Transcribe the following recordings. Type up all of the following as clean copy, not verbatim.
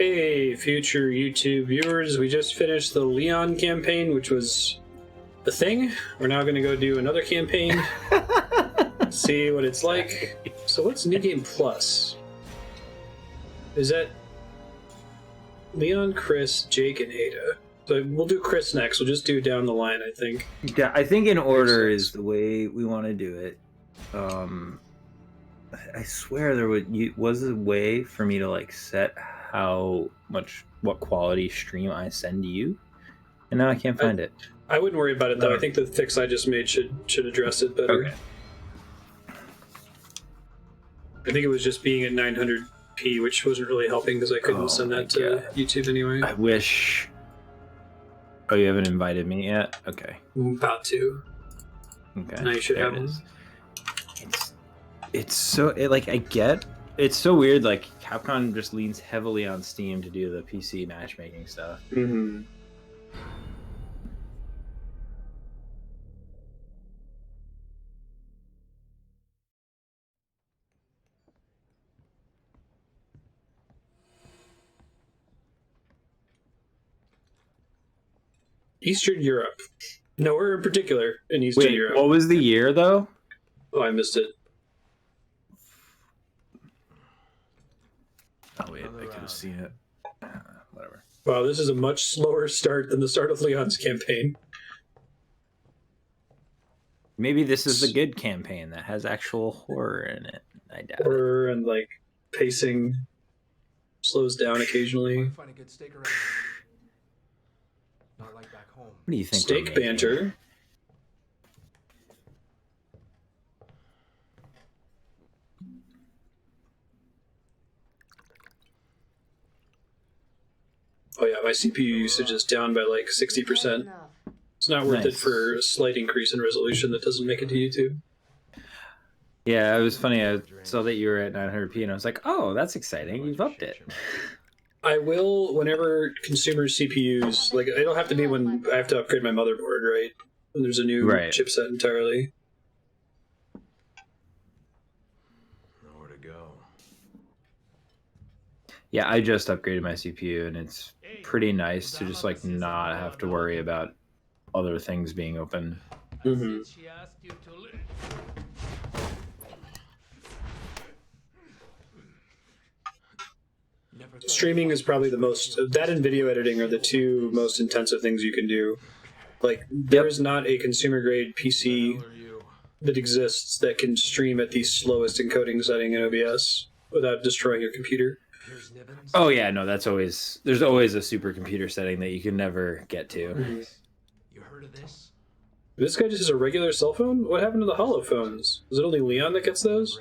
Hey, future YouTube viewers, we just finished the Leon campaign, which was the thing. We're now going to go do another campaign, see what it's like. So what's New Game Plus? Is that Leon, Chris, Jake, and Ada? So we'll do Chris next. We'll just do down the line, I think. Yeah, I think in order is the way we want to do it. I swear there was a way for me to like set what quality stream I send you, and now I can't find it. I wouldn't worry about it though. I think the fix I just made should address it better. Okay. I think it was just being at 900p, which wasn't really helping because I couldn't send that to YouTube anyway. I wish. Oh, you haven't invited me yet? Okay. I'm about to. Okay. Now you should have one. It's so it's so weird. Like Capcom just leans heavily on Steam to do the PC matchmaking stuff. Mm-hmm. Eastern Europe. Nowhere in particular in Eastern Europe. What was the year though? Oh, I missed it. Oh wait, I could have seen it. Whatever. Wow, this is a much slower start than the start of Leon's campaign. Maybe this is the good campaign that has actual horror in it. I doubt horror and like pacing slows down occasionally. Find a good steak around. Not like back home. What do you think? Steak banter. Oh yeah, my CPU usage is down by like 60%. It's not worth it for a slight increase in resolution that doesn't make it to YouTube. Yeah, it was funny. I saw that you were at 900p, and I was like, "Oh, that's exciting! You've upped it." I will whenever consumer CPUs, like it'll have to be when I have to upgrade my motherboard, right? When there's a new chipset entirely. Nowhere to go. Yeah, I just upgraded my CPU, and it's pretty nice to just like not have to worry about other things being open. Mm-hmm. Streaming is probably the most, that and video editing are the two most intensive things you can do. Like, there is not a consumer grade PC that exists that can stream at the slowest encoding setting in OBS without destroying your computer. Oh yeah, no, there's always a supercomputer setting that you can never get to. Mm-hmm. You heard of this? This guy just has a regular cell phone? What happened to the hollow phones? Is it only Leon that gets those?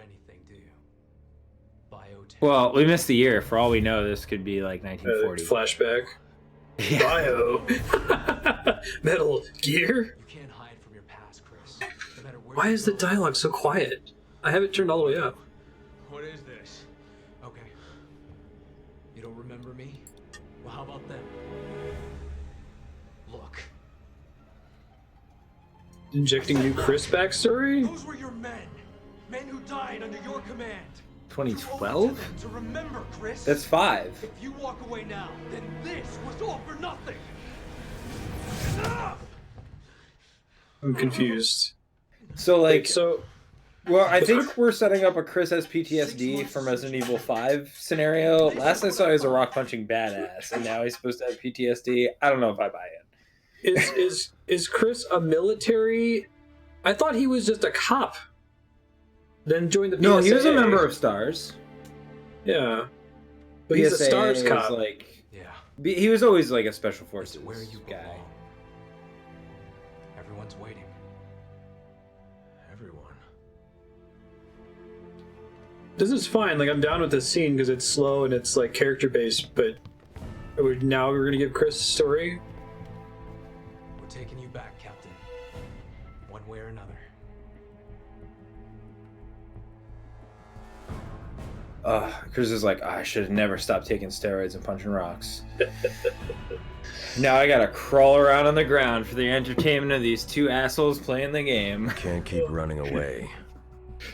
Well, we missed the year. For all we know, this could be like 1940. Flashback. Yeah. Bio. Metal Gear? You can't hide from your past, Chris. No matter where Why is the dialogue so quiet? I have it turned all the way up. What is this? Okay. You don't remember me? Well, how about them? Look. Injecting new Chris backstory? Those were your men. Men who died under your command. 2012? To remember, Chris. That's 5. If you walk away now, then this was all for nothing. I'm confused. So like, so well, I think we're setting up a Chris has PTSD from Resident Evil 5 scenario. Last I saw, he was a rock punching badass, and now he's supposed to have PTSD. I don't know if I buy it. Is Chris a military? I thought he was just a cop. Then joined the PSA. No, he was a member of STARS. Yeah, but he's a STARS cop. Like, yeah, he was always like a special forces where you guy. Belong. Everyone's waiting. Everyone. This is fine. Like I'm down with this scene because it's slow and it's like character based. But now we're gonna give Chris a story. We're taking you back, Captain. One way or another. Chris is like, I should have never stopped taking steroids and punching rocks. Now I gotta crawl around on the ground for the entertainment of these two assholes playing the game. Can't keep running away.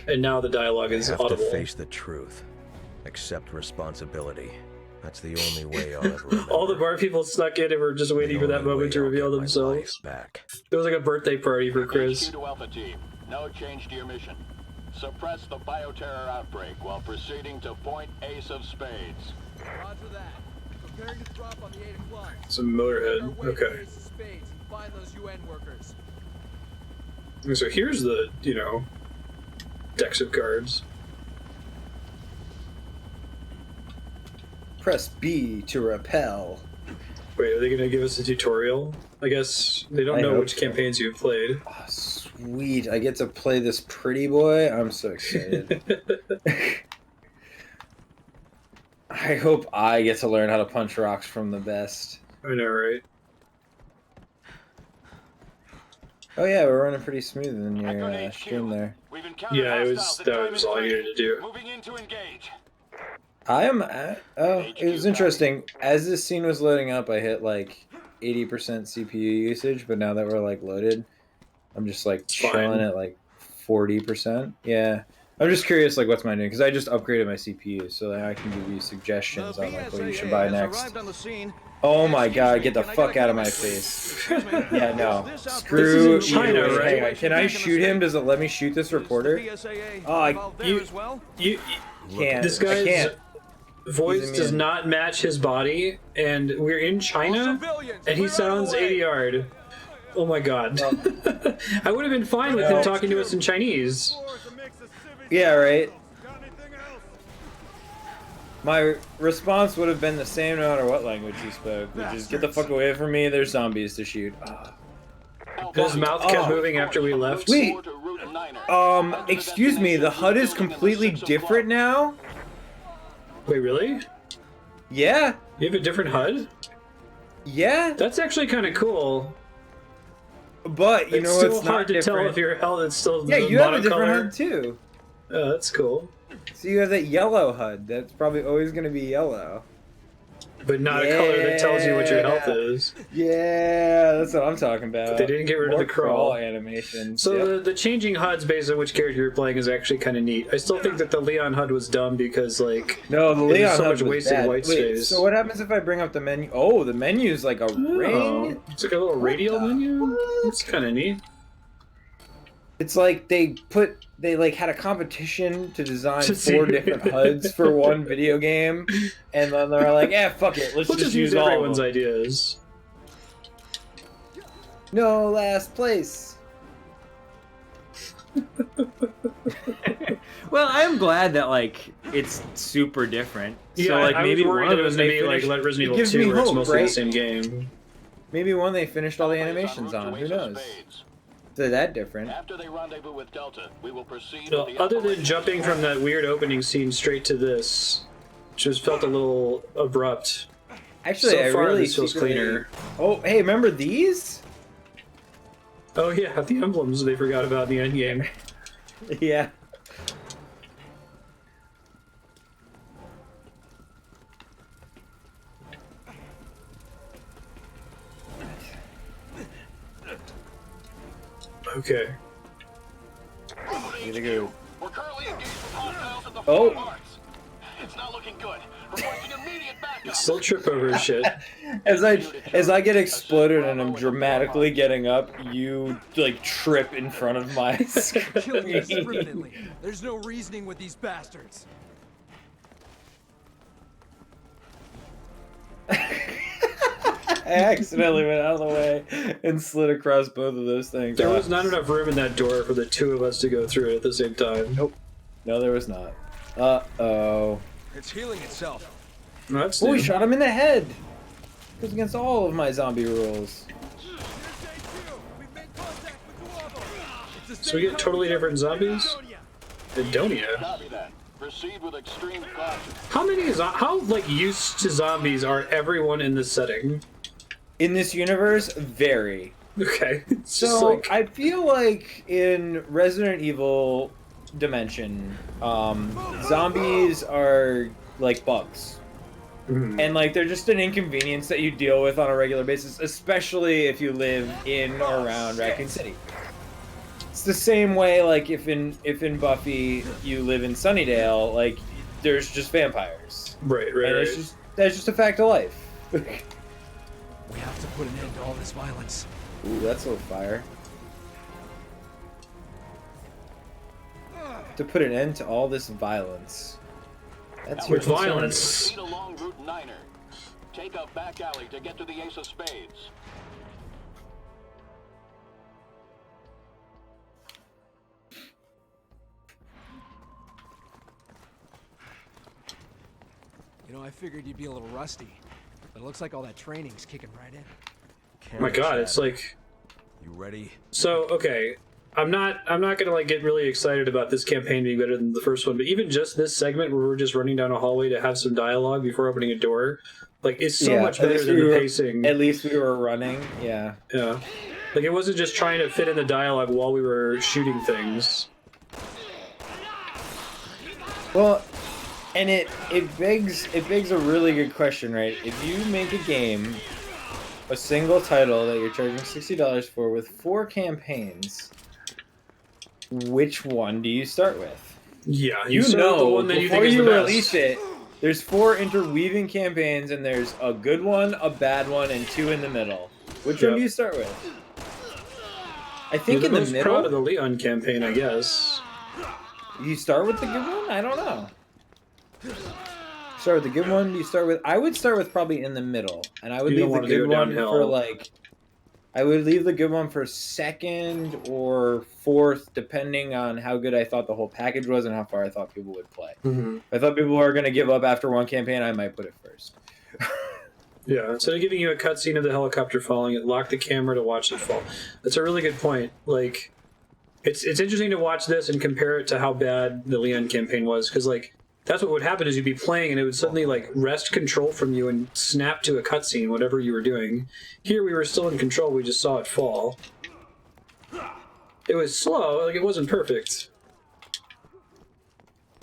And now the dialogue is have audible. to face the truth. Accept responsibility. That's the only way I'll ever remember. All the bar people snuck in and were just waiting for that moment to reveal themselves. Back. It was like a birthday party for Chris. HQ to Alpha Team. No change to your mission. Suppress the bioterror outbreak while proceeding to point Ace of Spades. Roger that. Preparing to drop on the 8 o'clock. Some Motorhead. Okay. Ace of Spades and find those UN workers. So here's the, decks of cards. Press B to repel. Wait, are they going to give us a tutorial? I guess they don't I know hope which so. campaigns you've played. Oh, sweet. I get to play this pretty boy. I'm so excited. I hope I get to learn how to punch rocks from the best. I know, right? Oh yeah, we're running pretty smooth in Echo your to HQ. stream there. We've encountered Yeah, hostiles at that was all I Diamond needed to do. Moving in to engage. I am at... Oh, it was interesting. As this scene was loading up, I hit like 80% CPU usage, but now that we're like loaded, I'm just like chilling at like 40%. Yeah. I'm just curious, like, what's mine doing? Because I just upgraded my CPU, so that I can give you suggestions on like what you should buy next. Oh my god, get the fuck out of my face. Yeah, no. Screw This is in China, you. right? Hang on. Can I shoot him? Does it let me shoot this reporter? Oh, You, can't. this I guy's can't. voice He's does immune. not match his body, and we're in China, and he sounds 80-yard. Oh my god. I would have been fine with him talking to us in Chinese. Yeah, right. My response would have been the same no matter what language he spoke, which is get the fuck away from me, there's zombies to shoot. His mouth kept moving after we left. Wait, excuse me, the HUD is completely different now? Wait, really? Yeah, You have a different HUD? yeah, That's actually kind of cool. but you It's know still what's not hard to different? tell if your HUD is still Yeah, you have a different monocolor. HUD too. Oh, that's cool. So you have that yellow HUD, that's probably always going to be yellow. But not a color that tells you what your health Yeah. is. Yeah, that's what I'm talking about. They didn't get rid of More the crawl. animation. So Yep. the changing HUDs based on which character you're playing is actually kind of neat. I still think that the Leon HUD was dumb because, like, No, the It was Leon so HUD much was wasted bad. white Wait, space. so what happens if I bring up the menu? Oh, the menu's like a ring. it's like a little radial menu. It's kind of neat. It's like they had a competition to design To 4 see- different HUDs for one video game, and then they're like, "Yeah, fuck it, let's We'll just just use all everyone's of them." ideas. No last place. Well, I'm glad that like it's super different. Yeah, so like I maybe was worried one of it was them going to they be like finished. Resident it Evil gives 2, me where it's hope, mostly the right? same game. Maybe one they finished all the Alpha is en animations route on. to Who Ace of knows? Spades. They're that different. After they rendezvous with Delta, we will proceed So, with the other than operation. jumping from that weird opening scene straight to this, just felt a little abrupt. Actually, So I far, really this feels secretly- cleaner. Oh, hey, remember these? Oh yeah, the emblems they forgot about in the end game. Yeah. Okay. Way to go. We're currently engaged with hostiles at the Oh. Fort Arts. It's not looking good. Requesting immediate backup. Still trip over shit. As I get exploded and I'm dramatically getting up, you like trip in front of my Killing us screen. permanently. There's no reasoning with these bastards. I accidentally went out of the way and slid across both of those things. There was not enough room in that door for the two of us to go through it at the same time. Nope. No, there was not. Uh-oh. It's healing itself. That's Oh, new. he shot him in the head. Goes against all of my zombie rules. So we get totally different zombies? Adonia. Copy that. Proceed with extreme caution. How like used to zombies are everyone in this setting? In this universe, very. Okay. It's just So like I feel like in Resident Evil Dimension, zombies are like bugs. And like they're just an inconvenience that you deal with on a regular basis, especially if you live in or around Raccoon City. It's the same way like if in Buffy you live in Sunnydale, like there's just vampires. right, And right. it's just just a fact of life. We have to put an end to all this violence. Ooh, that's a little fire. To put an end to all this violence. That's your With violence. Proceed along Route 9er. Take a back alley to get to the Ace of Spades. You know, I figured you'd be a little rusty, but it looks like all that training's kicking right in. Oh my god, it's like... You ready? So, okay. I'm not gonna like get really excited about this campaign being better than the first one, but even just this segment where we're just running down a hallway to have some dialogue before opening a door, like it's so much better than the pacing. At least we were running, yeah. Yeah. Like it wasn't just trying to fit in the dialogue while we were shooting things. Well, and it begs a really good question, right? If you make a game, a single title that you're charging $60 for with 4 campaigns, which one do you start with? Yeah, You start with know, the one that you before think is you the best. release it, there's 4 interweaving campaigns, and there's a good one, a bad one, and 2 in the middle. Which one do you start with? I think You're in the the most middle. proud of the Leon campaign, I guess. You start with the good one? I don't know. Start with the good one. You start with. I would start with probably in the middle, and I would You don't leave the want to good go one downhill. for like. I would leave the good one for second or fourth, depending on how good I thought the whole package was and how far I thought people would play. Mm-hmm. If I thought people were going to give up after one campaign, I might put it first. Yeah, instead of giving you a cutscene of the helicopter falling, it locked the camera to watch it fall. That's a really good point. Like, it's interesting to watch this and compare it to how bad the Leon campaign was, because like that's what would happen is you'd be playing and it would suddenly like wrest control from you and snap to a cutscene, whatever you were doing. Here we were still in control, we just saw it fall. It was slow, like it wasn't perfect.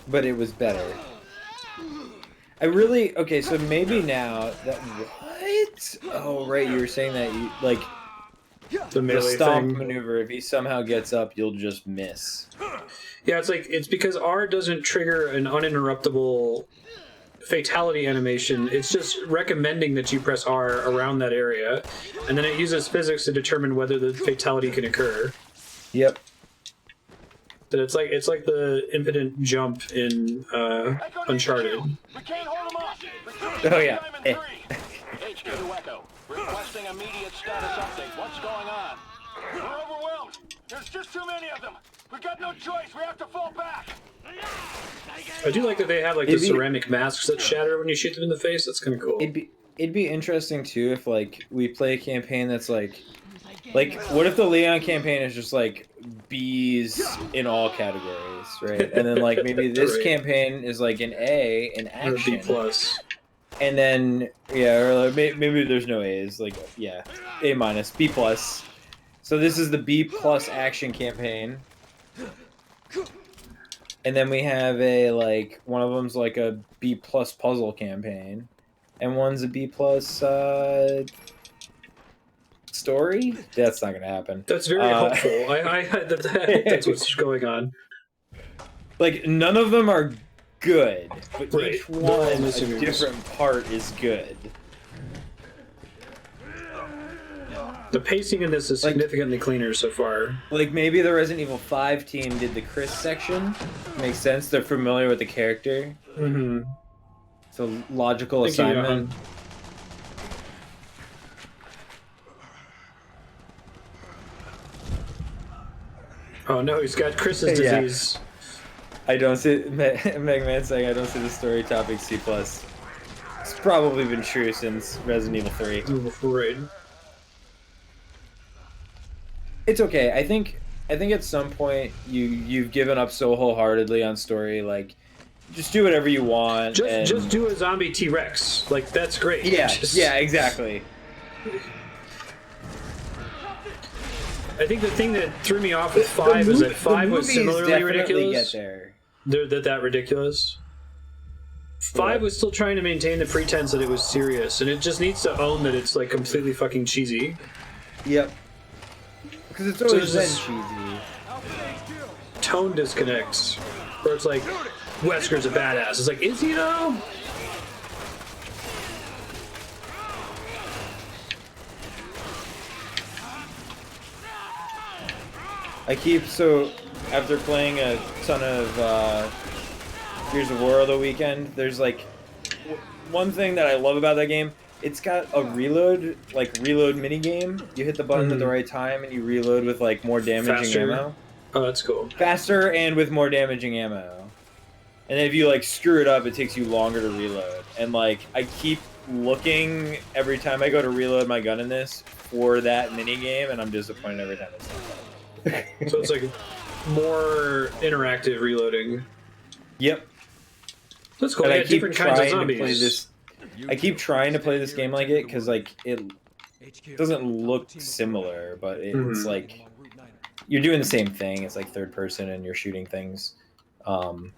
But it was better. Okay, so maybe now that what? Oh right, you were saying that you like The the melee stomp thing. maneuver. If he somehow gets up, you'll just miss. Yeah, it's because R doesn't trigger an uninterruptible fatality animation. It's just recommending that you press R around that area, and then it uses physics to determine whether the fatality can occur. Yep. But it's like the impotent jump in Uncharted. We can't hold them off. Oh, yeah. Diamond 3. HQ to Echo. Requesting immediate status update. What's going on? We're overwhelmed. There's just too many of them. We've got no choice. We have to fall back. I do like that they have like the It'd be- ceramic masks that shatter when you shoot them in the face. That's kind of cool. It'd be interesting too if like we play a campaign that's like what if the Leon campaign is just like B's in all categories, right? And then like maybe this Right. campaign is like an A in Or action, B plus. and then or like maybe there's no A's, like A minus, B plus. So this is the B plus action campaign. And then we have one of them's like a B plus puzzle campaign, and one's a B plus story. That's not gonna happen. That's very helpful. I that's what's going on. Like none of them are good, but Right. each They're all one, a missing different part is good. The pacing in this is significantly cleaner so far. Like maybe the Resident Evil 5 team did the Chris section. Makes sense. They're familiar with the character. Mm-hmm. It's a logical Thank you, assignment. Johan. Oh no, he's got Chris's Yeah. disease. I don't see Megman saying I don't see the story topic C+. It's probably been true since Resident Evil 3. Right. It's okay. I think at some point you've given up so wholeheartedly on story, like just do whatever you want. Just do a zombie T-Rex. Like that's great. Yeah, Just- yeah, exactly. I think the thing that threw me off with 5 is that 5 was similarly ridiculous. Get there. They're that ridiculous. 5 was still trying to maintain the pretense that it was serious, and it just needs to own that it's like completely fucking cheesy. Yep. Because it's always there's been this- cheesy. Tone disconnects, where it's like Wesker's a badass. It's like, is he though? After playing a ton of Gears of War the weekend, there's like one thing that I love about that game. It's got a reload mini game. You hit the button at the right time and you reload with like more damaging Faster? ammo. Oh, that's cool. Faster and with more damaging ammo. And if you like screw it up, it takes you longer to reload. And like I keep looking every time I go to reload my gun in this for that mini game, and I'm disappointed every time it's not. So it's like more interactive reloading. Yep. That's cool. And They I got keep different kinds of trying to zombies. play this. I keep trying to play this game like it because like it doesn't look similar, but it's like you're doing the same thing. It's like third person and you're shooting things. So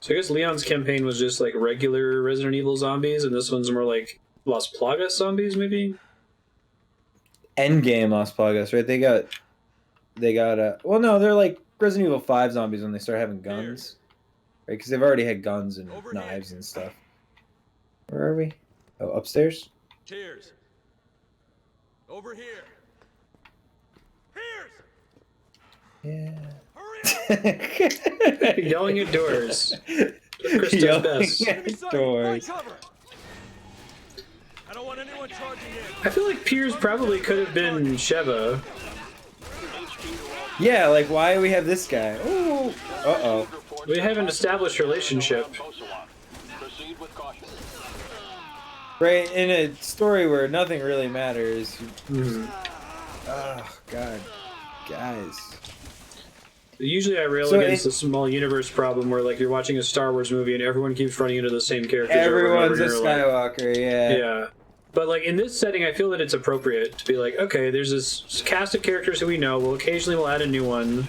I guess Leon's campaign was just like regular Resident Evil zombies, and this one's more like Las Plagas zombies, maybe? Endgame Las Plagas, right? They got well, no, they're like Resident Evil 5 zombies when they start having guns, right? Because they've already had guns and knives and stuff. Where are we? Oh, upstairs? Cheers. Over here. Here's. Yeah. Yelling at doors. Chris does Yelling best. at doors. Cover. I don't want anyone charging in. I feel like Piers probably could have been Sheva. Yeah, like why do we have this guy? Ooh. Uh-oh. We have an established relationship. Proceed with caution. Right, in a story where nothing really matters. Oh, God. Guys. Usually I rail So against the small universe problem where like you're watching a Star Wars movie and everyone keeps running into the same characters. Everyone's a over and over, Skywalker, yeah. Yeah. But like in this setting, I feel that it's appropriate to be like, okay, there's this cast of characters who we know. We'll occasionally add a new one.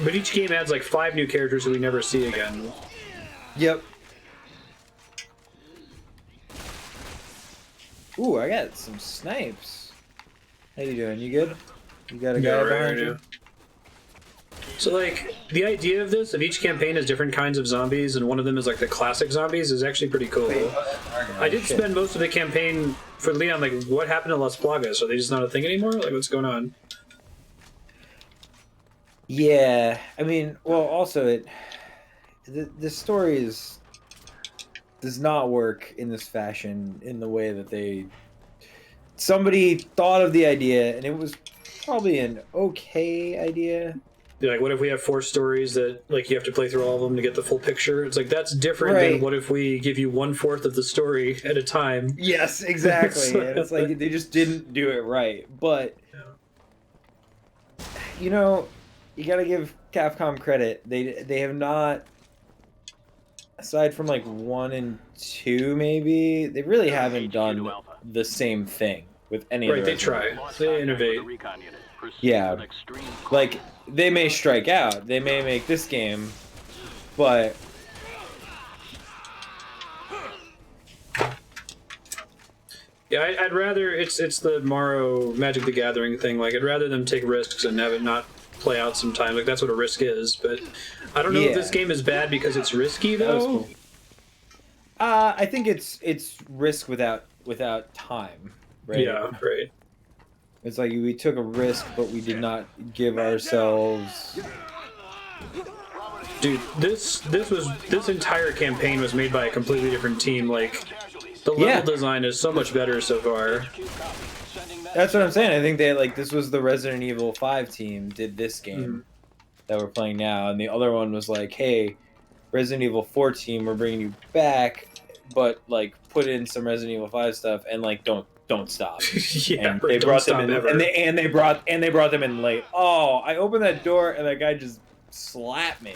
But each game adds like 5 new characters who we never see again. Yep. Ooh, I got some snipes. How you doing? You good? You got a guy behind you? So like the idea of this, of each campaign has different kinds of zombies, and one of them is like the classic zombies, is actually pretty cool. I did spend most of the campaign for Leon like, what happened to Las Plagas? Are they just not a thing anymore? Like, what's going on? Yeah, I mean, well, also the story does not work in this fashion in the way that somebody thought of the idea, and it was probably an okay idea. Like, what if we have 4 stories that like you have to play through all of them to get the full picture? It's like that's different than what if we give you 1/4 of the story at a time. Yes, exactly. And it's like they just didn't do it right. But you know, you gotta give Capcom credit. They have not, aside from like 1 and 2, maybe they really haven't done the same thing with any. Right, they try. They innovate. Yeah, like they may strike out. They may make this game, but yeah, I'd rather it's the Morrow Magic the Gathering thing. Like, I'd rather them take risks and have it not play out sometimes. Like, that's what a risk is. But I don't know if this game is bad because it's risky though. Cool. I think it's risk without time. Right? Yeah, right. It's like we took a risk, but we did not give ourselves. Dude, this entire campaign was made by a completely different team. Like, the level design is so much better so far. That's what I'm saying. I think this was the Resident Evil 5 team did this game that we're playing now, and the other one was like, hey, Resident Evil 4 team, we're bringing you back, but like put in some Resident Evil 5 stuff and like don't stop. Yeah, and they brought them in, and they brought them in late. Oh, I opened that door and that guy just slapped me.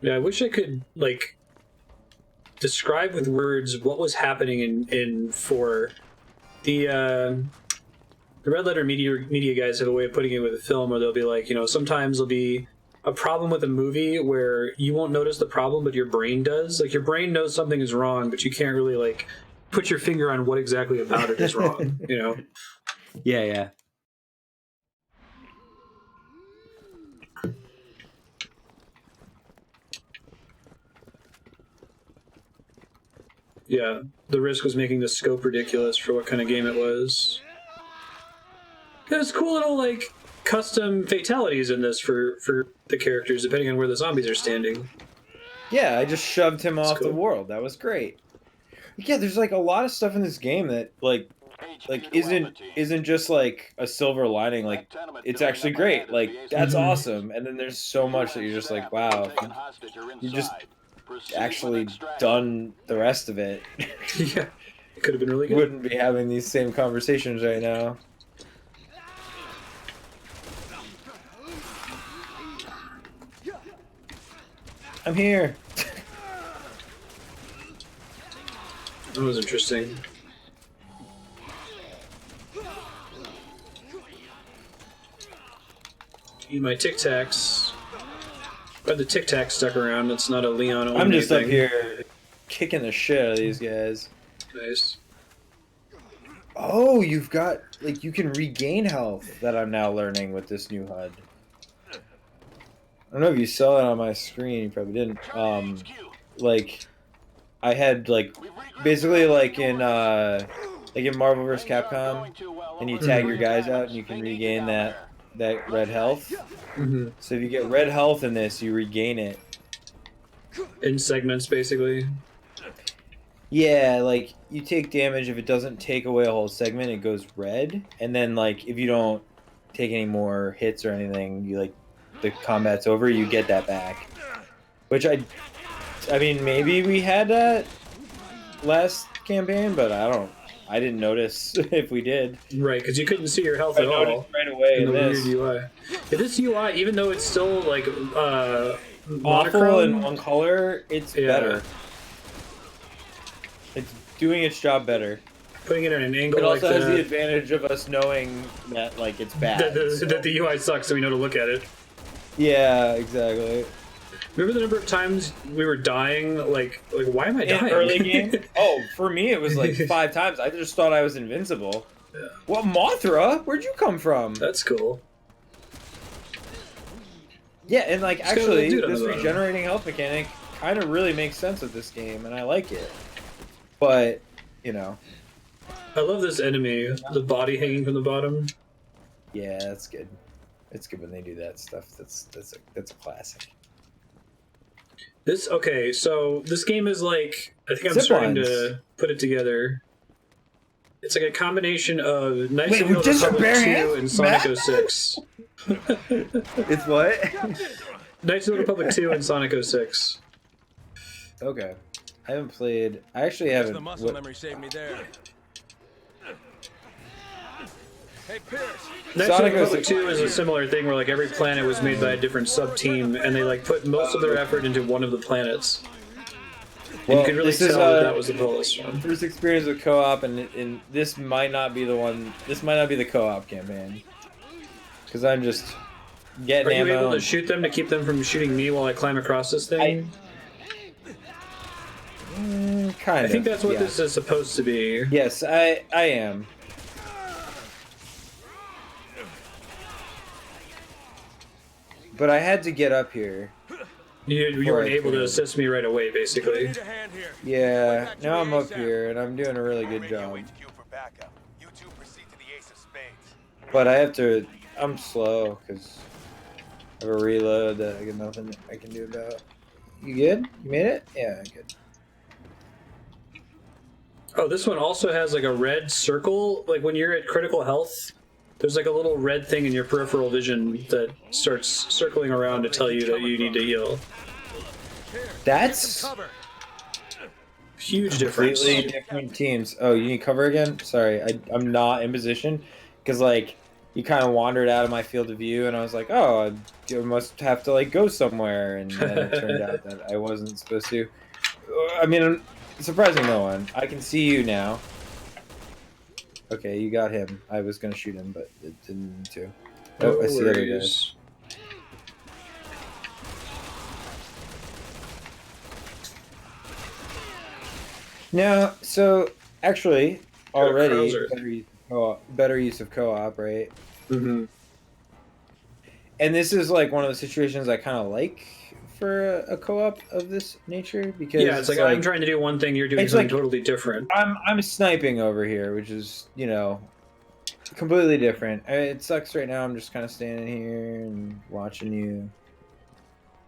Yeah, I wish I could like describe with words what was happening in 4. The Red Letter Media guys have a way of putting it with a film where they'll be like, you know, sometimes there'll be a problem with a movie where you won't notice the problem, but your brain does. Like, your brain knows something is wrong, but you can't really like put your finger on what exactly about it is wrong. You know. Yeah, yeah. Yeah, the risk was making the scope ridiculous for what kind of game it was. There's cool little like custom fatalities in this for the characters, depending on where the zombies are standing. Yeah, I just shoved him off the cool. world. That was great. Yeah, there's like a lot of stuff in this game that like HQ to Alpha Team. isn't just like a silver lining. Like That tenement it's building actually up great. ahead is Like the Ace that's Mhm. awesome. And then there's so much that you're just like, wow, Taken hostage or you just inside. Proceed actually with extraction. done the rest of it. Yeah, it could have been really good. Wouldn't be having these same conversations right now. I'm here. That was interesting. Eat my Tic Tacs. But the Tic Tac stuck around. It's not a Leon only I'm just thing. up here kicking the shit out of these guys. Nice. Oh, you've got like you can regain health that I'm now learning with this new HUD. I don't know if you saw it on my screen. You probably didn't. HQ. Like I had like We've regrouped basically around like the in core. Marvel vs. Things aren't Capcom, going too well and you over tag at your Green guys out Diamonds. and you can They need regain down that red health. Mm-hmm. So if you get red health in this, you regain it. In segments, basically. Yeah, like you take damage if it doesn't take away a whole segment, it goes red, and then like if you don't take any more hits or anything, you like the combat's over, you get that back. Which I mean maybe we had that last campaign, but I didn't notice if we did. Right, because you couldn't see your health I at all. noticed right away In in the this. weird UI. Yeah, this UI, even though it's still like Awful monochrome, in one color, it's Yeah. better. It's doing its job better. putting it at an angle It like also has the that, advantage of us knowing that like it's bad. that the UI sucks, so we know to look at it. Yeah, exactly. Remember the number of times we were dying? Like why am I In dying? early game? Oh, for me it was like 5 times. I just thought I was invincible. Yeah. What, Mothra? Where'd you come from? That's cool. Yeah, and like Just got a actually, little dude on this the bottom. regenerating health mechanic kind of really makes sense with this game, and I like it. But, you know, I love this enemy, the body hanging from the bottom. yeah, that's good. It's good when they do that stuff. That's a classic. Okay, so this game is like, I think I'm Zip starting lines. to put it together. It's like a combination of Knights Wait, of the Old just a Republic bare 2 hands, and Sonic Matt? 06. It's what? Knights of the Republic 2 and Sonic 06. Okay. I haven't played. I actually haven't. The muscle memory saved me there. Hey, Pierce. Knights of Sonic the Republic 06 2 is a similar thing where like every planet was made by a different sub-team and they like put most of their effort into one of the planets. And you could really this is, tell that was the Polish one. First experience with co-op, and this might not be the one. This might not be the co-op campaign. Because I'm just getting Are you ammo. able to shoot them to keep them from shooting me while I climb across this thing? Kind I of. think that's what yeah. this is supposed to be. Yes, I am. But I had to get up here. You weren't able to assist me right away, basically. Need a hand here. Yeah, now I'm up here, and I'm doing a really good job. for backup. You two proceed to the Ace of Spades. But I have to. I'm slow because I have a reload that I got nothing I can do about. You good? You made it? Yeah, good. Oh, this one also has like a red circle. Like when you're at critical health, there's like a little red thing in your peripheral vision that starts circling around to tell you that you need to heal. That's Huge difference. completely different teams. Oh, you need cover again? Sorry, I'm not in position because like you kind of wandered out of my field of view, and I was like, oh, I must have to like go somewhere, and then it turned out that I wasn't supposed to. I mean, surprising no one. I can see you now. Okay, you got him. I was gonna shoot him, but it didn't need to. Oh, I see that it is. Now, so Actually, Yeah, already Krauser. better use of co-op, right? Mm-hmm. And this is like one of the situations I kind of like for a co-op of this nature because Yeah, it's like I'm trying to do one thing, you're doing it's something like totally different. I'm sniping over here, which is completely different. It sucks right now. I'm just kind of standing here and watching you,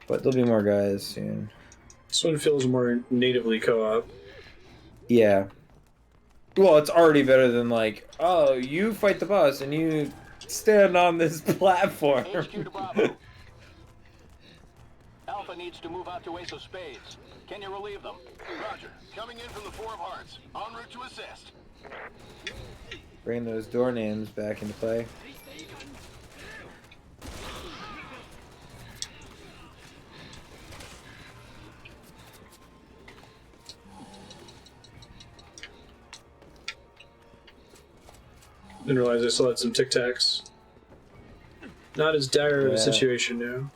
but there'll be more guys soon. This one feels more natively co-op. Yeah. Well, it's already better than like, oh, you fight the boss and you stand on this platform. HQ to Bravo. Alpha needs to move out to Ace of Spades. Can you relieve them? Roger. Coming in from the Four of Hearts. En route to assist. Bring those door names back into play. Didn't realize I still had some Tic Tacs. Not as dire of a Yeah. situation now.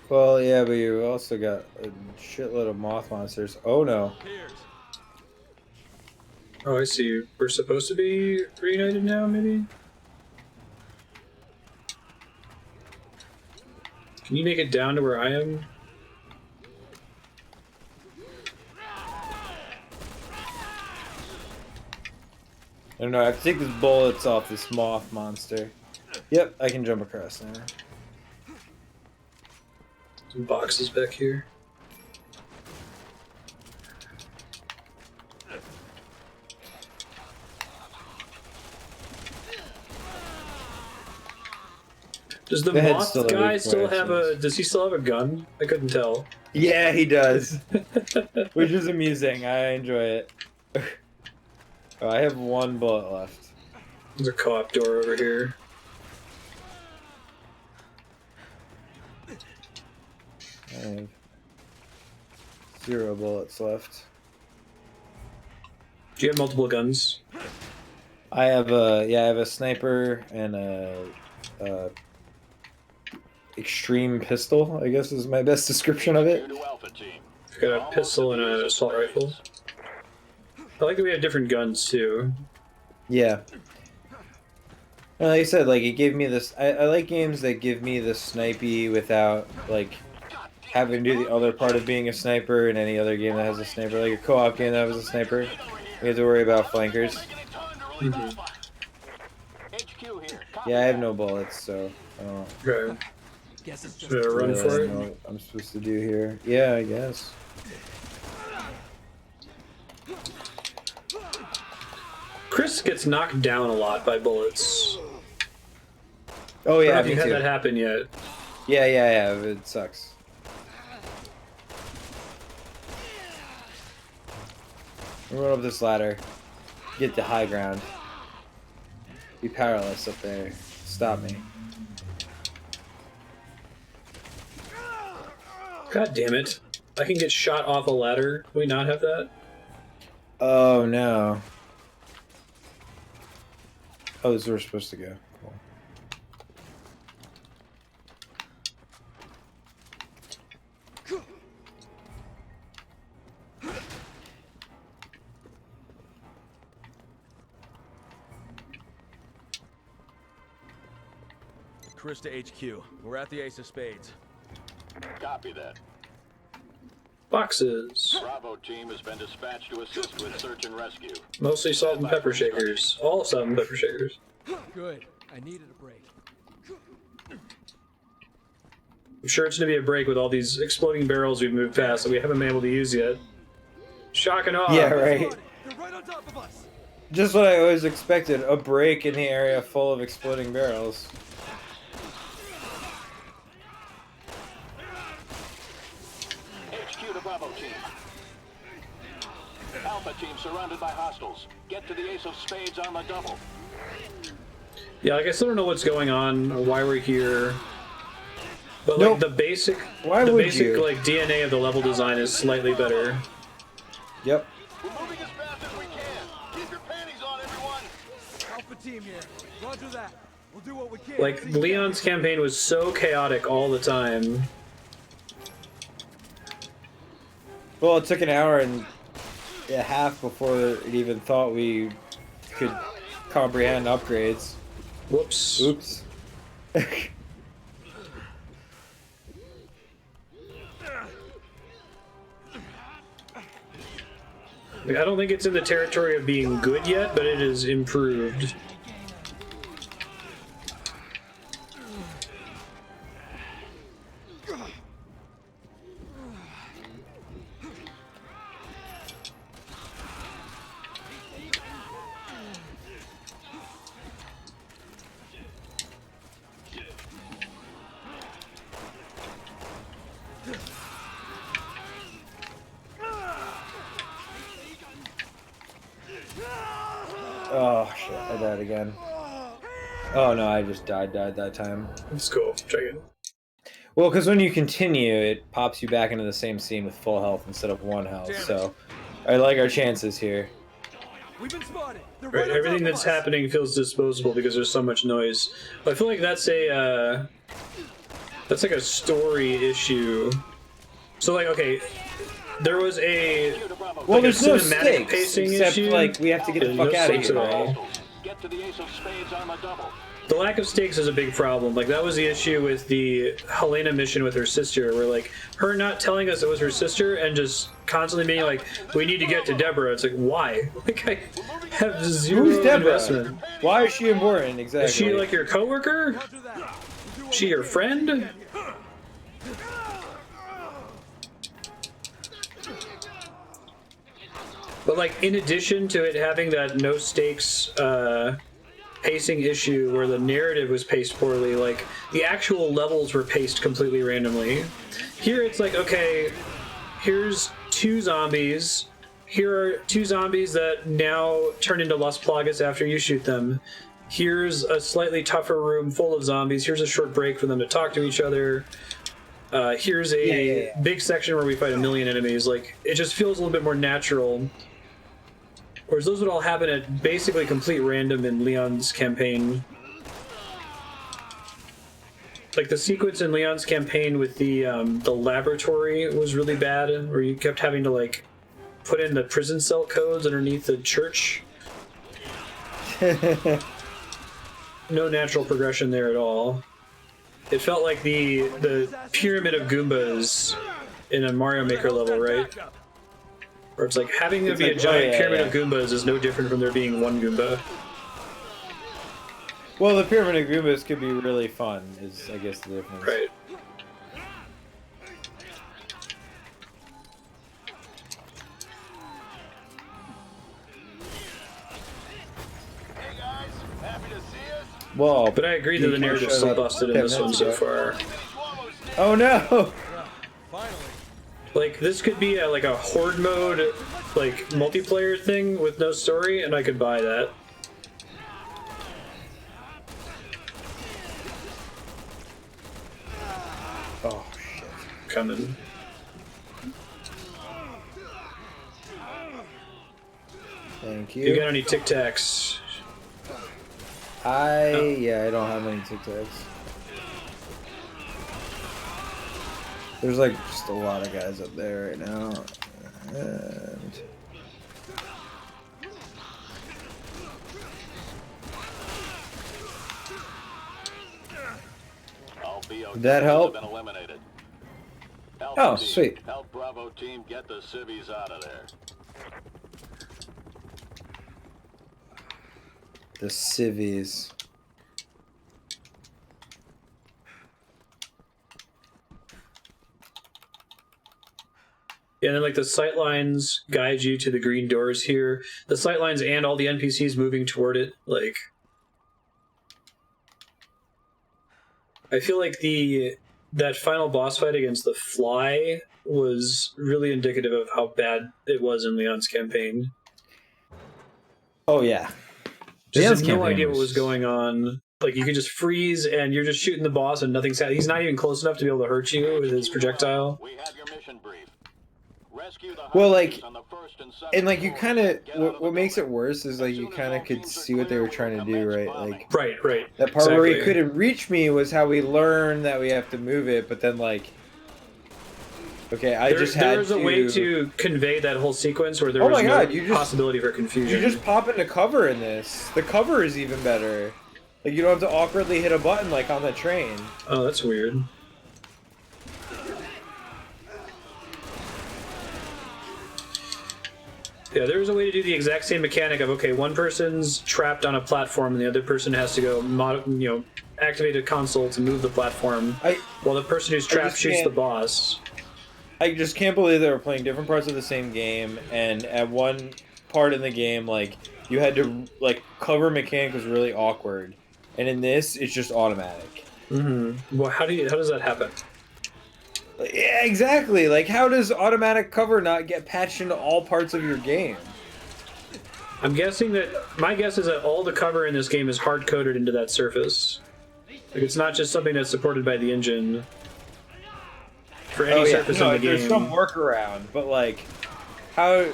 Well, yeah, but you also got a shitload of moth monsters. Oh no. Oh, I see. We're supposed to be reunited now, maybe? Can you make it down to where I am? I don't know. I have to take these bullets off this moth monster. Yep, I can jump across now. Some boxes back here. Does the Go ahead, moth still guy have still have a? questions. Does he still have a gun? I couldn't tell. Yeah, he does. Which is amusing. I enjoy it. Oh, I have one bullet left. There's a co-op door over here. I have 0 bullets left. Do you have multiple guns? I have a sniper and a extreme pistol, I guess is my best description of it. HQ to Alpha team. I've got a pistol and an assault rifle. I like that we have different guns too. Yeah. And like I said, like it gave me this. I like games that give me the snipey without like having to do the other part of being a sniper in any other game that has a sniper. Like a co-op game that was a sniper, we have to worry about flankers. Making it time to relieve Alpha. HQ here. Copy Yeah, I have that. no bullets, so I don't Okay. Guess it's just Should I run really for it? know what I'm supposed to do here. Yeah, I guess. Chris gets knocked down a lot by bullets. Oh I don't know yeah, if me you had too. that happen yet. Yeah, it sucks. I'm going up this ladder. Get the high ground. Be powerless up there. Stop me. God damn it. I can get shot off a ladder. Can we not have that? Oh no. Oh, this is where we're supposed to go. Cool. Chris to HQ. We're at the Ace of Spades. Copy that. Boxes. Bravo team has been dispatched to assist with search and rescue. Mostly salt and pepper shakers. All salt and pepper shakers. good. I needed a break. I'm sure it's going to be a break with all these exploding barrels we've moved past that we haven't been able to use yet. Shock and awe. Yeah, right. They're right on top of us. Just what I always expected. A break in the area full of exploding barrels. HQ to Bravo team. Alpha team surrounded by hostiles. Get to the Ace of Spades on the double. Yeah, like I still don't know what's going on or why we're here. But Nope. like the basic, Why the would basic you? like DNA of the level design is slightly better. Yep. We're moving as fast as we can. Keep your panties on, everyone. Alpha team here. Roger that. We'll do what we can. Like See you Leon's campaign was so chaotic all the time. Well, it took an hour and half before it even thought we could comprehend upgrades. Whoops. Oops. Like, I don't think it's in the territory of being good yet, but it is improved. Oh shit, I died again. Oh no, I just died that time. Let's go. Check it. Well, because when you continue, it pops you back into the same scene with full health instead of 1 health, so I like our chances here. We've been spotted. They're Right, right on everything top of that's us. happening feels disposable because there's so much noise. But I feel like that's a that's like a story issue. So like, okay, there was a Well, like there's a no cinematic stakes, pacing except issue. like we have to get the There's fuck no out of stakes here, at all. right? Get to the Ace of Spades on the double. The lack of stakes is a big problem. Like, that was the issue with the Helena mission with her sister, where, like, her not telling us it was her sister and just constantly being like, we need to get to Deborah. It's like, why? Like, I have zero Who's Deborah? investment. Why is she important, exactly? Is she, like, your coworker? Roger that. We'll do She your friend? But, like, in addition to it having that no stakes pacing issue where the narrative was paced poorly, like, the actual levels were paced completely randomly. Here it's like, okay, here's 2 zombies. Here are 2 zombies that now turn into Las Plagas after you shoot them. Here's a slightly tougher room full of zombies. Here's a short break for them to talk to each other. Here's a big section where we fight 1,000,000 enemies. Like, it just feels a little bit more natural. Whereas those would all happen at basically complete random in Leon's campaign. Like, the sequence in Leon's campaign with the laboratory was really bad, where you kept having to, like, put in the prison cell codes underneath the church. No natural progression there at all. It felt like the pyramid of Goombas in a Mario Maker level, right? Where it's like having there be a giant pyramid of Goombas is no different from there being 1 Goomba. Well, the pyramid of Goombas could be really fun, is I guess the difference. Right. Hey guys, happy to see us. Well, But I agree that the narrative's still busted in this one so far. oh no! Finally. Like, this could be like a horde mode, like, multiplayer thing with no story, and I could buy that. Oh shit! Coming. Thank You you. got any Tic Tacs? I don't have any Tic Tacs. There's like just a lot of guys up there right now, and LBO Did that help? Been eliminated. Oh, Alpha team, sweet. Help Bravo team get the civvies out of there. the civvies. Yeah, and then, like, the sightlines guide you to the green doors here. The sightlines and all the NPCs moving toward it. Like, I feel like that final boss fight against the Fly was really indicative of how bad it was in Leon's campaign. Oh yeah. Just Leon's had no campaign idea what was- was going on. Like, you could just freeze and you're just shooting the boss and nothing's happening. He's not even close enough to be able to hurt you with his projectile. We have your mission brief. Rescue the Well, like, hostages on the first and second and like you floors. kind of, Get out of the what makes it building. worse is like you kind of could see what they were trying to do, right? Like Right. that part where he Exactly. couldn't reach me was how we learned that we have to move it, but then like Okay, I just had there was a way to convey that whole sequence where there Oh was my no God, you just- possibility for confusion. You just pop into cover in this. The cover is even better. Like, you don't have to awkwardly hit a button like on the train. Oh, that's weird. Yeah, there was a way to do the exact same mechanic of, okay, one person's trapped on a platform and the other person has to go, activate a console to move the platform, while the person who's trapped shoots the boss. I just can't believe they were playing different parts of the same game, and at one part in the game, like, you had to, like, cover mechanic was really awkward, and in this, it's just automatic. Mm-hmm. Well, how does that happen? Yeah, exactly. Like, how does automatic cover not get patched into all parts of your game? I'm guessing that, my guess is that all the cover in this game is hard-coded into that surface. Like, it's not just something that's supported by the engine for any surface in the game. There's some workaround, but, like, how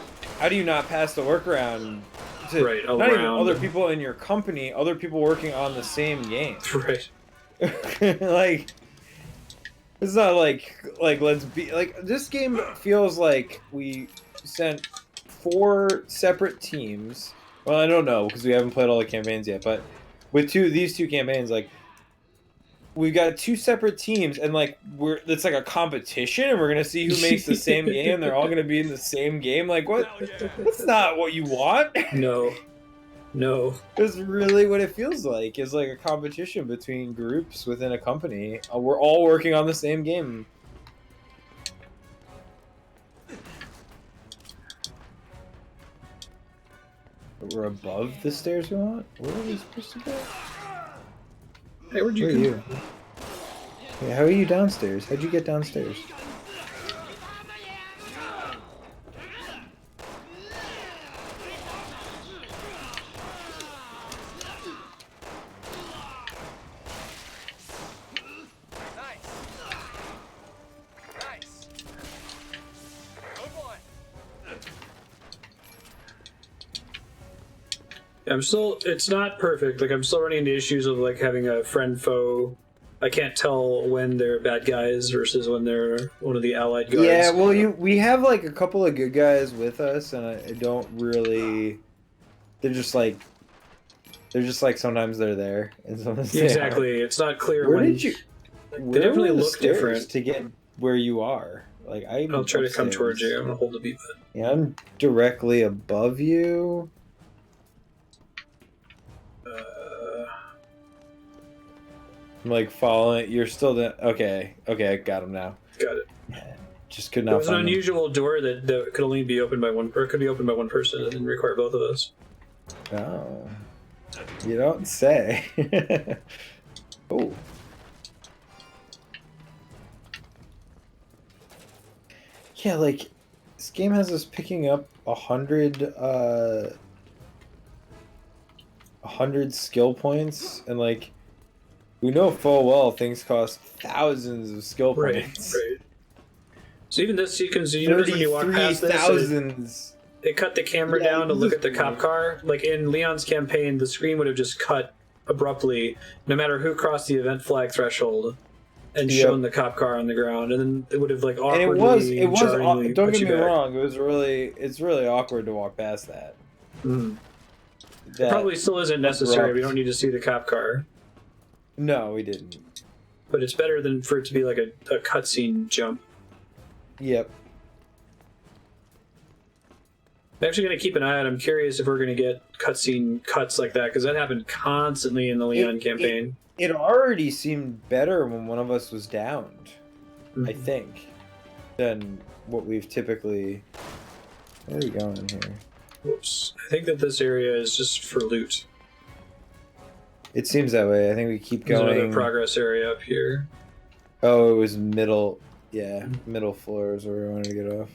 do you not pass the workaround to not even other people in your company, other people working on the same game? Right. Like, it's not like let's be like, this game feels like we sent 4 separate teams. Well, I don't know because we haven't played all the campaigns yet, but with these two campaigns, like, we've got 2 separate teams, and like it's like a competition, and we're gonna see who makes the same game. They're all gonna be in the same game. Like, what? That's not what you want. No. That's really what it feels like. Is like a competition between groups within a company. We're all working on the same game. We're above the stairs we want? Where are we supposed to go? Hey, where'd you Where are you? Yeah, how are you downstairs? How'd you get downstairs? It's not perfect. Like, I'm still running into issues of, like, having a friend-foe. I can't tell when they're bad guys versus when they're one of the allied guys. Yeah, well, we have, like, a couple of good guys with us, and I don't really... They're just like, sometimes they're there, and sometimes they exactly. aren't. It's not clear Where when... did you... They definitely look different. To get where you are. Like, I'll try to come towards you. I'm gonna hold the B button. Yeah, I'm directly above you. I'm like following. You're still the okay. I got him now. Got it. Just could It not. was an find him. unusual door that could only be opened by one, or could be opened by one person, and didn't require both of us. Oh, you don't say. Oh. Yeah, like this game has us picking up 100 skill points, and like we know full well things cost thousands of skill points. Right. So even this sequence, you notice when you walk past this, thousands. it cut the camera down to look at the cop car. Like in Leon's campaign, the screen would have just cut abruptly, no matter who crossed the event flag threshold, and shown the cop car on the ground, and then it would have like awkwardly. And it was. jarringly Don't put get you me back. wrong. It's really awkward to walk past that. Mm. It probably still isn't necessary. We don't need to see the cop car. No, we didn't. But it's better than for it to be like a cutscene jump. Yep. I'm actually going to keep an eye out. I'm curious if we're going to get cutscene cuts like that, because that happened constantly in the Leon campaign. It already seemed better when one of us was downed, I think, than what we've typically... Where are we going here? Whoops. I think that this area is just for loot. It seems that way. I think we keep There's going... another progress area up here. Oh, it was middle... Yeah, middle floor is where we wanted to get off.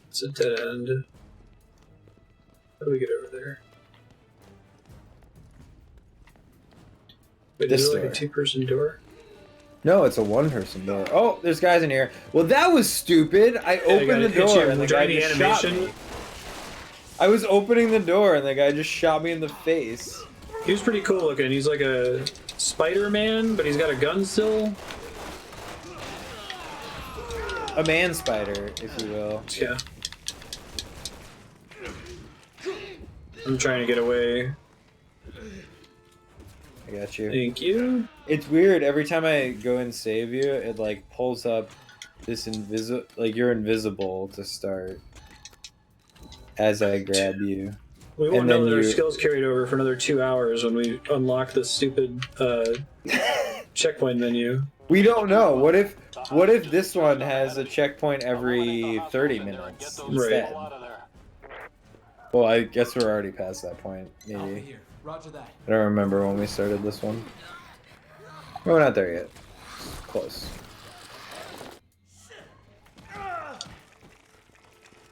It's a dead end. How do we get over there? Wait, This is it like door. a two-person door? No, it's a one-person door. Oh, there's guys in here. Well, that was stupid. I opened the door and the guy just shot me. I was opening the door and the guy just shot me in the face. He was pretty cool looking. He's like a Spider-Man, but he's got a gun still. A man spider, if you will. Yeah. I'm trying to get away. I got you. Thank you. It's weird. Every time I go and save you, it like pulls up this like you're invisible to start as I grab you. We won't And know then that our you- skills carried over for another 2 hours when we unlock the stupid checkpoint menu. We don't know. What if this one has a checkpoint every 30 minutes instead? Out of there. Well, I guess we're already past that point, Alpha maybe. here. Roger that. I don't remember when we started this one. We're not there yet. Close.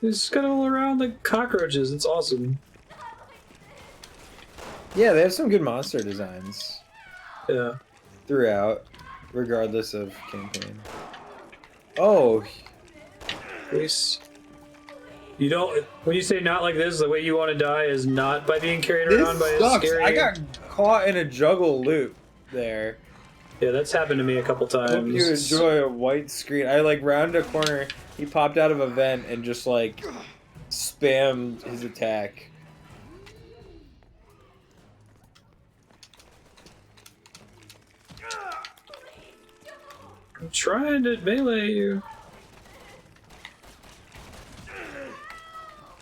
They scuttle around like cockroaches. It's awesome. Yeah, they have some good monster designs Yeah. throughout, regardless of campaign. Oh, Please. You don't. When you say not like this, the way you want to die is not by being carried this around by a sucks. scary. I got caught in a juggle loop there. Yeah, that's happened to me a couple times. Hope you enjoy a white screen. I like rounded a corner. He popped out of a vent and just like spammed his attack. I'm trying to melee you.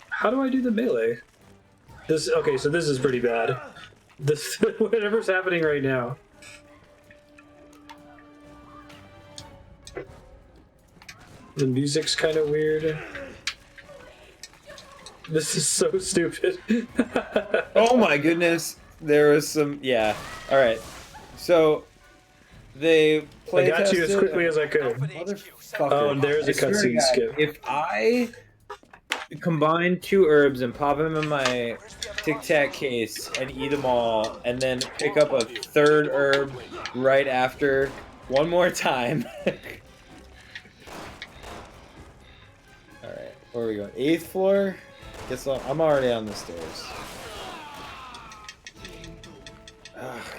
How do I do the melee? This okay, so this is pretty bad. This whatever's happening right now. The music's kind of weird. This is so stupid. Oh my goodness. There was some, yeah. All right. So they I play got you as quickly as I could. Motherfucker. Oh, and there's a I swear to cutscene God, skip. If I combine 2 herbs and pop them in my Tic Tac case and eat them all, and then pick up a 3rd herb right after one more time. All right, where are we going? 8th floor. Guess I'm already on the stairs.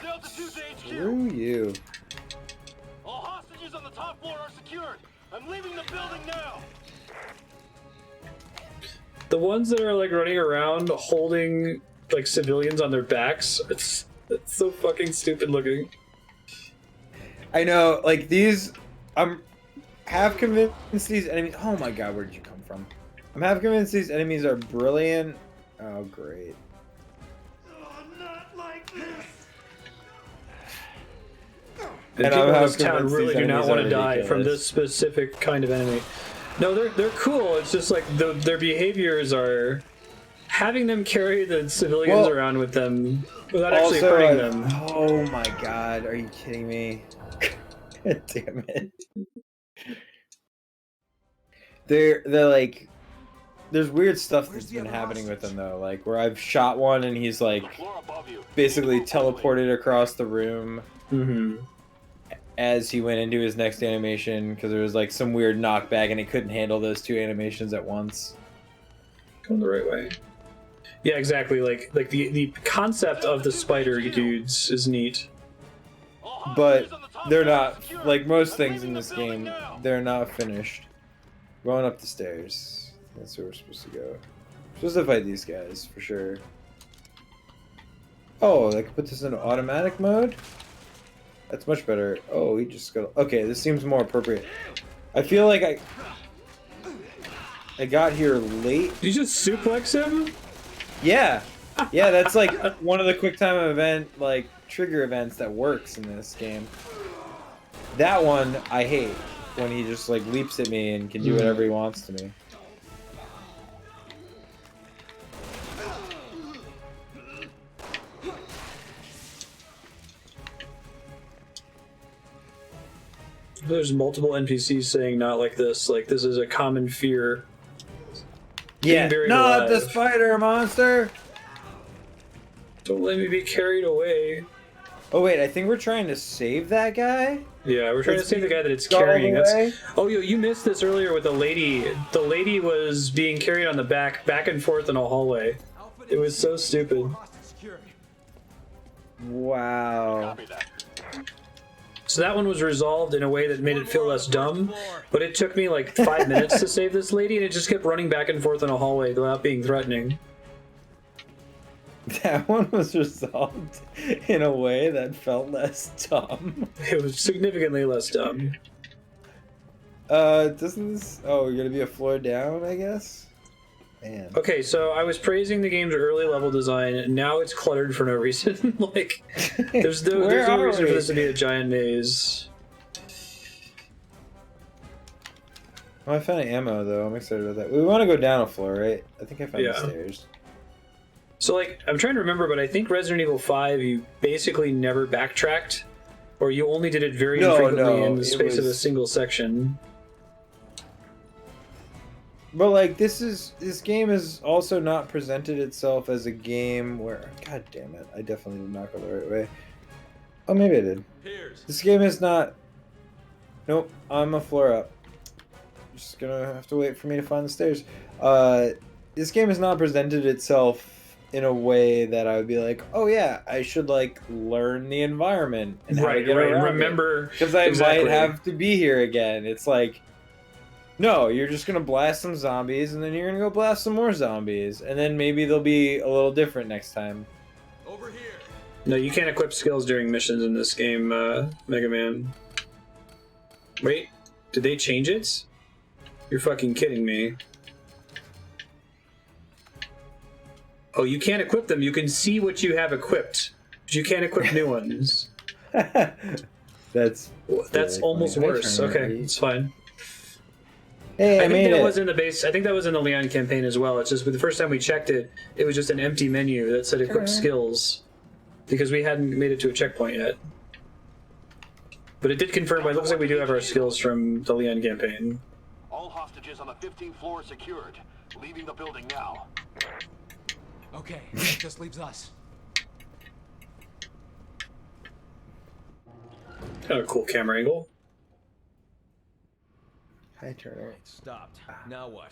Delta 2's HQ. Screw you. All hostages on the top floor are secured. I'm leaving the building now. The ones that are like running around holding like civilians on their backs, it's so fucking stupid looking. I know, like these, I'm half convinced these enemies. Oh my god, where did you come from? I'm half convinced these enemies are brilliant. Oh great. And And people I'm in half this town convinced really these do not enemies want are to die from ridiculous. this specific kind of enemy. No, they're cool. It's just like their behaviors are having them carry the civilians Well, around with them without actually Also, hurting them. oh my god, are you kidding me? God damn it. They're like, there's weird stuff that's been happening with them though, like where I've shot one and he's like Floor above you. basically teleported across the room Mm-hmm. as he went into his next animation because there was like some weird knockback and he couldn't handle those 2 animations at once. Going the right way. Yeah, exactly. Like the concept of the spider dudes is neat. All But hostages on the top they're floor are not, secured. like most I'm things leaving in the this building game, now. they're not finished. Going up the stairs. That's where we're supposed to go. We're supposed to fight these guys, for sure. Oh, I can put this in automatic mode? That's much better. Oh, he just got... Okay, this seems more appropriate. I feel like I got here late. Did you just suplex him? Yeah! Yeah, that's like one of the quick time event, like, trigger events that works in this game. That one, I hate. When he just, like, leaps at me and can do whatever he wants to me. There's multiple NPCs saying not like this. Like this is a common fear. Yeah, buried not the alive. spider monster! Don't let me be carried away. Oh wait, I think we're trying to save that guy. Yeah, we're trying to save the guy that it's Go all the carrying. way? That's. Oh, you missed this earlier with the lady. The lady was being carried on the back and forth in a hallway. It was so stupid. Hostage secured. Wow. Copy that. So that one was resolved in a way that made it feel less dumb, but it took me like 5 minutes to save this lady, and it just kept running back and forth in a hallway without being threatening. That one was resolved in a way that felt less dumb. It was significantly less dumb. Doesn't this... Oh, you're gonna be a floor down, I guess? Man. Okay, so I was praising the game's early level design, and now it's cluttered for no reason. Like, there's no reason for this to be a giant maze. Oh, I found ammo, though. I'm excited about that. We want to go down a floor, right? I think I found the stairs. So, like, I'm trying to remember, but I think Resident Evil 5, you basically never backtracked, or you only did it very infrequently in the space of a single section. But, like, this game has also not presented itself as a game where... God damn it. I definitely did not go the right way. Oh, maybe I did. Piers. This game is not... Nope, I'm a floor up. Just gonna have to wait for me to find the stairs. This game has not presented itself in a way that I would be like, oh yeah, I should like learn the environment and how to get around. Remember, because I might have to be here again. It's like, no, you're just gonna blast some zombies and then you're gonna go blast some more zombies and then maybe they'll be a little different next time. Over here. No, you can't equip skills during missions in this game, Mega Man. Wait, did they change it? You're fucking kidding me. Oh, you can't equip them. You can see what you have equipped, but you can't equip new ones. That's almost worse. Okay, it's fine. Hey, I think that was in the base. I think that was in the Leon campaign as well. It's just the first time we checked it, it was just an empty menu that said equip skills, because we hadn't made it to a checkpoint yet. But it did confirm. It looks like we do have our skills from the Leon campaign. All hostages on the 15th floor secured. Leaving the building now. Okay, just leaves us. Kind of a cool camera angle. Hi, Turner. It stopped. Now what?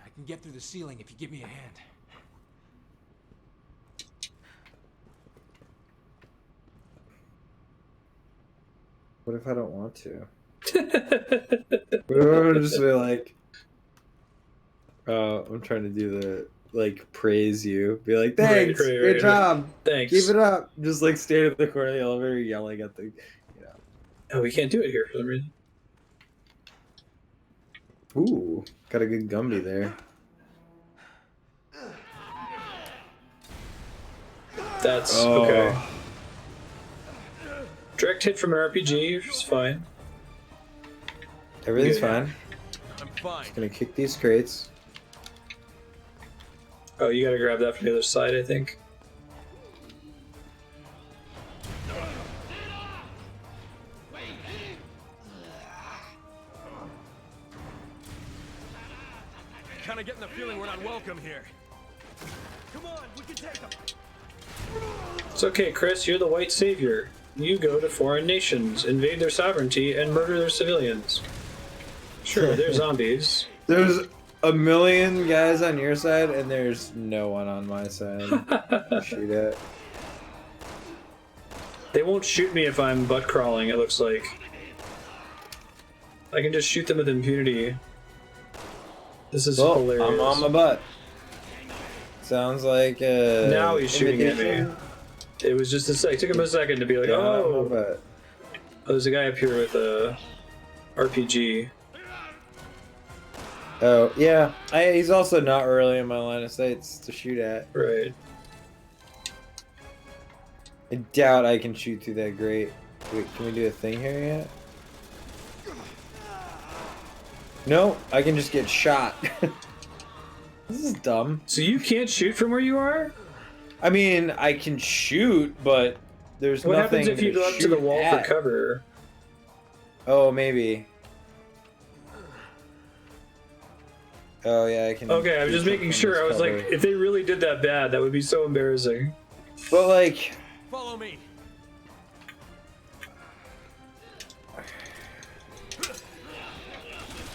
I can get through the ceiling if you give me a hand. What if I don't want to? What if I just be like, I'm trying to do the, like, praise you. Be like, thanks, great job. Thanks. Keep it up. Just, like, stand at the corner of the elevator yelling at the, you know. Oh, we can't do it here for some reason. Ooh, got a good Gumby there. That's okay. Direct hit from an RPG is fine. Everything's fine. I'm fine. Just gonna kick these crates. Oh, you gotta grab that from the other side, I think. Kind of getting the feeling we're not welcome here. Come on, we can take them. It's okay, Chris, you're the white savior. You go to foreign nations, invade their sovereignty, and murder their civilians. Sure, they're zombies. There's a million guys on your side, and there's no one on my side to shoot at. They won't shoot me if I'm butt crawling, it looks like. I can just shoot them with impunity. This is hilarious. I'm on my butt. Sounds like now he's shooting at me. It was just a sec. It took him a second to be like, oh, there's a guy up here with a RPG. Oh, yeah. He's also not really in my line of sights to shoot at. Right. I doubt I can shoot through that grate. Wait, can we do a thing here yet? No, I can just get shot. This is dumb. So you can't shoot from where you are? I mean, I can shoot, but there's what nothing. What happens if you go up to the wall for cover? Oh, maybe. Oh yeah, I can. Okay, I was just do making from sure. this I was like, cover. if they really did that bad, that would be so embarrassing. But like, Follow me.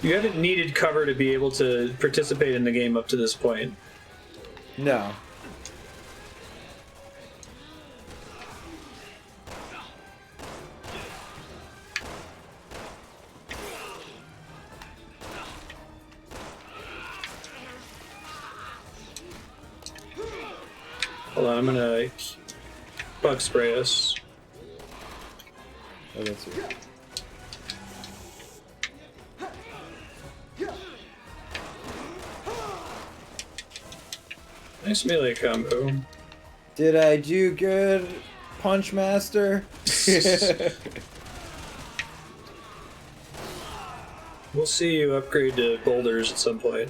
You haven't needed cover to be able to participate in the game up to this point. no. Hold on, I'm gonna bug spray us. Oh, that's it. Nice melee combo. Did I do good, Punch Master? We'll see you upgrade to boulders at some point.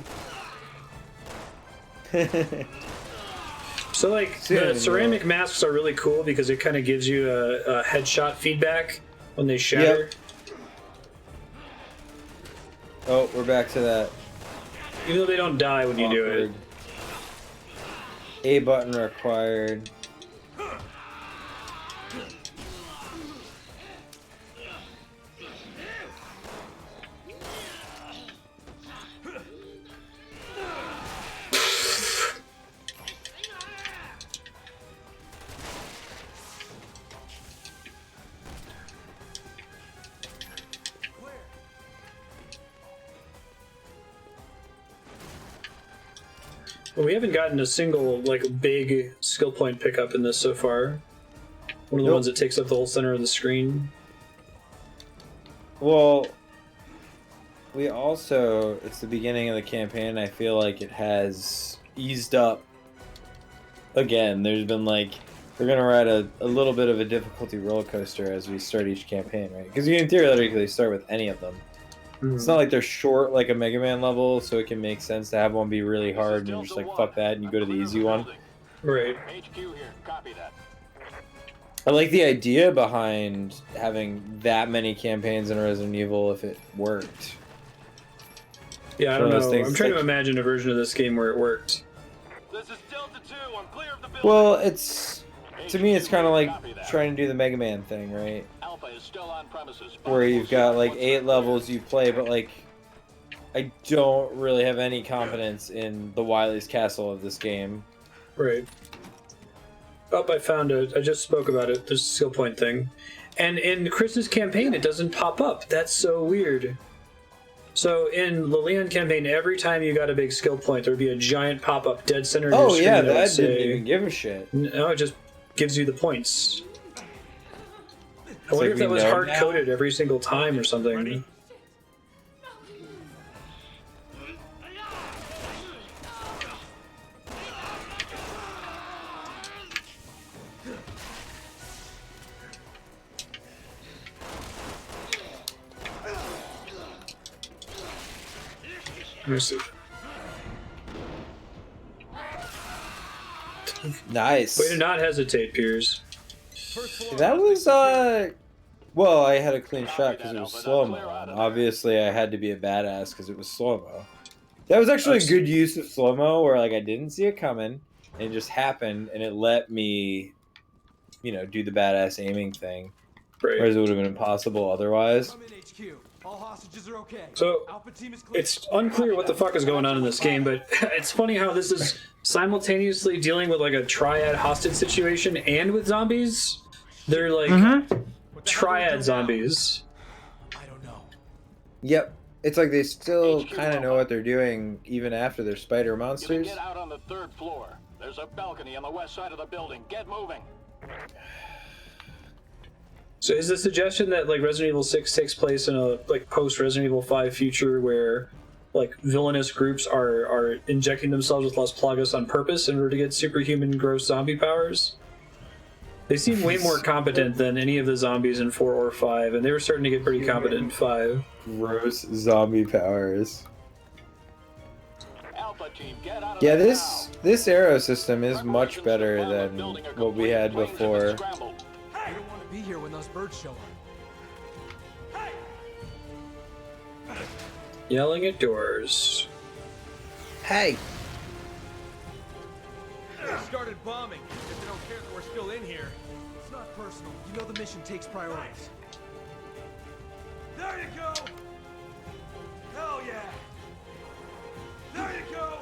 So like the ceramic masks are really cool because it kind of gives you a headshot feedback when they shatter. Yep. Oh, we're back to that. Even though they don't die when you do it. Awkward. A button required. Well, we haven't gotten a single like big skill point pickup in this so far. One of the ones that takes up the whole center of the screen. Well, we also, it's the beginning of the campaign. I feel like it has eased up again. There's been like, we're going to ride a little bit of a difficulty roller coaster as we start each campaign, right? Because you can theoretically start with any of them. It's not like they're short like a Mega Man level, so it can make sense to have one be really hard and you're just like, fuck that, and you go to the easy one. Right. HQ here. Copy that. I like the idea behind having that many campaigns in Resident Evil if it worked. Yeah, I One don't of those know. things I'm trying to like- imagine a version of this game where it worked. This is Delta 2. I'm clear of the building. Well, it's, to me, it's kind of like Copy that. trying to do the Mega Man thing, right? Alpha is still on premises. Where you've got like 8 levels you play, but like, I don't really have any confidence in the Wily's Castle of this game. Right. Oh, I found it. I just spoke about it. There's a skill point thing. And in Chris's campaign, it doesn't pop up. That's so weird. So in the Leon campaign, every time you got a big skill point, there would be a giant pop-up dead center in your Oh screen yeah, would that say- didn't even give a shit. No, it just gives you the points. I wonder like if that we was know hard-coded every single time or something. Let me see. Nice. Way to not hesitate, Piers. That was well, I had a clean shot because it was slow-mo, and obviously I had to be a badass because it was slow-mo. That was actually a good use of slow-mo, where like I didn't see it coming, and it just happened, and it let me, you know, do the badass aiming thing. Right. Whereas it would have been impossible otherwise. I'm in HQ. All hostages are okay. So, Alpha team is clear. it's unclear what the fuck is going on in this game, but it's funny how this is simultaneously dealing with like a triad hostage situation and with zombies. They're like What the hell do we triad do now? zombies. I don't know. Yep. It's like they still HQ kind of know what they're doing even after they're spider You can monsters. get out on the 3rd floor. There's a balcony on the west side of the building. Get moving. So is the suggestion that like Resident Evil 6 takes place in a like post Resident Evil 5 future where like villainous groups are injecting themselves with Las Plagas on purpose in order to get superhuman gross zombie powers? They seem way more competent than any of the zombies in 4 or 5, and they were starting to get pretty competent in 5. Gross zombie powers. Alpha team, get out of Yeah, there this arrow system is now. much Preparations better to bomb the than building are what we complete. had Planes have before. been scrambled. I don't want to be here when those birds show up. Yelling at doors. Hey! They started bombing. If they don't care that we're still in here. It's not personal. You know the mission takes priorities. There you go! Hell yeah! There you go!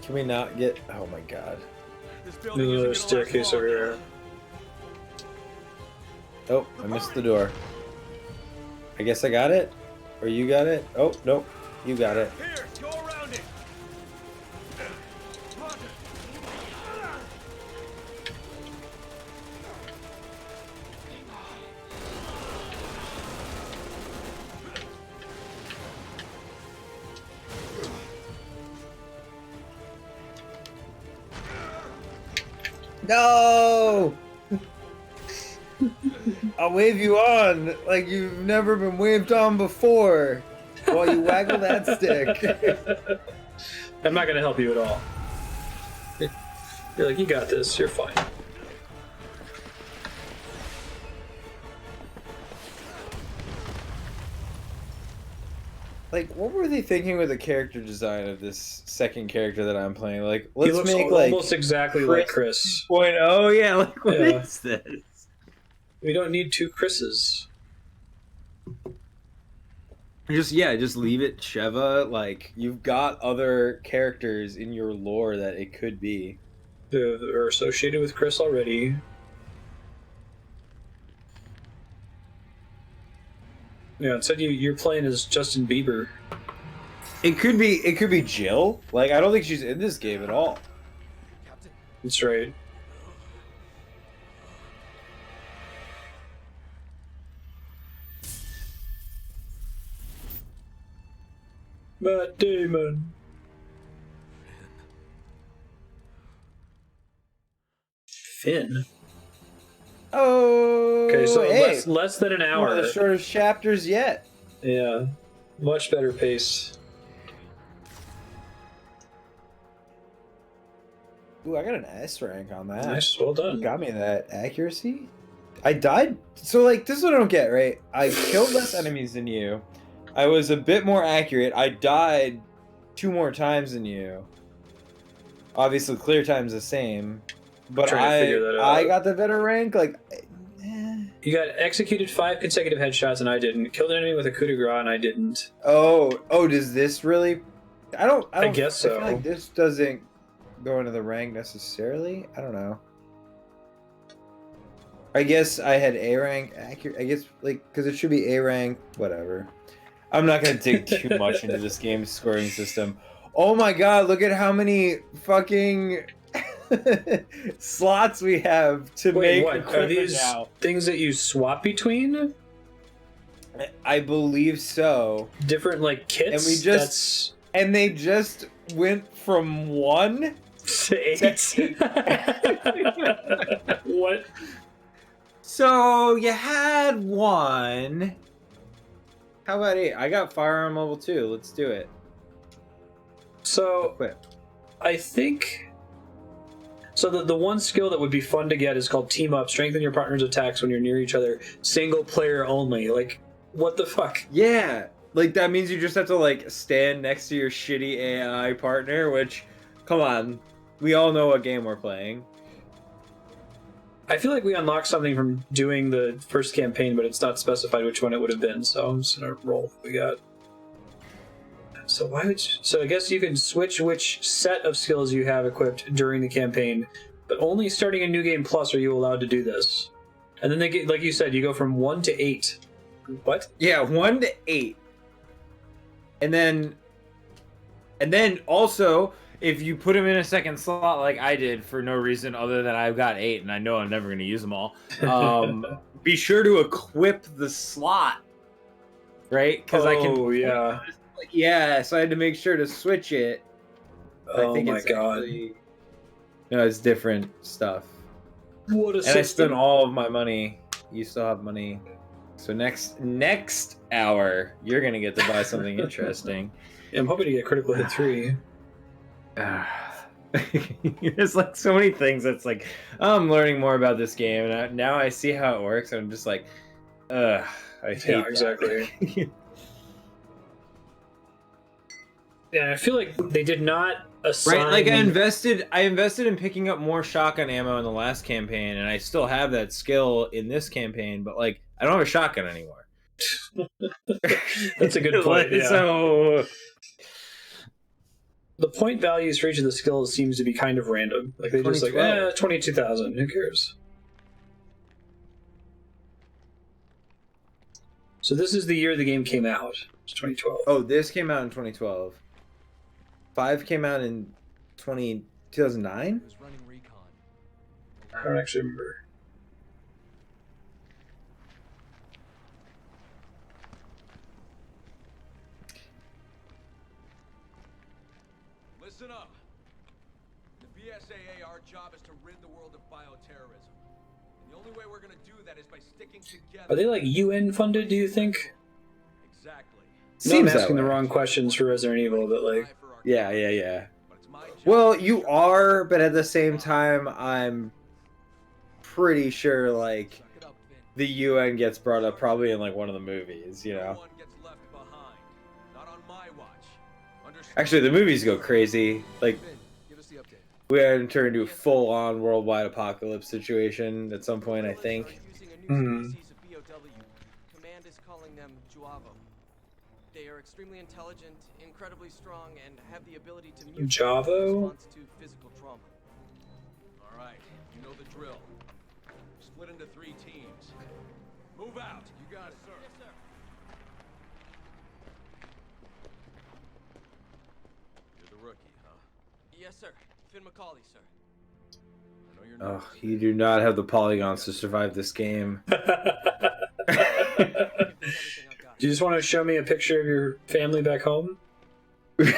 Can we not get... Oh my god. This There's building isn't another gonna staircase last over long. here. Oh, I missed the door. I guess I got it? Or you got it? Oh, nope. You got it. Here, go around it. Roger. No! I'll wave you on like you've never been waved on before while you waggle that stick. I'm not gonna help you at all. You're like, you got this. You're fine. Like, what were they thinking with the character design of this second character that I'm playing? Like, He let's looks make like almost exactly like Chris. point. Oh yeah, like what Yeah. is this? We don't need two Chris's. Just leave it Sheva. Like, you've got other characters in your lore that it could be. That are associated with Chris already. Yeah, it said you're playing as Justin Bieber. It could be Jill. Like, I don't think she's in this game at all. That's right. Matt Damon. Finn. Oh. Okay, so hey, less than an one hour. of the shortest chapters yet. Yeah, much better pace. Ooh, I got an S rank on that. Nice, well done. Got me that accuracy. I died. So, like, this is what I don't get, right? I killed less enemies than you. I was a bit more accurate. I died 2 more times than you. Obviously, clear time's the same. But Trying to figure that out. I got the better rank. Like, You got executed 5 consecutive headshots and I didn't. Killed an enemy with a coup de grace and I didn't. oh, does this really? I don't I guess I feel so. like this doesn't go into the rank necessarily. I don't know. I guess I had A rank accurate. I guess, like, because it should be A rank. Whatever. I'm not gonna dig too much into this game's scoring system. Oh my god! Look at how many fucking slots we have to Wait, make what? Are equipment these now. things that you swap between? I believe so. Different, like, kits? And we just- And they just went from 1 That's to 8. What? So you had 1. How about 8? I got firearm level 2. Let's do it. So, Equip. I think... So the one skill that would be fun to get is called Team Up. Strengthen your partner's attacks when you're near each other. Single player only. Like, what the fuck? Yeah. Like, that means you just have to, like, stand next to your shitty AI partner, which, come on. We all know what game we're playing. I feel like we unlocked something from doing the first campaign, but it's not specified which one it would have been, so I'm just gonna roll what we got. So why would you, so I guess you can switch which set of skills you have equipped during the campaign, but only starting a new game plus are you allowed to do this. And then they get, like you said, you go from 1 to 8. What? Yeah, 1 to 8. And then also, if you put them in a second slot like I did for no reason other than I've got 8 and I know I'm never going to use them all, be sure to equip the slot, right? Because I can. Oh, yeah. Yeah, so I had to make sure to switch it. Oh my god. Actually, no, it's different stuff. What a And I spent system. all of my money. You still have money. So next hour, you're gonna get to buy something interesting. I'm hoping to get critical hit 3. There's like so many things that's like, I'm learning more about this game, and now I see how it works, and I'm just like, I hate Yeah, that. exactly. Yeah, I feel like they did not assign. Right, like I invested in picking up more shotgun ammo in the last campaign, and I still have that skill in this campaign, but like I don't have a shotgun anymore. That's a good point. Yeah. So The point values for each of the skills seems to be kind of random. Like they just like, 22,000. Who cares? So this is the year the game came out. It's 2012. oh, this came out in 2012. 5 came out in 2009. was running recon. I don't actually remember. Listen up. The BSAA, our job is to rid the world of bioterrorism. And the only way we're gonna do that is by sticking together. Are they like UN funded, do you think? Exactly. No, I'm Seems that asking the way. wrong questions for Resident Evil, but like, Yeah, yeah, yeah. But it's my job. Well, you are, but at the same time, I'm pretty sure like Suck it up, Vin. the UN gets brought up probably in like one of the movies, you No know. one gets left behind. Not on my watch. Understand? Actually, the movies go crazy. Like Vin, give us the update. we had to turn into a full-on worldwide apocalypse situation at some point, I think. Using a Hmm. new species of BOW. Command is calling them Juavo. They are extremely intelligent, incredibly strong, and have the ability to mutate Javo? in response to physical trauma. All right. You know the drill. Split into 3 teams. Move out. You got it, sir. Yes, sir. You're the rookie, huh? Yes, sir. Finn McCauley, sir. I know you're not. Oh, you do not have the polygons to survive this game. Everything I've got. do you just want to show me a picture of your family back home? Is he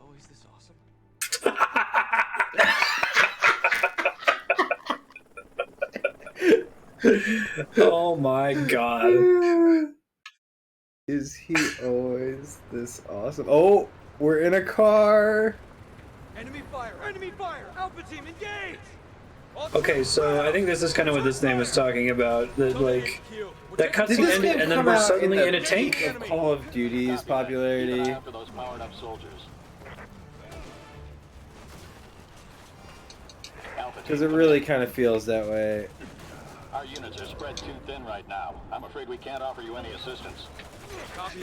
always this awesome? Oh my god. Is he always this awesome? Oh, we're in a car. Enemy fire! Enemy fire! Alpha team, engage! Okay, so I think this is kind of what this name was talking about. That like that Did cutscene this ended, game and then come we're out suddenly in in the a tank. peak of Call of Duty's popularity? Keep after those powered up soldiers. Alpha Because team, it really kind of feels that way. our units are spread too thin right now. I'm afraid we can't offer you any assistance.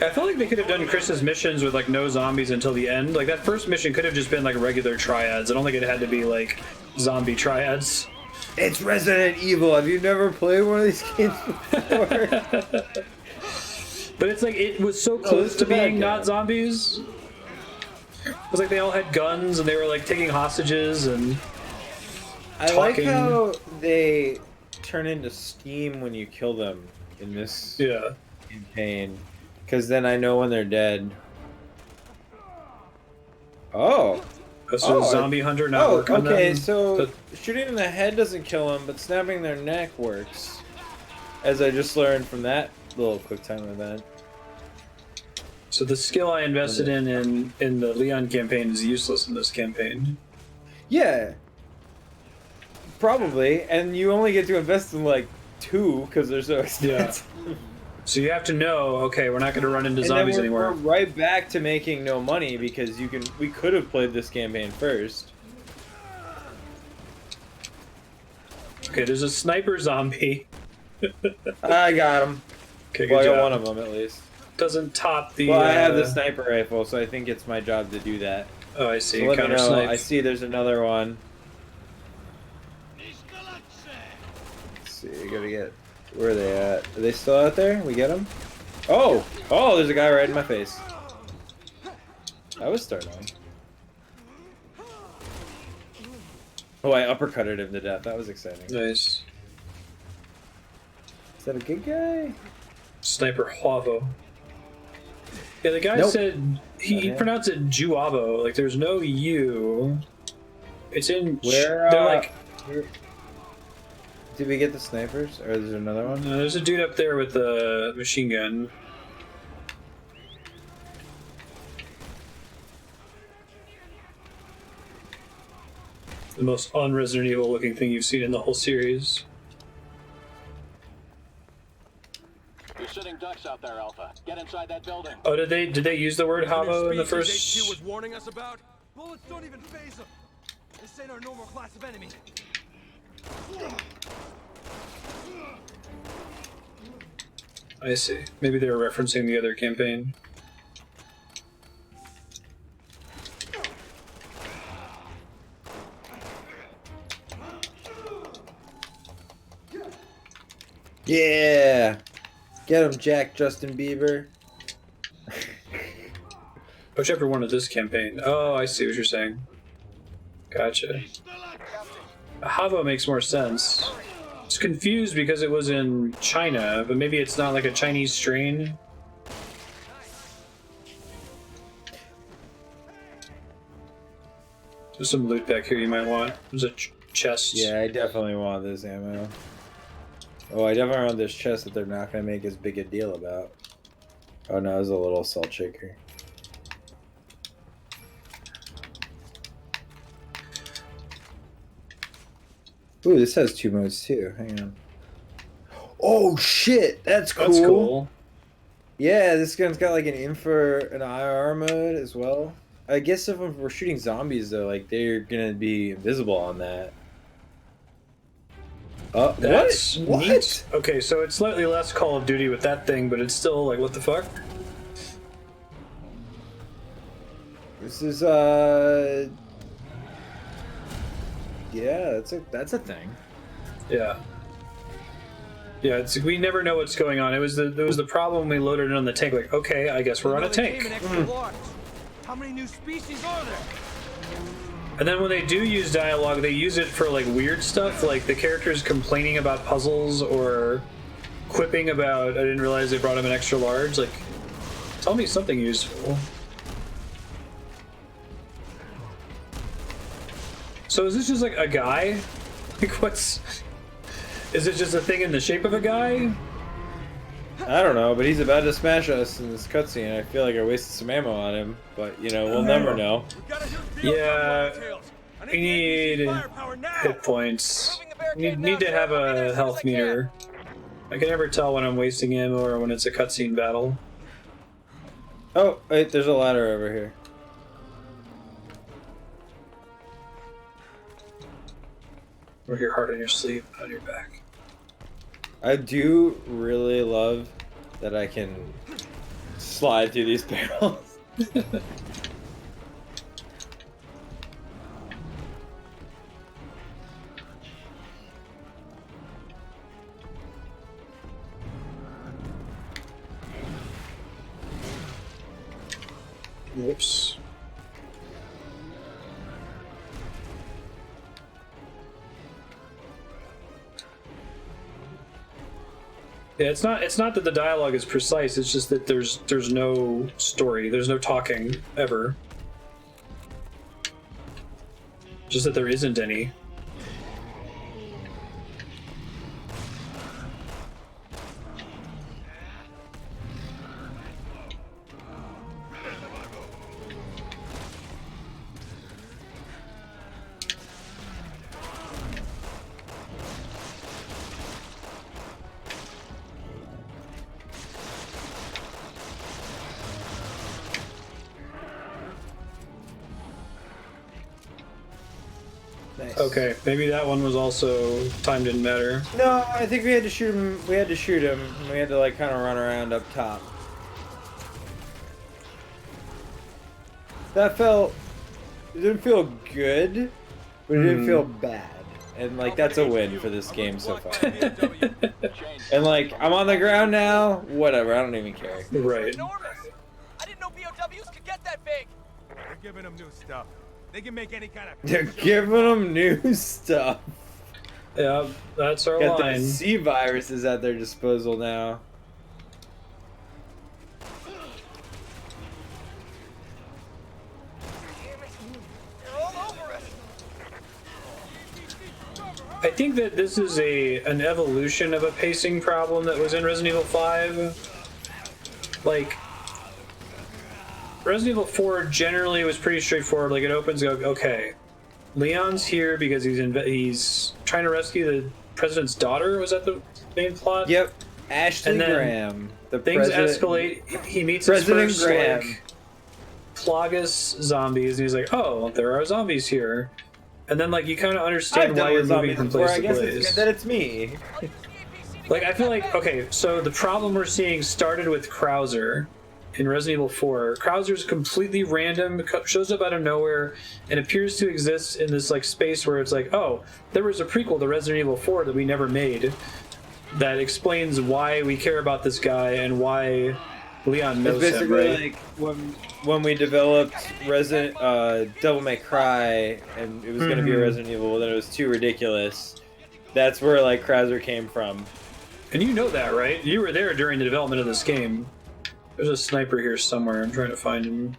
I felt like they could have done Chris's missions with like no zombies until the end. Like that first mission could have just been like regular triads. I don't think it had to be like zombie triads. It's Resident Evil. Have you never played one of these games before? But it's like it was so close it's to the bad being guy. not zombies. It was like they all had guns and they were like taking hostages and I like Talking. how they turn into steam when you kill them in this yeah. campaign. Because then I know when they're dead. Oh. So Oh, zombie hunter not Oh, work on okay, them. so But- shooting in the head doesn't kill them, but snapping their neck works. As I just learned from that little quick time event. So the skill I invested in the Leon campaign is useless in this campaign. Yeah. Probably, and you only get to invest in like 2 because they're so expensive. So you have to know, okay, we're not going to run into And zombies then we're anymore. right back to making no money because we could have played this campaign first. Okay, there's a sniper zombie. I got him. Okay, good Well, I got job. one of them at least. Doesn't top the. Well, I have the sniper rifle, so I think it's my job to do that. Oh, I see. So let me Counter know. snipe. I see there's another one. Let's see, we gotta get. Where are they at? Are they still out there? We get them? Oh! Oh, there's a guy right in my face. That was startling. Oh, I uppercutted him to death. That was exciting. Nice. Is that a good guy? Sniper Huavo. Yeah, the guy Nope. said he Okay. pronounced it Juavo. Like there's no U. It's in. Where, They're like. Did we get the snipers? Or is there another one? There's a dude up there with a machine gun. The most un-Resident Evil looking thing you've seen in the whole series. You're sitting ducks out out there, Alpha. Get inside that building. Oh, did they use the word Havo in the HQ first? was warning us about? Bullets don't even phase them. This ain't our normal class of enemy. I see. Maybe they were referencing the other campaign. Yeah! Get him, Jack Justin Bieber. Oh, chapter 1 of this campaign. Oh, I see what you're saying. Gotcha. Havo makes more sense. I was confused because it was in China, but maybe it's not like a Chinese strain. There's some loot back here you might want. There's a chest. Yeah, I definitely want this ammo. Oh, I definitely want this chest that they're not going to make as big a deal about. Oh no, it's a little salt shaker. Ooh, this has 2 modes too. Hang on. Oh shit, that's cool. That's cool. Yeah, this gun's got like an infra, an IR mode as well. I guess if we're shooting zombies though, like they're gonna be invisible on that. That's what? neat. Okay, so it's slightly less Call of Duty with that thing, but it's still like, what the fuck? This is yeah, that's a thing. Yeah. Yeah, it's, we never know what's going on. It was the problem when we loaded it on the tank. Like, okay, I guess we're on a tank. How many new species are there? And then when they do use dialogue, they use it for like weird stuff, like the characters complaining about puzzles or quipping about, I didn't realize they brought him an extra large. Like, tell me something useful. So is this just like a guy? Like, what's... Is it just a thing in the shape of a guy? I don't know, but he's about to smash us in this cutscene. I feel like I wasted some ammo on him, but you know, we'll never know. Yeah, we need hit points. Need to have a health meter. I can never tell when I'm wasting ammo or when it's a cutscene battle. Oh, wait, there's a ladder over here. Or your heart on your sleeve, on your back. I do really love that I can slide through these barrels. Whoops. Yeah, it's not that the dialogue is precise, it's just that there's no story, there's no talking, ever. Just that there isn't any. Nice. Okay, maybe that one was also time didn't matter. No, I think we had to shoot him. We had to shoot him. And we had to like kind of run around up top. That felt. It didn't feel good, but it didn't feel bad. And like that's a win for this game so far. And like I'm on the ground now. Whatever. I don't even care. Right. Enormous! I didn't know BOWs could get that big! We're giving them new stuff. They can make any kind of... They're giving them new stuff. Yeah, that's our Got line. the C viruses at their disposal now. They're all over us! I think that this is an evolution of a pacing problem that was in Resident Evil 5. Like, Resident Evil 4 generally was pretty straightforward. Like, it opens, okay, Leon's here because he's trying to rescue the president's daughter. Was that the main plot? Yep. Ashley And then Graham, the things president, escalate. He meets President his first Graham. like Plagas zombies, and he's like, "Oh, there are zombies here." And then like you kind of understand I've why dealt you're with moving zombies from before. place I to guess place. it's good that it's me. Like I feel like okay, so the problem we're seeing started with Krauser in Resident Evil 4. Krauser's completely random, shows up out of nowhere, and appears to exist in this like space where it's like, oh, there was a prequel to Resident Evil 4 that we never made that explains why we care about this guy and why Leon knows It's him, basically right? like when we developed Resident Devil May Cry, and it was going to be a Resident Evil, then it was too ridiculous. That's where like Krauser came from. And you know that, right? You were there during the development of this game. There's a sniper here somewhere. I'm trying to find him.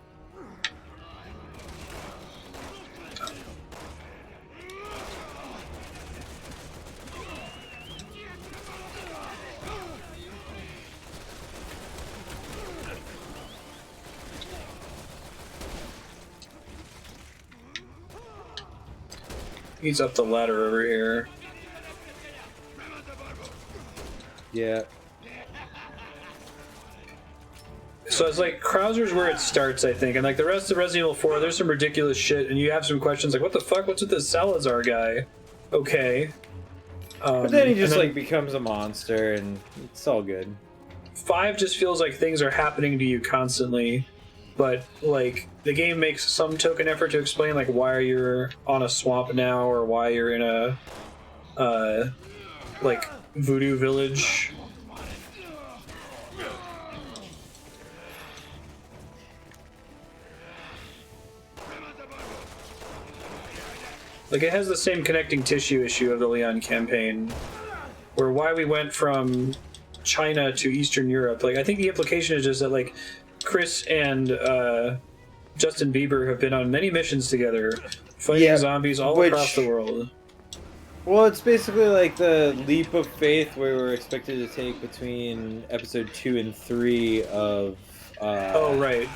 He's up the ladder over here. Yeah. So it's like Krauser's where it starts, I think, and like the rest of Resident Evil 4, there's some ridiculous shit, and you have some questions like, what the fuck? What's with this Salazar guy? Okay. But then he just and then like becomes a monster, and it's all good. 5 just feels like things are happening to you constantly, but like the game makes some token effort to explain like why you're on a swamp now or why you're in a like voodoo village. Like it has the same connecting tissue issue of the Leon campaign, where why we went from China to Eastern Europe. Like I think the implication is just that like Chris and Justin Bieber have been on many missions together, fighting zombies all across the world. Well, it's basically like the leap of faith we were expected to take between episode 2 and 3 of. Oh right.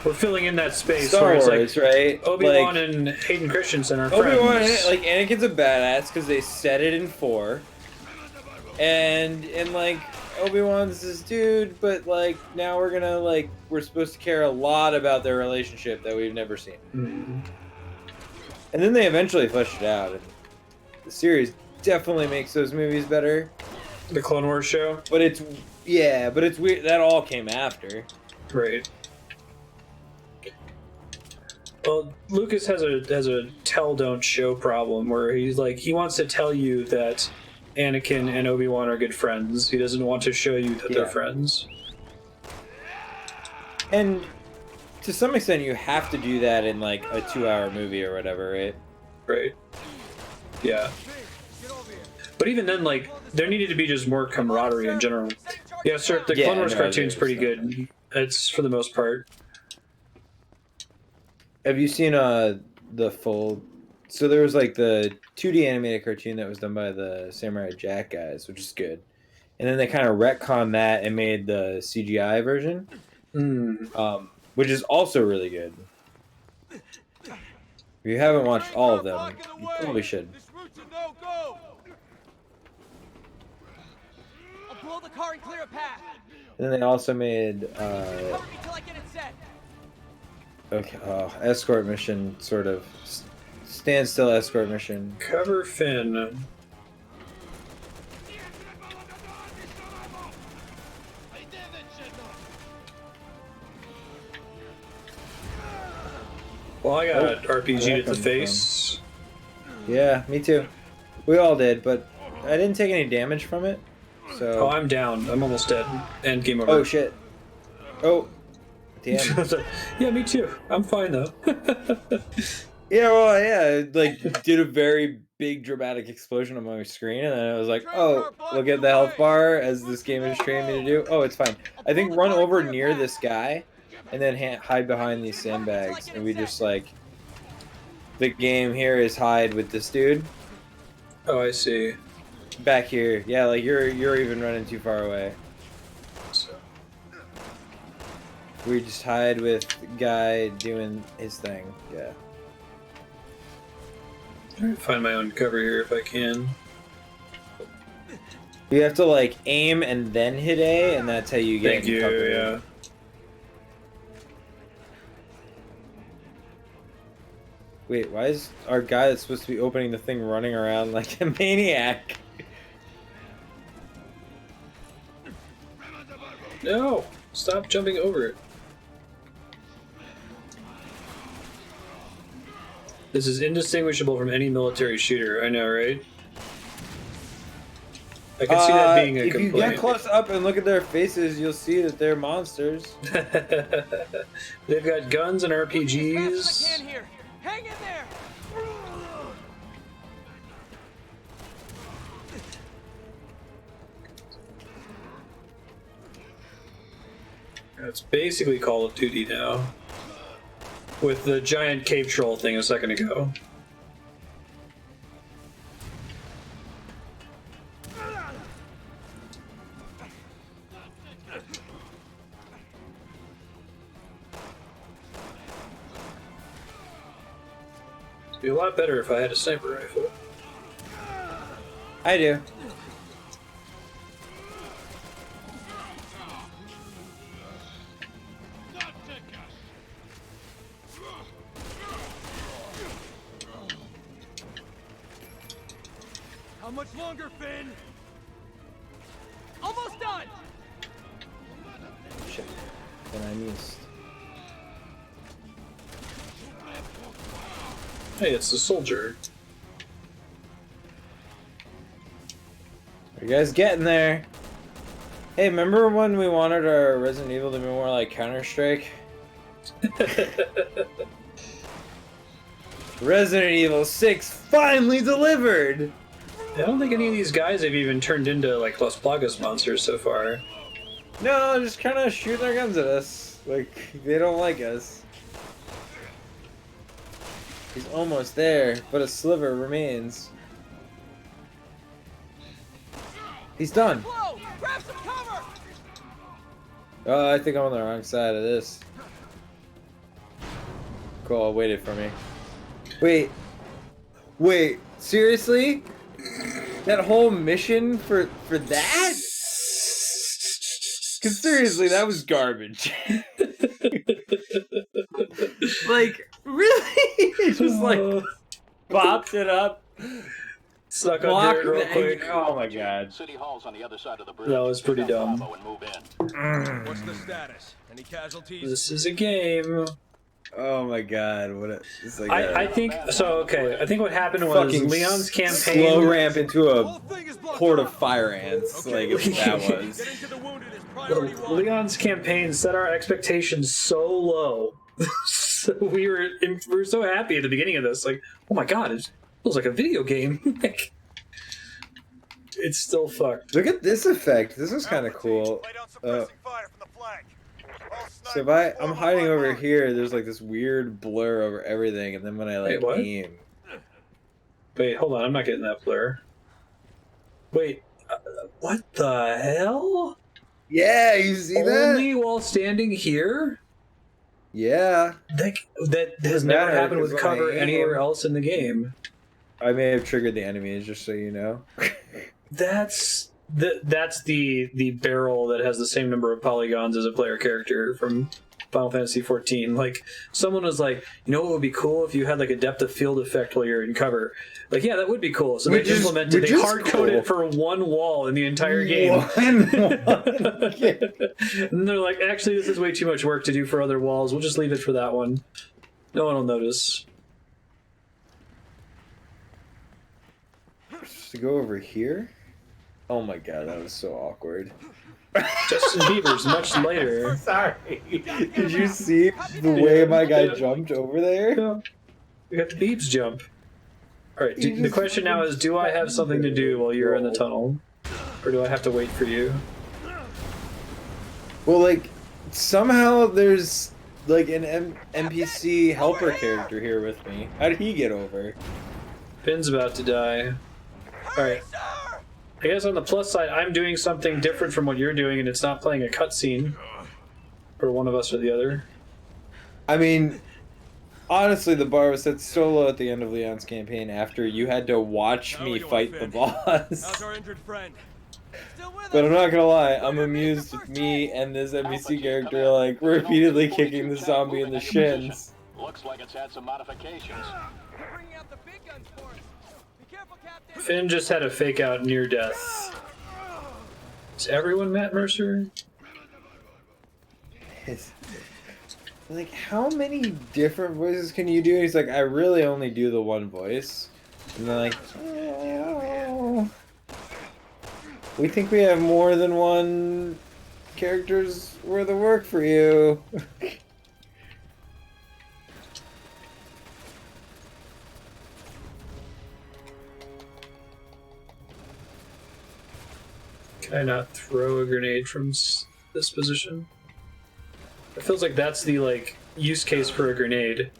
We're filling in that space Star where it's Wars, like right? Obi-Wan Like, and Hayden Christensen are Obi-Wan, friends. like Anakin's a badass because they said it in 4, and like Obi-Wan's this dude, but like now we're supposed to care a lot about their relationship that we've never seen, and then they eventually fleshed it out, and the series definitely makes those movies better. The Clone Wars show, but it's weird that all came after, right? Well, Lucas has a tell don't show problem where he's like he wants to tell you that Anakin and Obi-Wan are good friends. He doesn't want to show you that they're friends. And to some extent, you have to do that in like a 2-hour movie or whatever, right? Right. Yeah. But even then, like there needed to be just more camaraderie in general. Yeah, sir. The Clone Wars cartoon's pretty good. It's for the most part. Have you seen the full? So there was like the 2D animated cartoon that was done by the Samurai Jack guys, which is good, and then they kind of retconned that and made the CGI version, which is also really good. If you haven't watched all of them, you probably should. This route's a no-go. I'll blow the car and clear a path. And then they also made Cover me till I get it set. escort mission, sort of standstill escort mission. Cover Finn. Well, I got RPG'd at the face. Yeah, me too. We all did, but I didn't take any damage from it. So. Oh, I'm down. I'm almost dead. And game over. Oh shit. Oh. Damn. Yeah, me too. I'm fine though. Yeah, well, yeah, like did a very big dramatic explosion on my screen, and then I was like, oh, look at the health bar as this game is training me to do. Oh, it's fine. I think run over near this guy, and then hide behind these sandbags, and we just like. The game here is hide with this dude. Oh, I see. Back here, yeah, like you're even running too far away. We just hide with the guy doing his thing. Yeah. Find my own cover here if I can. You have to like aim and then hit A, and that's how you get. Thank you. cover. Yeah. Wait, why is our guy that's supposed to be opening the thing running around like a maniac? No! Stop jumping over it. This is indistinguishable from any military shooter. I know, right? I can see that being a if complaint. you get close up and look at their faces, you'll see that they're monsters. They've got guns and As fast as I RPGs. can here. Hang in there. It's basically Call of Duty now. With the giant cave troll thing a second ago. It'd be a lot better if I had a sniper rifle. I do. How much longer, Finn? Almost done. Shit. Then I missed. Hey, it's the soldier. Are you guys getting there? Hey, remember when we wanted our Resident Evil to be more like Counter-Strike? Resident Evil 6 finally delivered! I don't think any of these guys have even turned into like Las Plagas monsters so far. No, just kind of shoot their guns at us. Like, they don't like us. He's almost there, but a sliver remains. He's done. Whoa! Grab some cover. Oh, I think I'm on the wrong side of this. Cool, waited for me. Wait, seriously? That whole mission for that? Cause seriously, that was garbage. Like, really? Just like bopped it up. Suck on Block dirt real the quick. Oh my god. City Hall's on the other side of the bridge. That was pretty Pick up dumb. Bravo and move in. What's the status? Any casualties? This is a game. Oh my god, what a, it's like I think so. Okay, I think what happened was fucking Leon's campaign. slow ramp into a Whole thing is blocked horde of off. fire ants. Okay. Like if that was. Getting to the wounded is priority one. Leon's campaign set our expectations so low. So we were so happy at the beginning of this. Like, oh my god, it feels like a video game. Like, it's still fucked. Look at this effect. This is kind of cool. Lay down suppressing fire from the flank. All So if snipers, I'm form hiding line over mark. here, there's like this weird blur over everything, and then when I like Wait, what? aim, Wait, hold on, I'm not getting that blur. Wait, what the hell? yeah, you see that? Only while standing here? Yeah, That has Doesn't never matter, happened with 'cause when I cover aim- anywhere else in the game. I may have triggered the enemies, just so you know. That's the barrel that has the same number of polygons as a player character from Final Fantasy XIV. Like, someone was like, you know what would be cool if you had like a depth of field effect while you're in cover? Like, yeah, that would be cool. So Which they is- implemented, which they is hard coded cool. it for one wall in the entire game. And they're like, actually, this is way too much work to do for other walls. We'll just leave it for that one. No one will notice. To go over here? Oh my god, that was so awkward. Justin Bieber's much later. Sorry. Did you see the way my guy jumped over there? Yeah. We got the Beebs jump. Alright, You the just question now is, do I have something to do while you're in the tunnel? Or do I have to wait for you? Well, like, somehow there's like an NPC helper character here with me. How did he get over? Finn's about to die. Alright. I guess on the plus side, I'm doing something different from what you're doing, and it's not playing a cutscene. For one of us or the other. I mean, honestly, the bar was set so low at the end of Leon's campaign after you had to watch How me are you, fight the Finn? boss. How's our injured friend? Still with But us? I'm not gonna lie, I'm amused with me and this NPC character like repeatedly kicking the zombie in the shins. Looks like it's had some modifications. They're bringing out the big guns for us. Be careful, Captain. Finn just had a fake out near death. Is everyone Matt Mercer? Like, how many different voices can you do? And he's like, I really only do the one voice. And they're like, oh, we think we have more than one character's worth of work for you. Can I not throw a grenade from this position? It feels like that's the like use case for a grenade.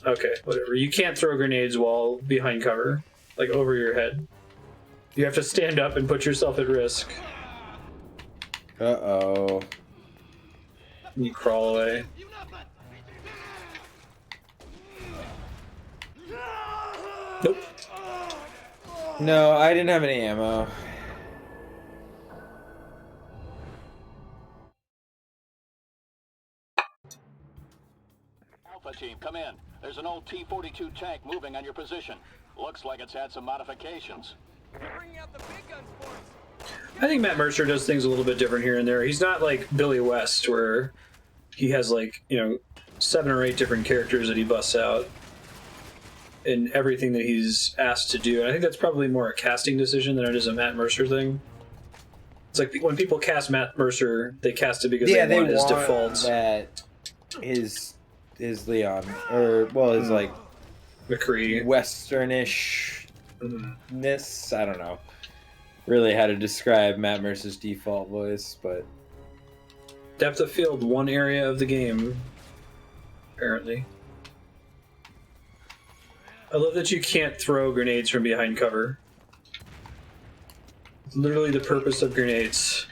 Okay, whatever. You can't throw grenades while behind cover, like over your head. You have to stand up and put yourself at risk. Uh-oh. You crawl away. Nope. No, I didn't have any ammo. Alpha team, come in. There's an old T-42 tank moving on your position. Looks like it's had some modifications. They're bringing out the big guns for us. I think Matt Mercer does things a little bit different here and there. He's not like Billy West, where he has like, 7 or 8 different characters that he busts out in everything that he's asked to do. And I think that's probably more a casting decision than it is a Matt Mercer thing. It's like when people cast Matt Mercer, they cast it because they want his default. That his Leon, or well, his like McCree. Westernish ness. I don't know really how to describe Matt Mercer's default voice, but Depth of field, one area of the game, apparently. I love that you can't throw grenades from behind cover. It's literally the purpose of grenades.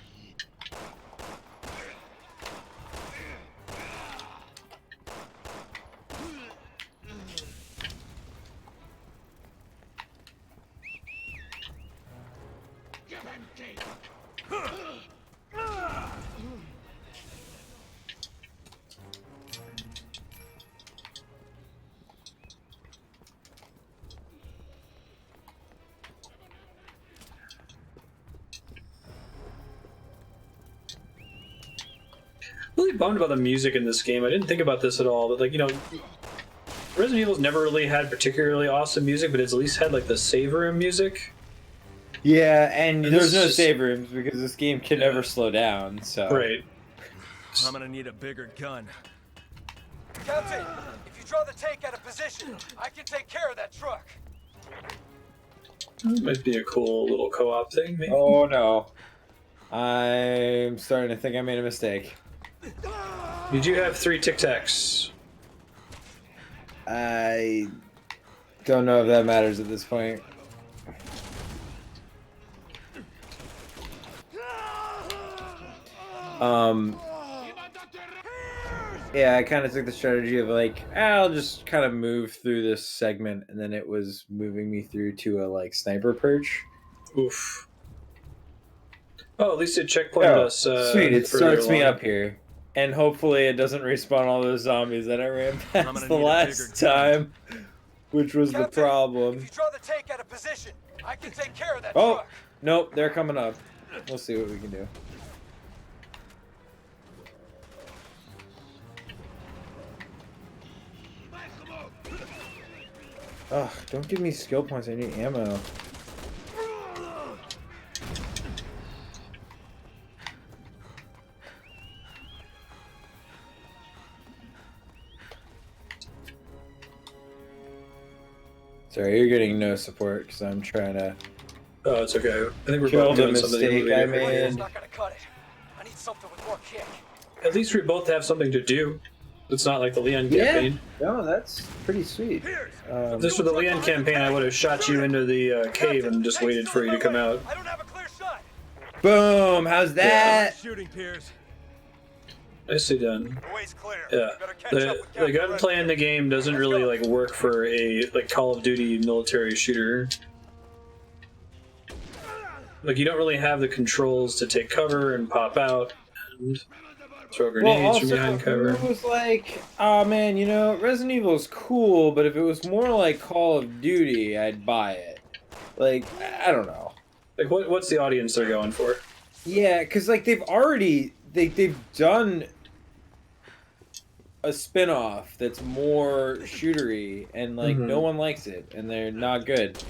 Really bummed about the music in this game. I didn't think about this at all, but Resident Evil's never really had particularly awesome music, but it's at least had like the save room music. yeah, and there's no just- save rooms because this game can never slow down. So Right. I'm gonna need a bigger gun. Captain, if you draw the tank out of position, I can take care of that truck. Might be a cool little co-op thing, maybe. Oh no, I'm starting to think I made a mistake. You do have 3 Tic Tacs. I don't know if that matters at this point. Yeah, I kind of took the strategy of like, I'll just kind of move through this segment, and then it was moving me through to a like sniper perch. Oof. Oh, at least it checkpointed us. Sweet, it further starts me along. up here. And hopefully it doesn't respawn all those zombies that I ran gonna past need the a last bigger gun. time, which was the Captain, problem. If you draw the tank out of position, I can take care of that Oh, truck. nope, they're coming up. We'll see what we can do. Ugh, don't give me skill points, I need ammo. Sorry, you're getting no support because I'm trying to Oh, it's okay. I think we're kill both the doing something. mistake I really different. It's made. not gonna cut it. I need something with more kick. At least we both have something to do. It's not like the Leon campaign. No, that's pretty sweet. If this were the Leon campaign, I would have shot you into the cave and just waited for you to come out. I don't have a clear shot. Boom! How's that? Shooting, Piers. Nicely done. The way's clear. Yeah. We better catch up The with Captain gunplay in the game doesn't really like work for a like Call of Duty military shooter. Like, you don't really have the controls to take cover and pop out and throw grenades from behind cover. It was like, oh man, you know, Resident Evil's cool, but if it was more like Call of Duty, I'd buy it. Like, I don't know. Like, what's the audience they're going for? Yeah, because like they've done a spin-off that's more shootery, and like no one likes it, and they're not good.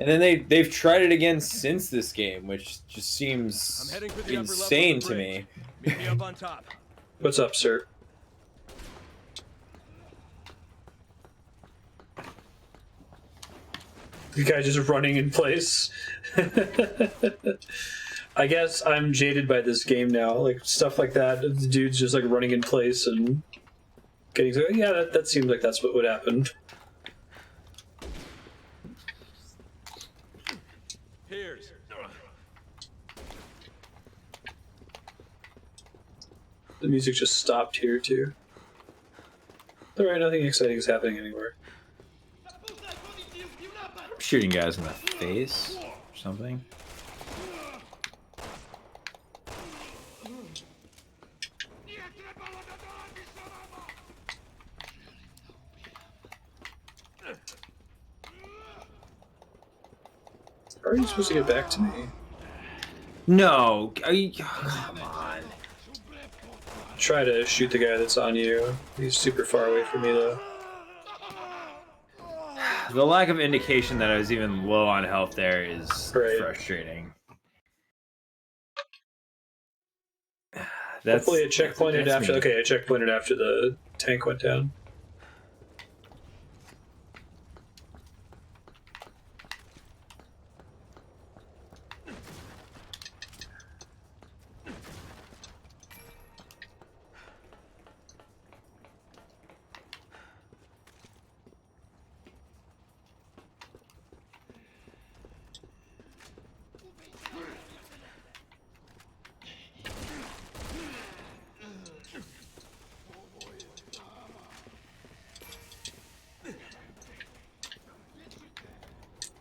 And then they've tried it again since this game, which just seems insane to me. Meet me up on top. What's up, sir? The guy just running in place. I guess I'm jaded by this game now. Like, stuff like that, the dude's just like running in place and getting... Yeah, that seems like that's what would happen. Here's. The music just stopped here, too. Alright, nothing exciting is happening anywhere. Shooting guys in the face or something. Are you supposed to get back to me? No, are you? Come on. Try to shoot the guy that's on you. He's super far away from me, though. The lack of indication that I was even low on health there is frustrating. Hopefully it checkpointed after... Okay, it checkpointed after the tank went down.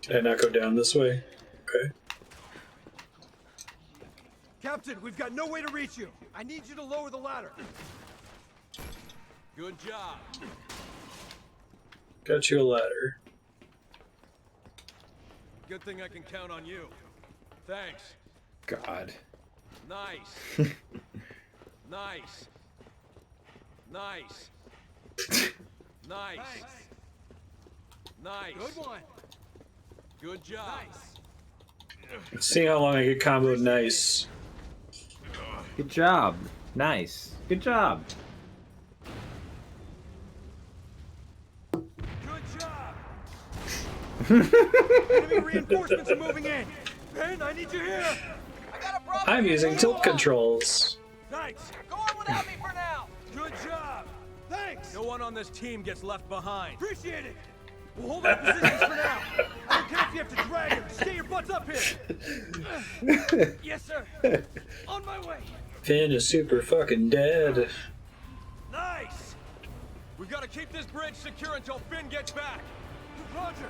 Did I not go down this way? Okay. Captain, we've got no way to reach you. I need you to lower the ladder. Good job. Got you a ladder. Good thing I can count on you. Thanks. God. Nice. Nice. Nice. Nice. Nice. Good one. Good job. Nice. See how long I get comboed nice. Good job. Nice. Good job. Good job. Enemy reinforcements are moving in. Ben, I need you here. I got a problem. I'm using tilt controls. Thanks. Go on without me for now. Good job. Thanks. No one on this team gets left behind. Appreciate it. We'll hold our positions for now. I don't care if you have to drag him. Just get your butts up here. Yes, sir. On my way. Finn is super fucking dead. Nice. We've got to keep this bridge secure until Finn gets back. Roger.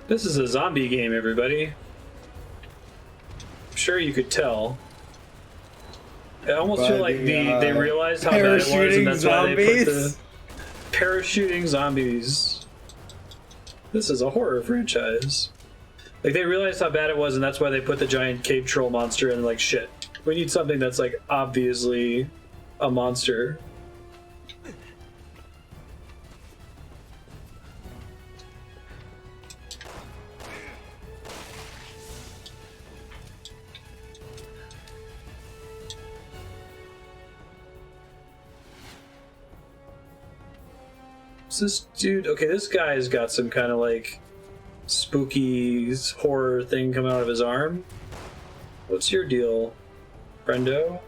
This is a zombie game, everybody. I'm sure you could tell. I almost feel like they realized how bad it was, and that's why they put the parachuting zombies. This is a horror franchise. Like, they realized how bad it was, and that's why they put the giant cave troll monster in. Like, shit, we need something that's like obviously a monster. This dude, okay, this guy's got some kind of like spooky horror thing coming out of his arm. What's your deal, friendo?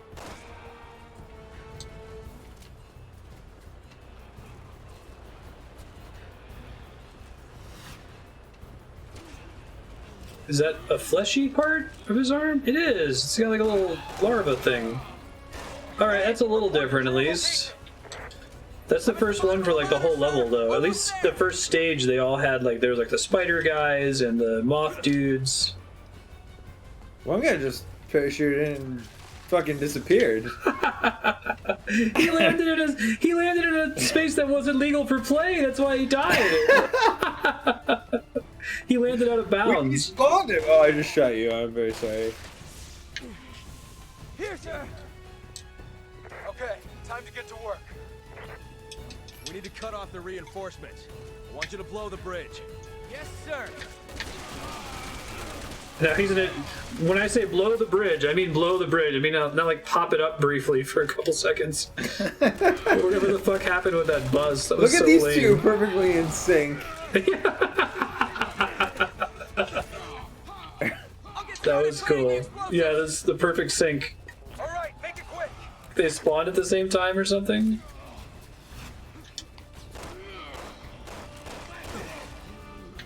Is that a fleshy part of his arm? It is. It's got like a little larva thing. Alright, that's a little different at least. That's the first one for like the whole level though. At least the first stage they all had like, there was like the spider guys and the moth dudes. One guy just parachuted in and fucking disappeared. He landed in a space that wasn't legal for play. That's why he died. He landed out of Wait, you bounds. spawned him. Oh, I just shot you. I'm very sorry. Here, sir. Okay, time to get to work. We need to cut off the reinforcements. I want you to blow the bridge. Yes, sir. Now he's in it. When I say blow the bridge, I mean blow the bridge. I mean not like pop it up briefly for a couple seconds. Whatever the fuck happened with that buzz. That was Look at so these lame. two perfectly in sync. That was cool. Yeah, that's the perfect sync. All right, make it quick. They spawned at the same time or something?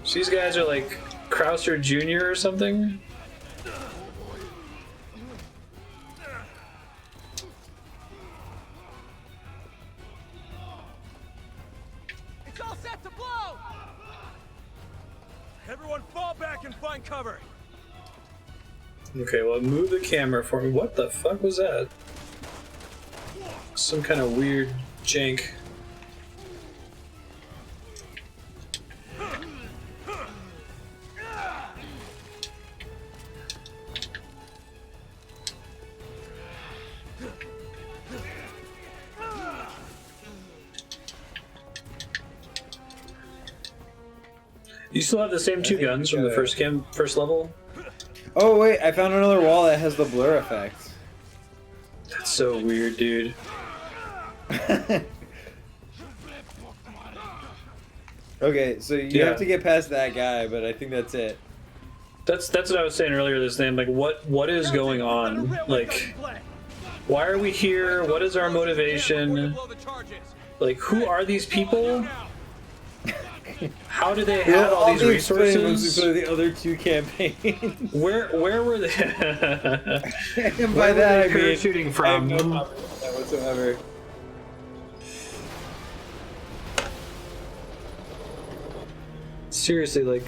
So these guys are like Krauser Jr. or something? It's all set to blow. Everyone fall back and find cover. Okay, well, move the camera for me. What the fuck was that? Some kind of weird jank. You still have the same two guns from the first level? Oh wait, I found another wall that has the blur effect. That's so weird, dude. Okay, so you have to get past that guy, but I think that's it. That's what I was saying earlier. This name, like, what is going on? Like, why are we here? What is our motivation? Like, who are these people? How do they have all these resources? For the other two campaigns. Where were they? And Where by were that they I mean parachuting I from? have no comment on that whatsoever. Seriously, like,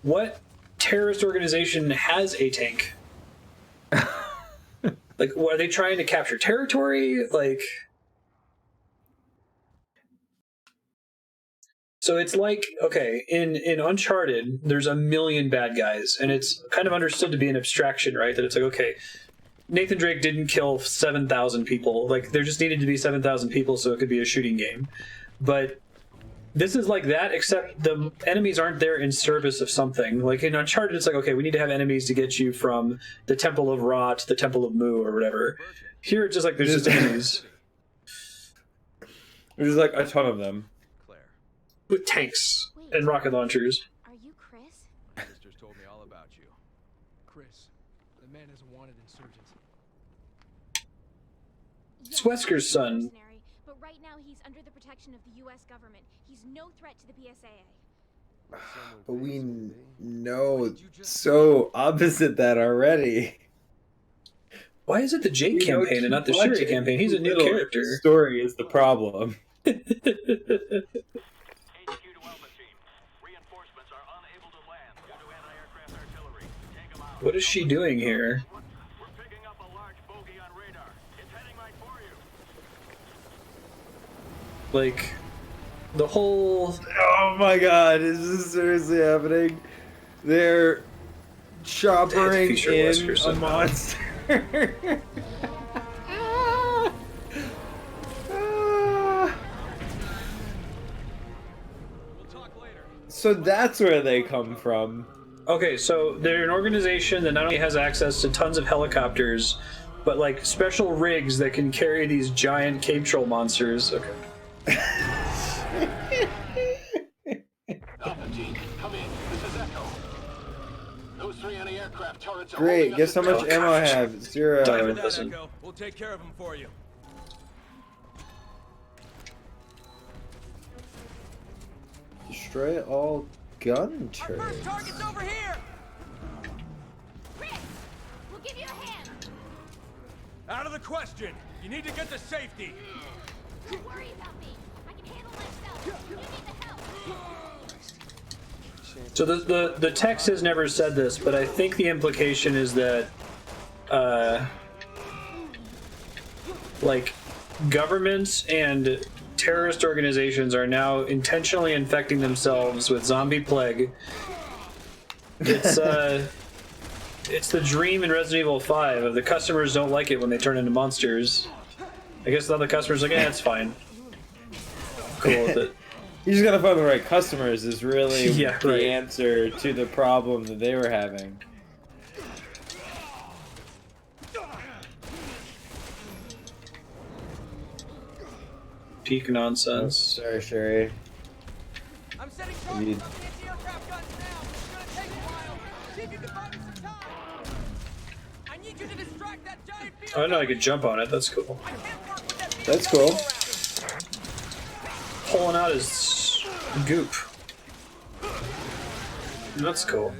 what terrorist organization has a tank? Like, what, are they trying to capture territory? Like, so it's like, okay, in Uncharted, there's a million bad guys, and it's kind of understood to be an abstraction, right? That it's like, okay, Nathan Drake didn't kill 7,000 people. Like, there just needed to be 7,000 people so it could be a shooting game. But this is like that, except the enemies aren't there in service of something. Like in Uncharted, it's like, okay, we need to have enemies to get you from the Temple of Ra to the Temple of Mu or whatever. Here, it's just like there's just enemies There's like a ton of them. with tanks and rocket launchers. Are you Chris? My sister's told me all about you. Chris, the man is a wanted insurgent. It's Wesker's son. Mercenary, but right now he's under the protection of the U.S. government. He's no threat to the BSAA. But we know so opposite that already. Why is it the Jake We know campaign and not the too Shuri much. campaign? He's a new Little character. Story is the problem. HQ to Alpha Team. Reinforcements are unable to land due to anti-aircraft artillery. Take them out. What is she doing here? We're picking up a large bogey on radar. It's heading right for you. Like, the whole... Oh my god, is this seriously happening? They're choppering feature in Wesker a somehow. monster. So that's where they come from. Okay, so they're an organization that not only has access to tons of helicopters, but like special rigs that can carry these giant cave troll monsters. Okay. Alpha Team, come in. This is Echo. Those three anti-aircraft turrets are Great, holding guess how us much ammo I have? 0. Diamond. That, Listen. Echo. We'll take care of them for you. Destroy all gun Our turrets. first target's over here. Chris, we'll give you a hand. Out of the question. You need to get to safety. Don't worry about me. I can handle myself. You need the help. opportunity. So the text has never said this, but I think the implication is that, like, governments and terrorist organizations are now intentionally infecting themselves with zombie plague. It's the dream in Resident Evil 5 of the customers don't like it when they turn into monsters. I guess the other customers are like, it's fine. Cool with it. You just gotta find the right customers is really Yeah, the right. answer to the problem that they were having. Peak nonsense. Sorry, Sherry. I'm setting charges on the anti-aircraft guns now. It's gonna take a while. See if you can buy me some time. I need you to distract that giant field. Oh, I know I could jump on it. That's cool. I can't work with that That's BMW cool. around. Pulling out his goop. That's cool.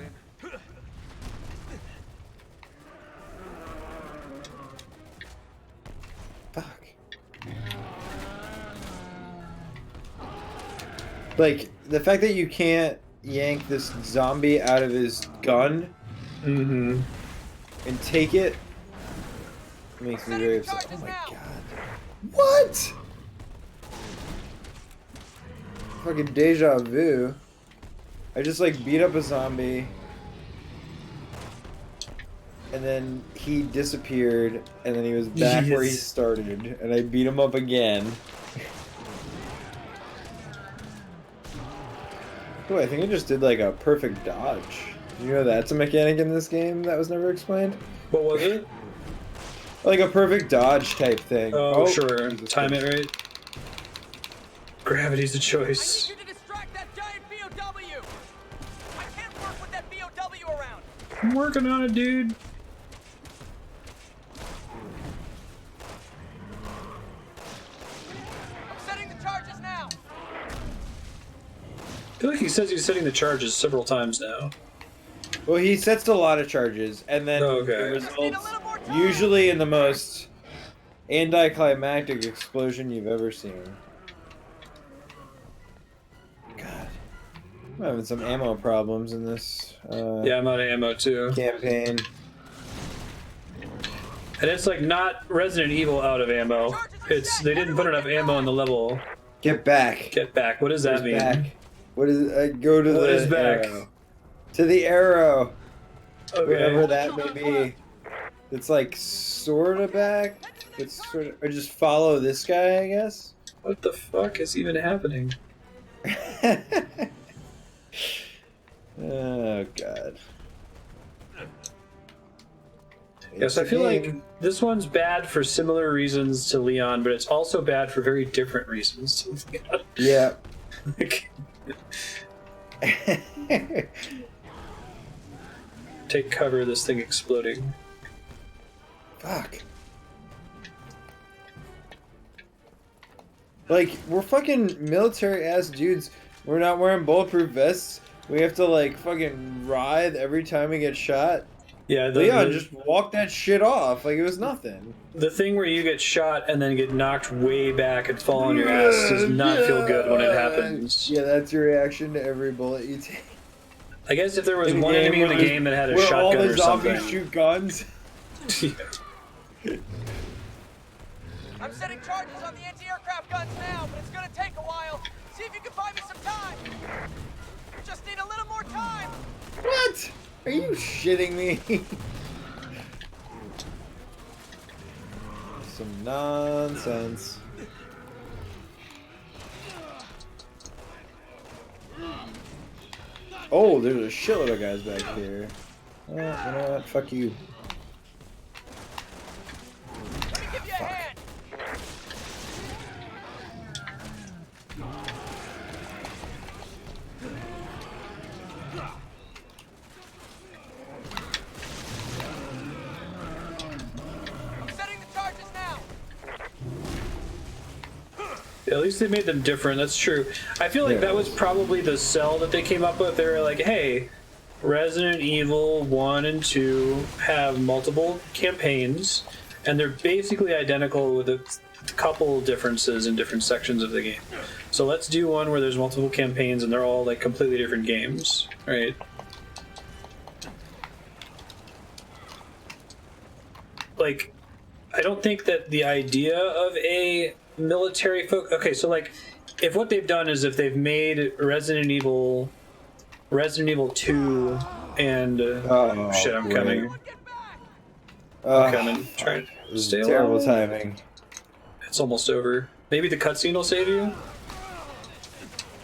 Fuck. Like, the fact that you can't yank this zombie out of his gun Mm-hmm. and take it makes me very upset. Oh my god. What? Fucking deja vu. I just like beat up a zombie and then he disappeared and then he was back where he Yes. started and I beat him up again. Oh, I think I just did like a perfect dodge. You know that's a mechanic in this game that was never explained? What was it? Like a perfect dodge type thing. Oh, sure. Jesus Time Christ. it right. Gravity's a I choice. need you to distract that giant BOW. I can't work with that BOW around. I'm working on it, dude. I'm setting the charges now. I feel like he says he's setting the charges several times now. Well, he sets a lot of charges, and then Oh, okay. it Need a results little more time. usually in the most anticlimactic explosion you've ever seen. God, I'm having some ammo problems in this Yeah, I'm out of ammo too. campaign. And it's like not Resident Evil out of ammo. It's they didn't put enough ammo in the level. Get back. Get back. What does that Where's mean? back? What is it? Go to What the is back? arrow. To the arrow. Wherever Okay. that may be. It's like sort of back. It's sort of, or just follow this guy, I guess. What the fuck is even happening? Oh god. Yes, I feel like this one's bad for similar reasons to Leon, but it's also bad for very different reasons to Leon. Yeah. Like, take cover, this thing exploding. Fuck. Like, we're fucking military ass dudes. We're not wearing bulletproof vests. We have to like fucking writhe every time we get shot. Yeah, Leon just walked that shit off like it was nothing. the thing where you get shot and then get knocked way back and fall on your ass does not feel good when it happens. Yeah, that's your reaction to every bullet you take. I guess if there was In a one game enemy in the where game that had a where all shotgun the or zombies something. shoot guns. I'm setting charges on the anti-aircraft guns now, but it's gonna take a while. See if you can buy me some time. Just need a little more time. What? Are you shitting me? Some nonsense. Oh, there's a shitload of guys back here. You know what? Fuck you. Let me give you a hand. I'm setting the charges now. At least they made them different, that's true. I feel like Yeah. that was probably the sell that they came up with. They were like, hey, Resident Evil 1 and 2 have multiple campaigns, and they're basically identical with a couple differences in different sections of the game. So let's do one where there's multiple campaigns and they're all like completely different games, right? Like, I don't think that the idea of a military okay, so like, if what they've done is if they've made Resident Evil 2 and shit, I'm coming. I'm coming. Trying to stay terrible alive. timing. It's almost over. Maybe the cutscene will save you.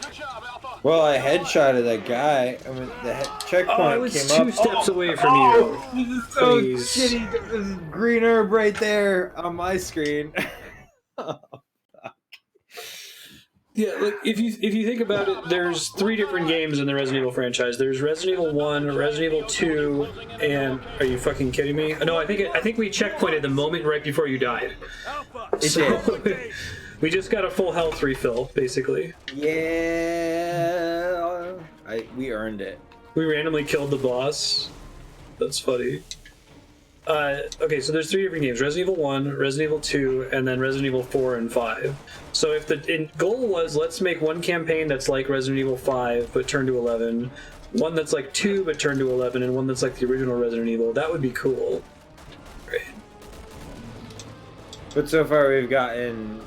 Good job, Alpha. Well, I headshotted that guy. I mean, the checkpoint Oh, I was came 2 up. steps away from you. This is so Please. shitty. There's green herb right there on my screen. Yeah, like if you think about it, there's 3 different games in the Resident Evil franchise. There's Resident Evil 1, Resident Evil 2, and are you fucking kidding me? No, I think we checkpointed the moment right before you died. So we just got a full health refill, basically. Yeah, we earned it. We randomly killed the boss. That's funny. Okay, so there's 3 different games: Resident Evil 1, Resident Evil 2, and then Resident Evil 4 and 5. So if the goal was, let's make one campaign that's like Resident Evil 5 but turned to 11, one that's like 2 but turned to 11, and one that's like the original Resident Evil, that would be cool. Right. But so far we've gotten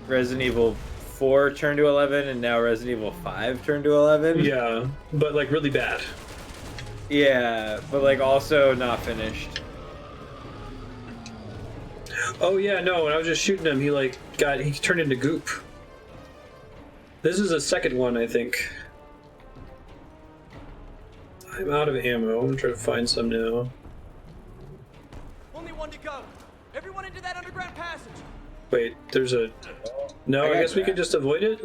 Resident Evil 4 turned to 11, and now Resident Evil 5 turned to 11. Yeah, but like really bad. Yeah, but like also not finished. Oh yeah, no, when I was just shooting him, he turned into goop. This is a second one, I think. I'm out of ammo. I'm gonna try to find some now. Only one to go. Everyone into that underground passage. Wait, there's a... No, I guess we can just avoid it?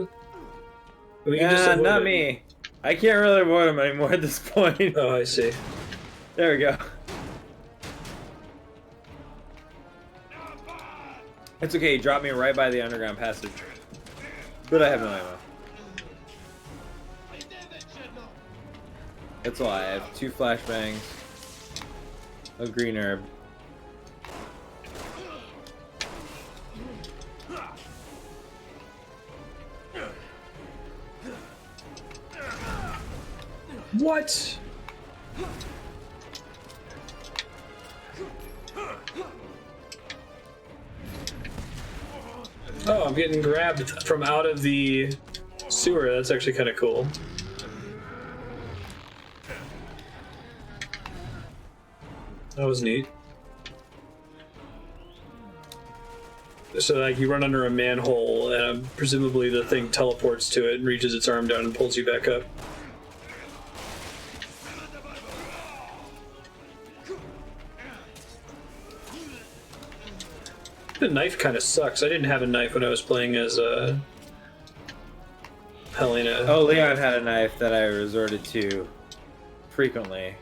We can just avoid not it. me. I can't really avoid him anymore at this point. Oh, I see. There we go. It's okay, he dropped me right by the underground passage. But I have no ammo. That's all I have. 2 flashbangs. A green herb. What? Oh, I'm getting grabbed from out of the sewer. That's actually kind of cool. That was neat. So, like, you run under a manhole, and presumably the thing teleports to it and reaches its arm down and pulls you back up. The knife kind of sucks. I didn't have a knife when I was playing as Helena. Oh, Leon had a knife that I resorted to frequently.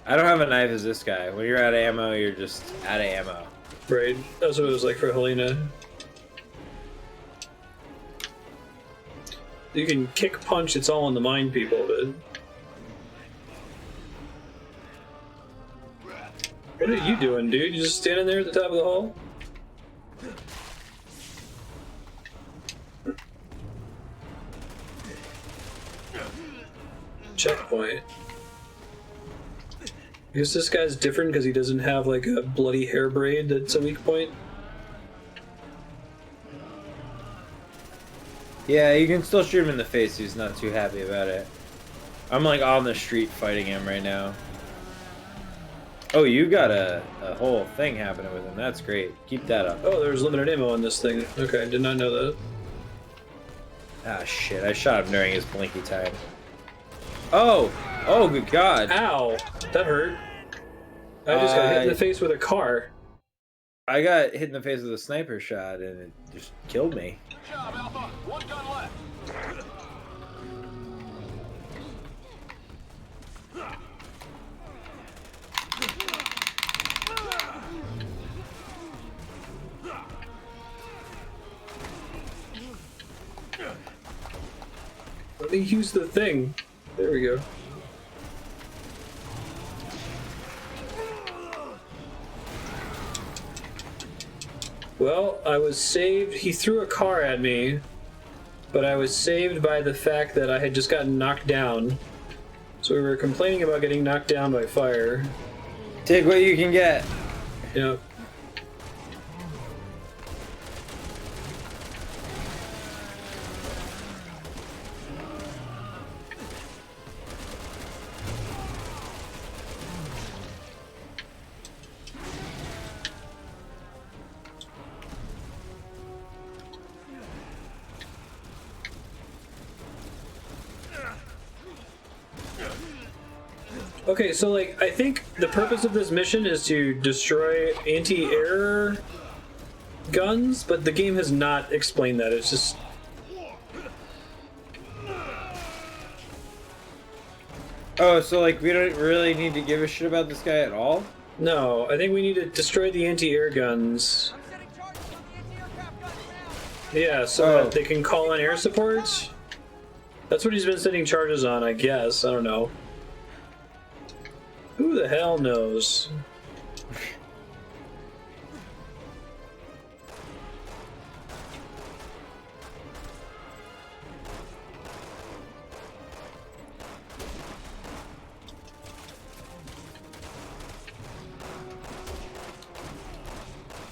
I don't have a knife as this guy. When you're out of ammo, you're just out of ammo. Right. That's what it was like for Helena. You can kick, punch, it's all in the mind, people, but... What are you doing, dude? You just standing there at the top of the hall? Checkpoint. I guess this guy's different because he doesn't have like a bloody hair braid that's a weak point. Yeah, you can still shoot him in the face. He's not too happy about it. I'm like on the street fighting him right now. Oh, you got a whole thing happening with him. That's great. Keep that up. Oh, there's limited ammo on this thing. Okay, I did not know that. Ah, shit. I shot him during his blinky time. Oh! Oh, good God. Ow! That hurt. I just got hit in the face with a car. I got hit in the face with a sniper shot, and it just killed me. Good job, Alpha. 1 gun left. Let me use the thing. There we go. Well, I was saved. He threw a car at me, but I was saved by the fact that I had just gotten knocked down. So we were complaining about getting knocked down by fire. Take what you can get. Yep. Okay, so like, I think the purpose of this mission is to destroy anti-air guns, but the game has not explained that. It's just... Oh, so like we don't really need to give a shit about this guy at all? No, I think we need to destroy the anti-air guns. I'm setting charges on the anti-aircraft guns now. Yeah, so that they can call in air support. That's what he's been setting charges on, I guess. I don't know. Who the hell knows?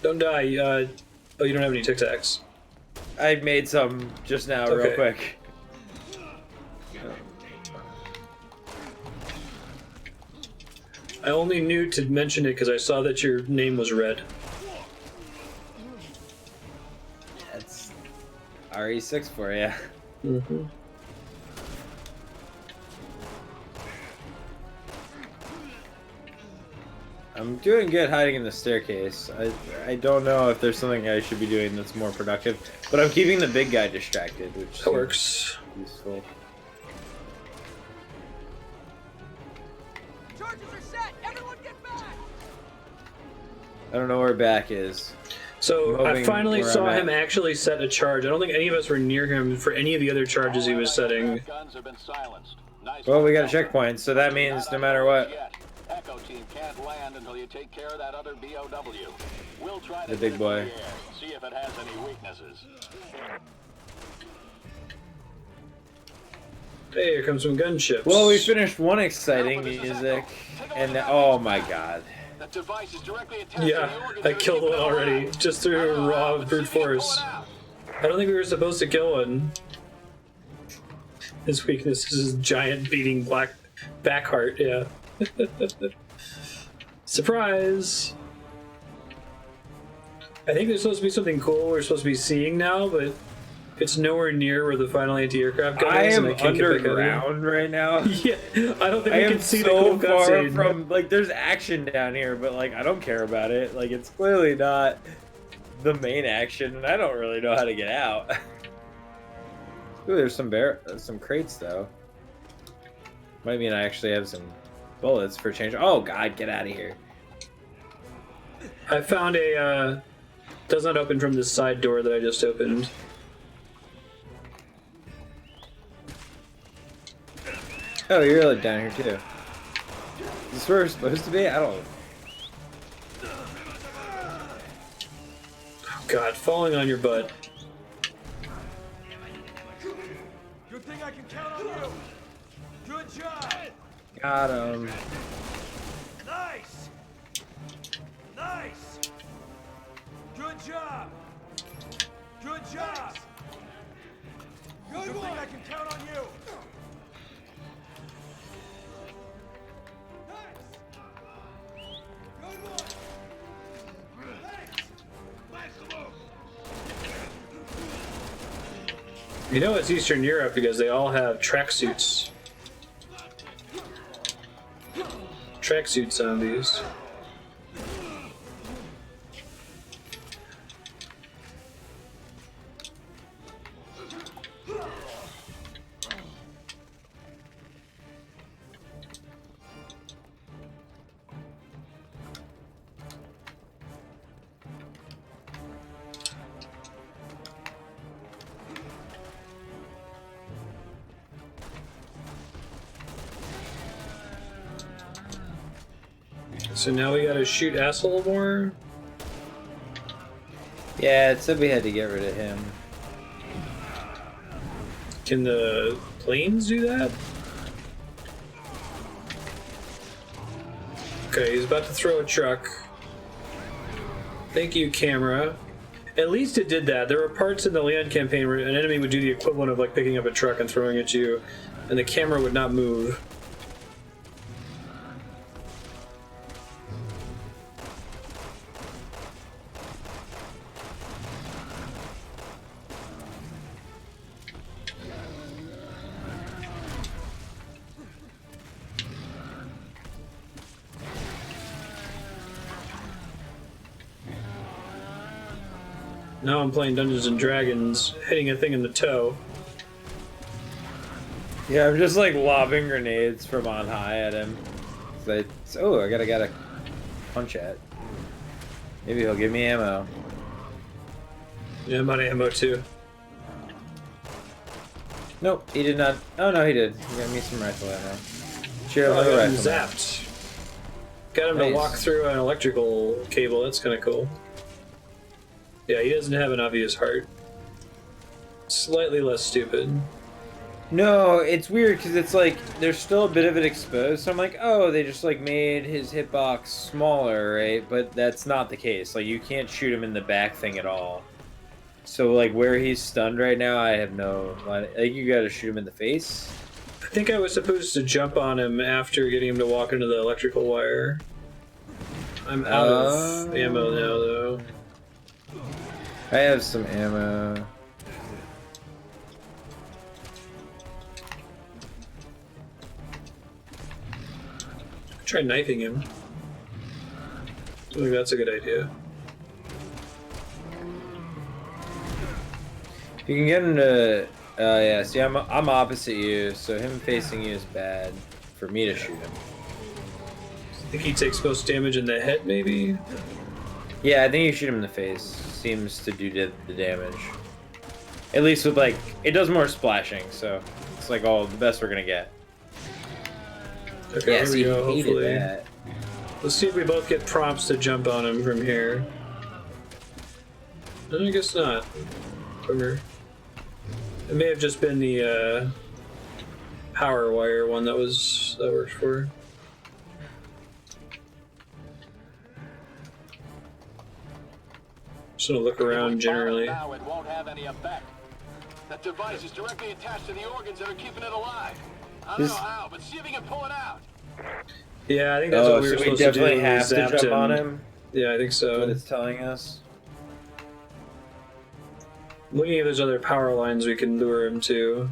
Don't die. Oh, you don't have any Tic Tacs. I made some just now, real quick. I only knew to mention it because I saw that your name was red. That's RE6 for you. Mm-hmm. I'm doing good hiding in the staircase. I don't know if there's something I should be doing that's more productive, but I'm keeping the big guy distracted, which that works. Useful. Charges are set. Everyone get back. I don't know where back is. So I finally saw him actually set a charge. I don't think any of us were near him for any of the other charges he was setting. Guns have been silenced. Nice. Well, we got a checkpoint, so that means no matter what. Echo team can't land until you take care of that other BOW. We'll try to The big boy. see if it has any weaknesses. Hey, here comes some gunships. Well, we finished one exciting music, and oh my god. That device is directly attached Yeah, I killed one already, just through raw brute force. I don't think we were supposed to kill one. His weakness is his giant beating black back heart, yeah. Surprise! I think there's supposed to be something cool we're supposed to be seeing now, but it's nowhere near where the final anti-aircraft gun is. I am and I can't get back out underground right now. Yeah, I don't think I we am can see so the cool far cutscene. from, like, there's action down here, but, like, I don't care about it. Like, it's clearly not the main action, and I don't really know how to get out. Ooh, there's some crates, though. Might mean I actually have some bullets for change. Oh, God, get out of here. I found a, does not open from this side door that I just opened. Oh, you're like down here, too. Is this where we're supposed to be? I don't... Oh, God, falling on your butt. Good thing I can count on you. Good job. Got him. Nice. Nice. Good job. Good job. Good thing I can count on you. You know it's Eastern Europe because they all have tracksuits. Tracksuit zombies. So now we gotta shoot asshole more? Yeah, it said we had to get rid of him. Can the planes do that? Okay, he's about to throw a truck. Thank you, camera. At least it did that. There were parts in the Leon campaign where an enemy would do the equivalent of like picking up a truck and throwing it at you, and the camera would not move. Now I'm playing Dungeons and Dragons, hitting a thing in the toe. Yeah, I'm just like lobbing grenades from on high at him. Like, oh, I gotta punch at. Maybe he'll give me ammo. Yeah, I'm out of ammo too. Nope, he did not. Oh no, he did. He got me some rifle ammo. Cheer Oh, I little got him rifle. zapped. Got him Nice. to walk through an electrical cable. That's kind of cool. Yeah, he doesn't have an obvious heart. Slightly less stupid. No, it's weird because it's like there's still a bit of it exposed. So I'm like, oh, they just like made his hitbox smaller, right? But that's not the case. Like you can't shoot him in the back thing at all. So like where he's stunned right now, I have no. Like you got to shoot him in the face. I think I was supposed to jump on him after getting him to walk into the electrical wire. I'm out of ammo now, though. I have some ammo. Try knifing him. I think that's a good idea. You can get him to. Yeah. See, I'm opposite you, so him facing you is bad for me to shoot him. I think he takes most damage in the head, maybe? Yeah, I think you shoot him in the face. Seems to do the damage. At least with like, it does more splashing, so it's like all the best we're gonna get. Okay, Yeah, here see, we go, he hated hopefully. that. Let's see if we both get prompts to jump on him from here. No, I guess not. Bummer. It may have just been the power wire one that worked for. Just gonna look around generally. Now it won't have any effect. That device is directly attached to the organs that are keeping it alive. I don't know how, but see if you can pull it out. Yeah, I think that's what we were so we supposed to do. definitely We have to zapped jump on him. Yeah, I think That's what so. it's telling us. Looking at those other power lines we can lure him to.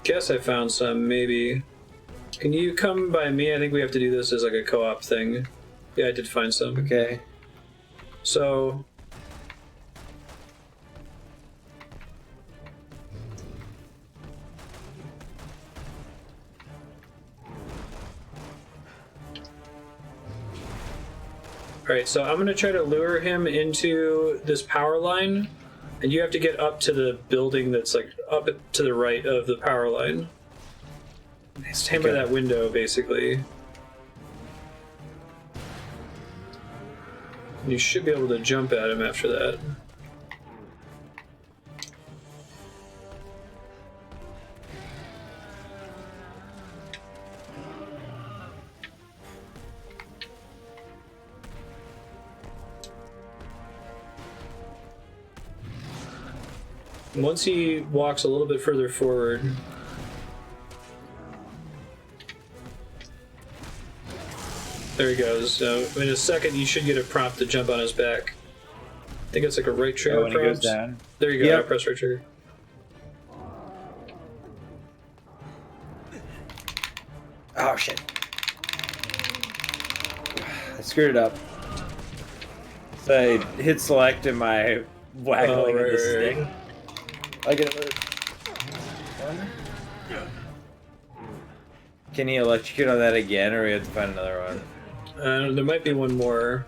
Guess I found some, maybe. Can you come by me? I think we have to do this as like a co-op thing. Yeah, I did find some. Okay. So... Alright, so I'm gonna try to lure him into this power line, and you have to get up to the building that's like up to the right of the power line. Stand by that window, basically. You should be able to jump at him after that. Once he walks a little bit further forward, there he goes. So in a second, you should get a prompt to jump on his back. I think it's like a right trigger when he prompt. goes down. There you go. Yep. Now press right trigger. Oh shit! I screwed it up. So I hit select and my waggling of the stick. I get it. Can he electrocute on that again, or we have to find another one? There might be one more.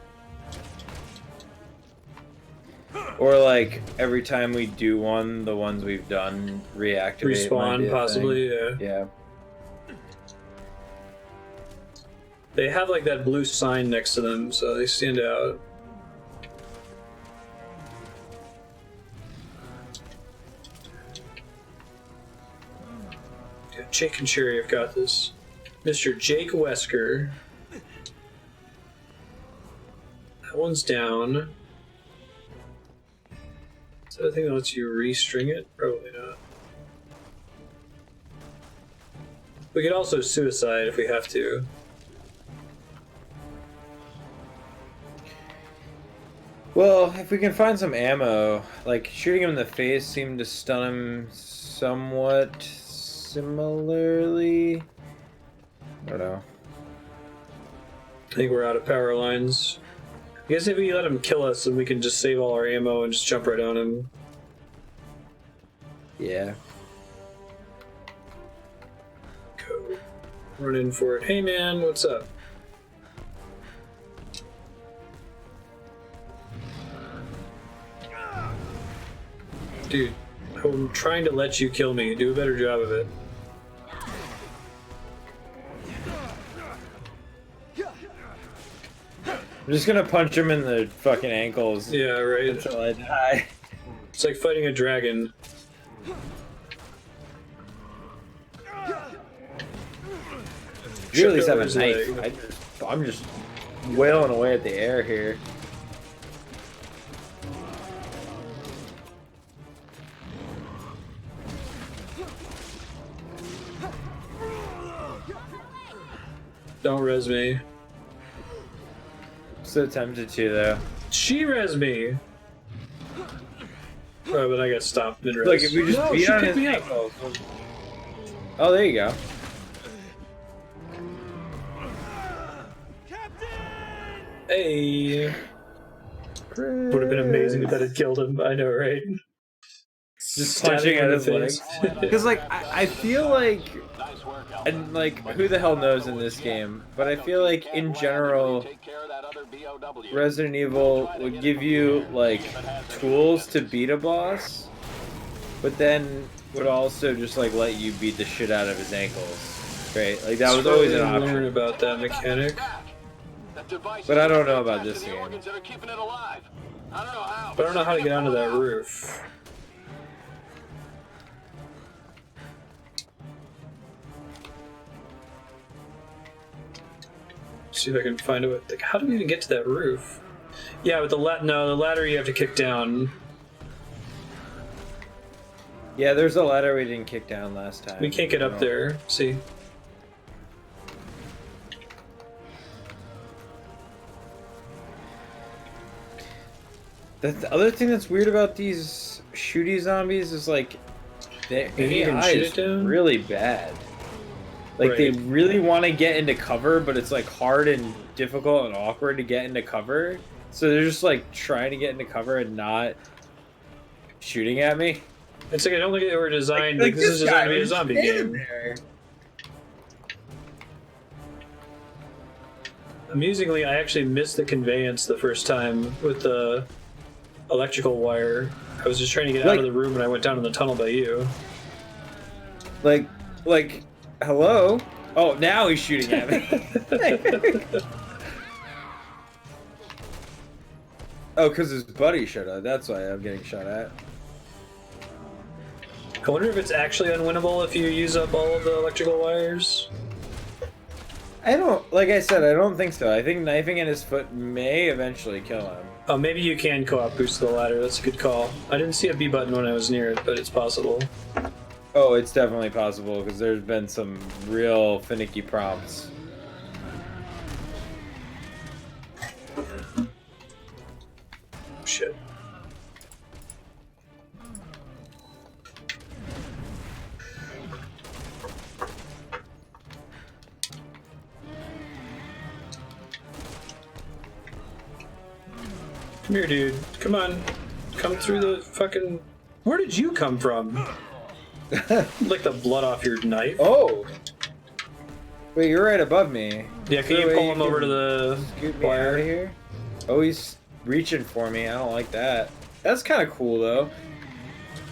Or like every time we do one, the ones we've done reactivate. Respawn, possibly, yeah. Yeah. They have like that blue sign next to them, so they stand out. Yeah, Jake and Sherry have got this. Mr. Jake Wesker. That one's down. Is that a thing that lets you restring it? Probably not. We could also suicide if we have to. Well, if we can find some ammo, like shooting him in the face seemed to stun him somewhat similarly. I don't know. I think we're out of power lines. I guess if we let him kill us, then we can just save all our ammo and just jump right on him. Yeah. Go. Run in for it. Hey man, what's up? Dude, I'm trying to let you kill me. Do a better job of it. I'm just gonna punch him in the fucking ankles. Yeah, right. Until I die. It's like fighting a dragon. You at least have a his knife. leg. I'm just wailing away at the air here. Don't res me. So tempted to though. She res me! Oh, but I got stopped mid-res. Look, if we just no, beat she on picked his me up. ankles. Oh, there you go. Hey! Would have been amazing if that had killed him. I know, right? Just punching at his legs. Because, like, I feel like, Nice work, Alpha. and like, who the hell knows in this game? But I feel like, in general, Take care of that other BOW. Resident Evil would give you, like, tools to beat a boss, but then would also just, like, let you beat the shit out of his ankles. Right? Like, that was always an Learn option. about that mechanic. That device But I don't know is about attached this to the game. organs that are keeping it alive. I don't know how. But I don't know how to get onto that roof. See if I can find a way. Like, how do we even get to that roof? Yeah, with the the ladder you have to kick down. Yeah, there's a ladder we didn't kick down last time. We can't get up there. See? The other thing that's weird about these shooty zombies is like their Maybe you can AI shoot is it down? really bad. Like they Right. really want to get into cover, but it's like hard and difficult and awkward to get into cover. So they're just like trying to get into cover and not shooting at me. It's like I don't think they were designed. Like, this is designed to be a zombie game. There. Amusingly, I actually missed the conveyance the first time with the electrical wire. I was just trying to get out of the room and I went down in the tunnel by you. Like, hello? Oh, now he's shooting at me. Oh, because his buddy shot at. That's why I'm getting shot at. I wonder if it's actually unwinnable if you use up all of the electrical wires. I don't, like I said, I don't think so. I think knifing at his foot may eventually kill him. Oh, maybe you can co-op boost the ladder. That's a good call. I didn't see a B button when I was near it, but it's possible. Oh, it's definitely possible because there's been some real finicky prompts. Shit. Come here, dude. Come on. Come through the fucking... Where did you come from? Lick the blood off your knife. Oh! Wait, you're right above me. Yeah, can Is there you a way pull him over to the scoot me out wire? of here? Oh, he's reaching for me. I don't like that. That's kind of cool though.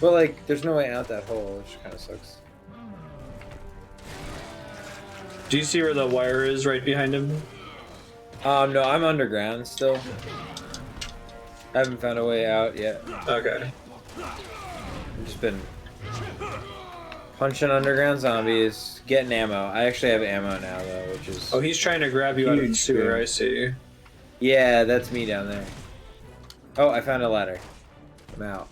But like, there's no way out that hole, which kind of sucks. Do you see where the wire is right behind him? No, I'm underground still. I haven't found a way out yet. Okay. I've just been punching underground zombies, getting ammo. I actually have ammo now though, which is... Oh, he's trying to grab you out of the Huge sewer, thing. I see. Yeah, that's me down there. Oh, I found a ladder. I'm out.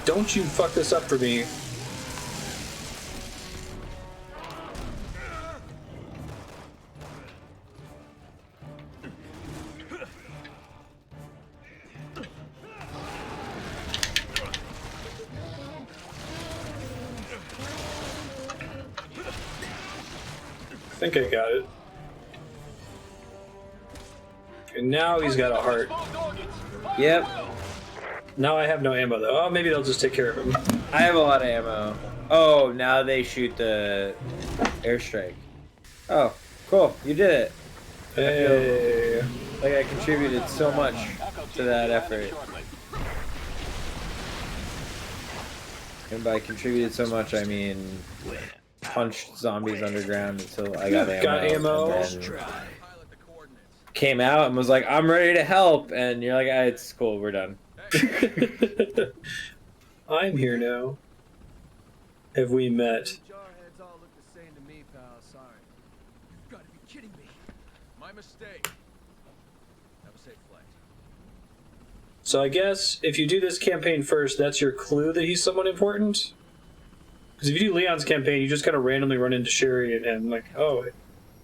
Don't you fuck this up for me. I think I got it. And now he's got a heart. Yep. Now I have no ammo though. Oh, maybe they'll just take care of him. I have a lot of ammo. Oh, now they shoot the airstrike. Oh, cool. You did it. Hey. Like I contributed so much to that effort. And by contributed so much, I mean punched zombies underground until I got ammo. Got ammo. And then came out and was like, I'm ready to help. And you're like, ah, it's cool, we're done. I'm here now. Have we met? Jarheads all look the same to me, pal. Sorry. You've got to be kidding me. My mistake. Have a safe flight. So I guess if you do this campaign first, that's your clue that he's someone important? Because if you do Leon's campaign, you just kind of randomly run into Sherry and like, oh,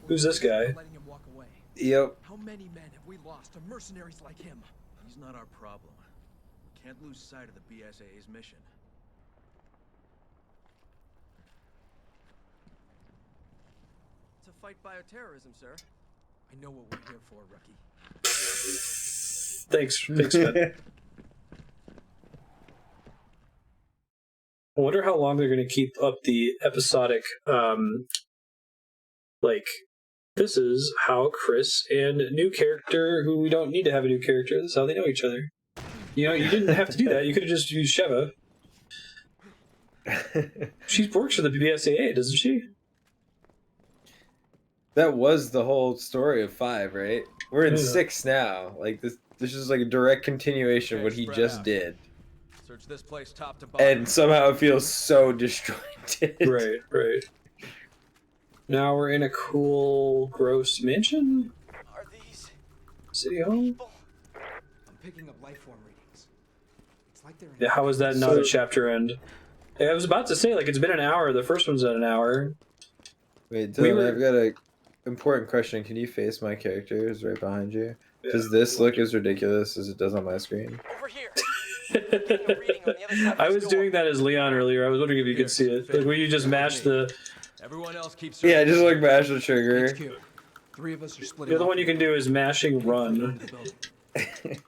who's this guy? Letting him walk away. Yep. How many men have we lost to mercenaries like him? He's not our problem. We can't lose sight of the BSAA's mission. To fight bioterrorism, sir. I know what we're here for, rookie. Thanks, man. I wonder how long they're going to keep up the episodic, like, this is how Chris and new character, who we don't need to have a new character, this is how they know each other. You know, you didn't have to do that. You could have just used Sheva. She works for the BSAA, doesn't she? That was the whole story of 5, right? We're in Yeah. 6 now. Like this is like a direct continuation of what he Spread just out. did. Search this place top to bottom. And somehow it feels so disjointed. Right, right. Now we're in a cool, gross mansion? Are these City Hall? people? I'm picking up life form readings. It's like they're in Yeah, how was that not So- a chapter end? Yeah, I was about to say, like, it's been an hour. The first one's at an hour. Wait, We Dylan, were- I've got a important question. Can you face my characters right behind you? Yeah. Does this look as ridiculous as it does on my screen? Over here. Taking a reading on the other side of I this was door. doing that as Leon earlier. I was wondering if you could see it. Like, when you just mash the... Everyone else keeps Yeah, searching. just like mash the trigger. HQ. 3 of us are splitting. The other off one you can do is mashing run. into the building.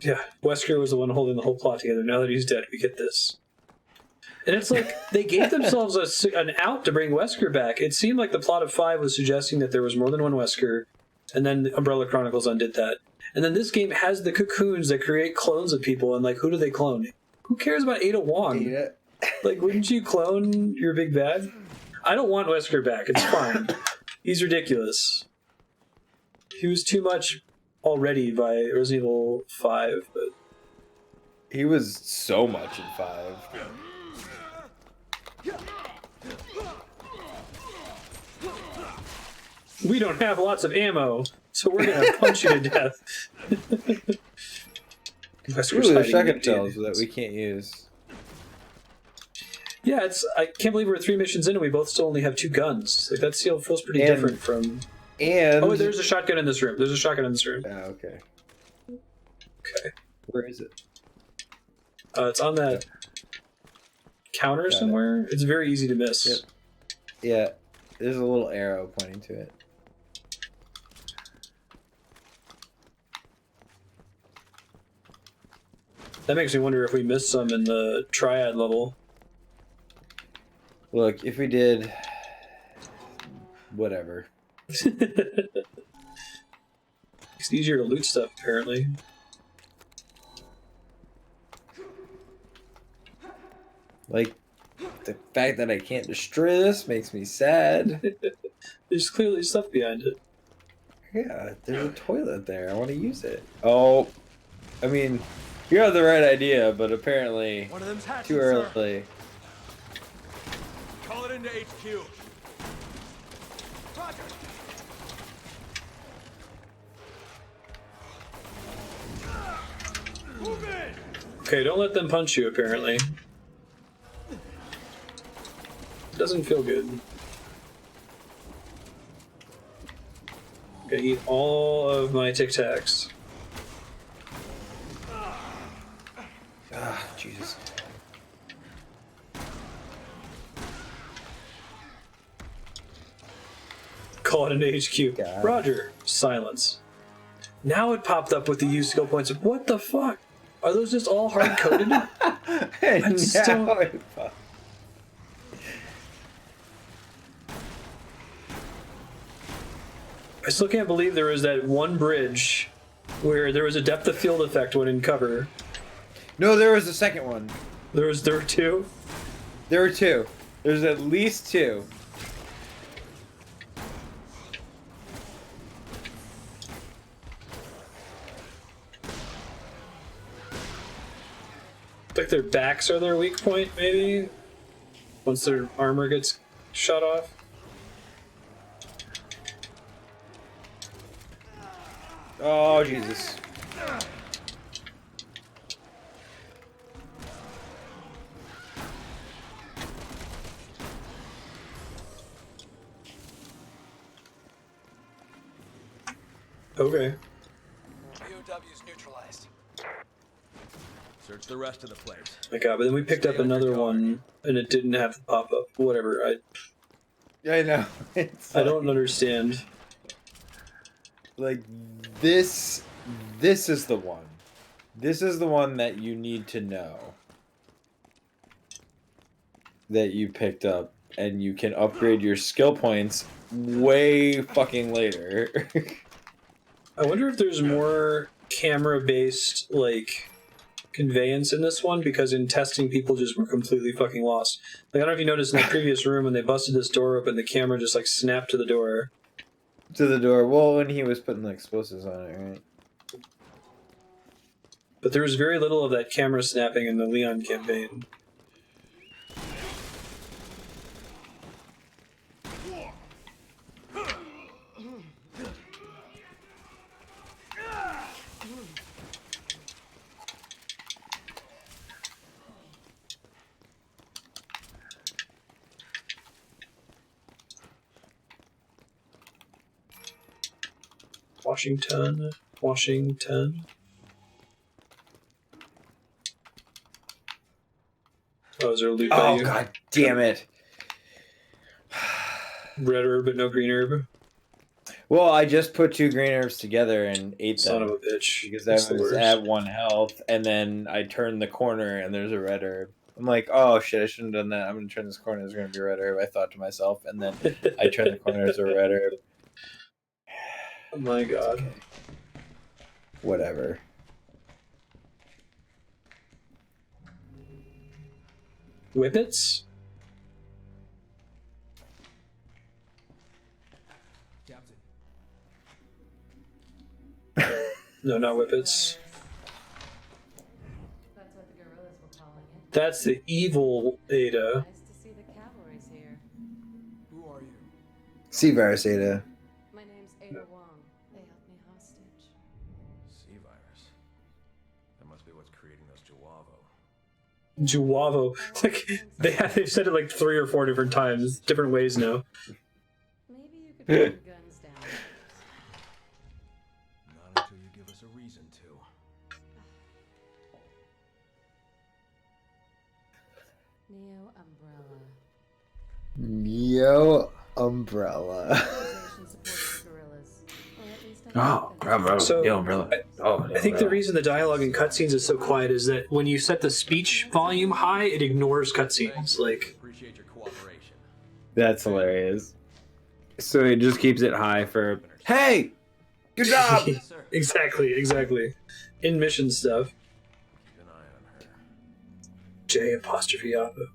Yeah, Wesker was the one holding the whole plot together. Now that he's dead, we get this. And it's like, they gave themselves an out to bring Wesker back. It seemed like the plot of 5 was suggesting that there was more than one Wesker, and then Umbrella Chronicles undid that. And then this game has the cocoons that create clones of people, and like, who do they clone? Who cares about Ada Wong? Like, wouldn't you clone your big bad? I don't want Wesker back. It's fine. He's ridiculous. He was too much already by Resident Evil 5, but He was so much in 5. we don't have lots of ammo, so we're gonna punch you to death. Wesker's Ooh, there's hiding shotgun in shells the- that we can't use. Yeah, I can't believe we're 3 missions in and we both still only have 2 guns. Like, that seal feels pretty And- different from... And Oh, there's a shotgun in this room. There's a shotgun in this room. Ah, okay. Okay. Where is it? It's on that counter Got it. somewhere. It's very easy to miss. Yep. Yeah. There's a little arrow pointing to it. That makes me wonder if we missed some in the triad level. Look, if we did, whatever. It's easier to loot stuff, apparently. Like, the fact that I can't destroy this makes me sad. There's clearly stuff behind it. Yeah, there's a toilet there. I want to use it. Oh, I mean, you have the right idea, but apparently One of them's hatching, too early. sir. Call it into HQ. Roger. Move in. Okay, don't let them punch you, apparently. Doesn't feel good. Okay, eat all of my Tic Tacs. Ah, Jesus. Call it an HQ. God. Roger. Silence. Now it popped up with the use skill points. What the fuck? Are those just all hard coded? And still- now it fuck. I still can't believe there was that one bridge where there was a depth of field effect when in cover. No, there was a second one. There were two. There were two. There's at least two. Like their backs are their weak point, maybe? Once their armor gets shut off. Oh, Jesus. Okay. POW's neutralized. Search the rest of the place. My god, but then we picked up another one and it didn't have the pop up. Whatever. I know. It's I don't understand. like this is the one. This is the one that you need to know that you picked up, and you can upgrade your skill points way fucking later. I wonder if there's more camera based like conveyance in this one, because in testing people just were completely fucking lost. Like, I don't know if you noticed in the previous room when they busted this door open, the camera just like snapped to the door. To the door. Well, when he was putting the explosives on it, right? But there was very little of that camera snapping in the Leon campaign. Washington. Oh, is there a loot by Oh, you? god damn it. Red herb but no green herb. Well, I just put two green herbs together and ate them. Son of a bitch. Because That's I the was worst. at 1 health, and then I turned the corner, and there's a red herb. I'm like, oh shit, I shouldn't have done that. I'm going to turn this corner, there's going to be a red herb. I thought to myself, and then I turned the corner, there's a red herb. Oh my god. Okay. Whatever. Whippets? Captain. No, not whippets. That's what the guerrillas were calling it. That's the evil Ada. Nice to see the cavalry's here. Who are you? C-Virus Ada. My name's Ada Wong. They held me hostage. C-virus. That must be what's creating those Juavo. Juavo. Like, they've said it like 3 or 4 different times, different ways now. Maybe you could put your guns down. Not until you give us a reason to. Neo Umbrella. Yo. Umbrella. Organization supporting guerrillas. Or at least Oh, bravo. So, The umbrella. Oh, I think the reason the dialogue in cutscenes is so quiet is that when you set the speech volume high, it ignores cutscenes. Like, Appreciate your cooperation. That's hilarious. So it just keeps it high for, hey, good job. exactly. In mission stuff. Keep an eye on her. J apostrophe Appa.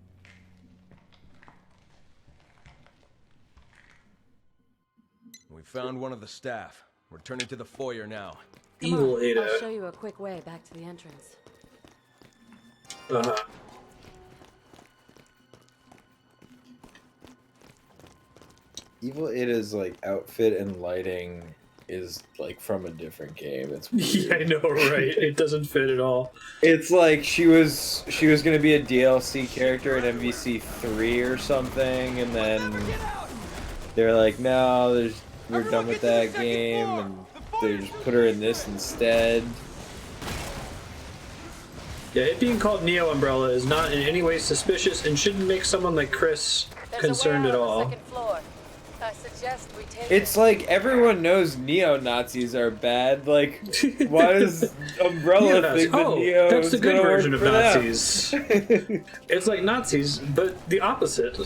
We found one of the staff. We're turning to the foyer now. Evil Ada. I'll show you a quick way back to the entrance. Uh-huh. Evil Ada's like outfit and lighting is like from a different game. It's Yeah, I know, right? It doesn't fit at all. It's like she was gonna be a DLC character in MVC 3 or something, and then they're like, no, we're done with that game, and they just put her in this instead. Yeah, it being called Neo Umbrella is not in any way suspicious and shouldn't make someone like Chris concerned at all. I suggest we take It's like everyone knows neo-Nazis are bad. Like, why does Umbrella think that Neo that's is the good gonna version work of for them? Nazis. It's like Nazis, but the opposite.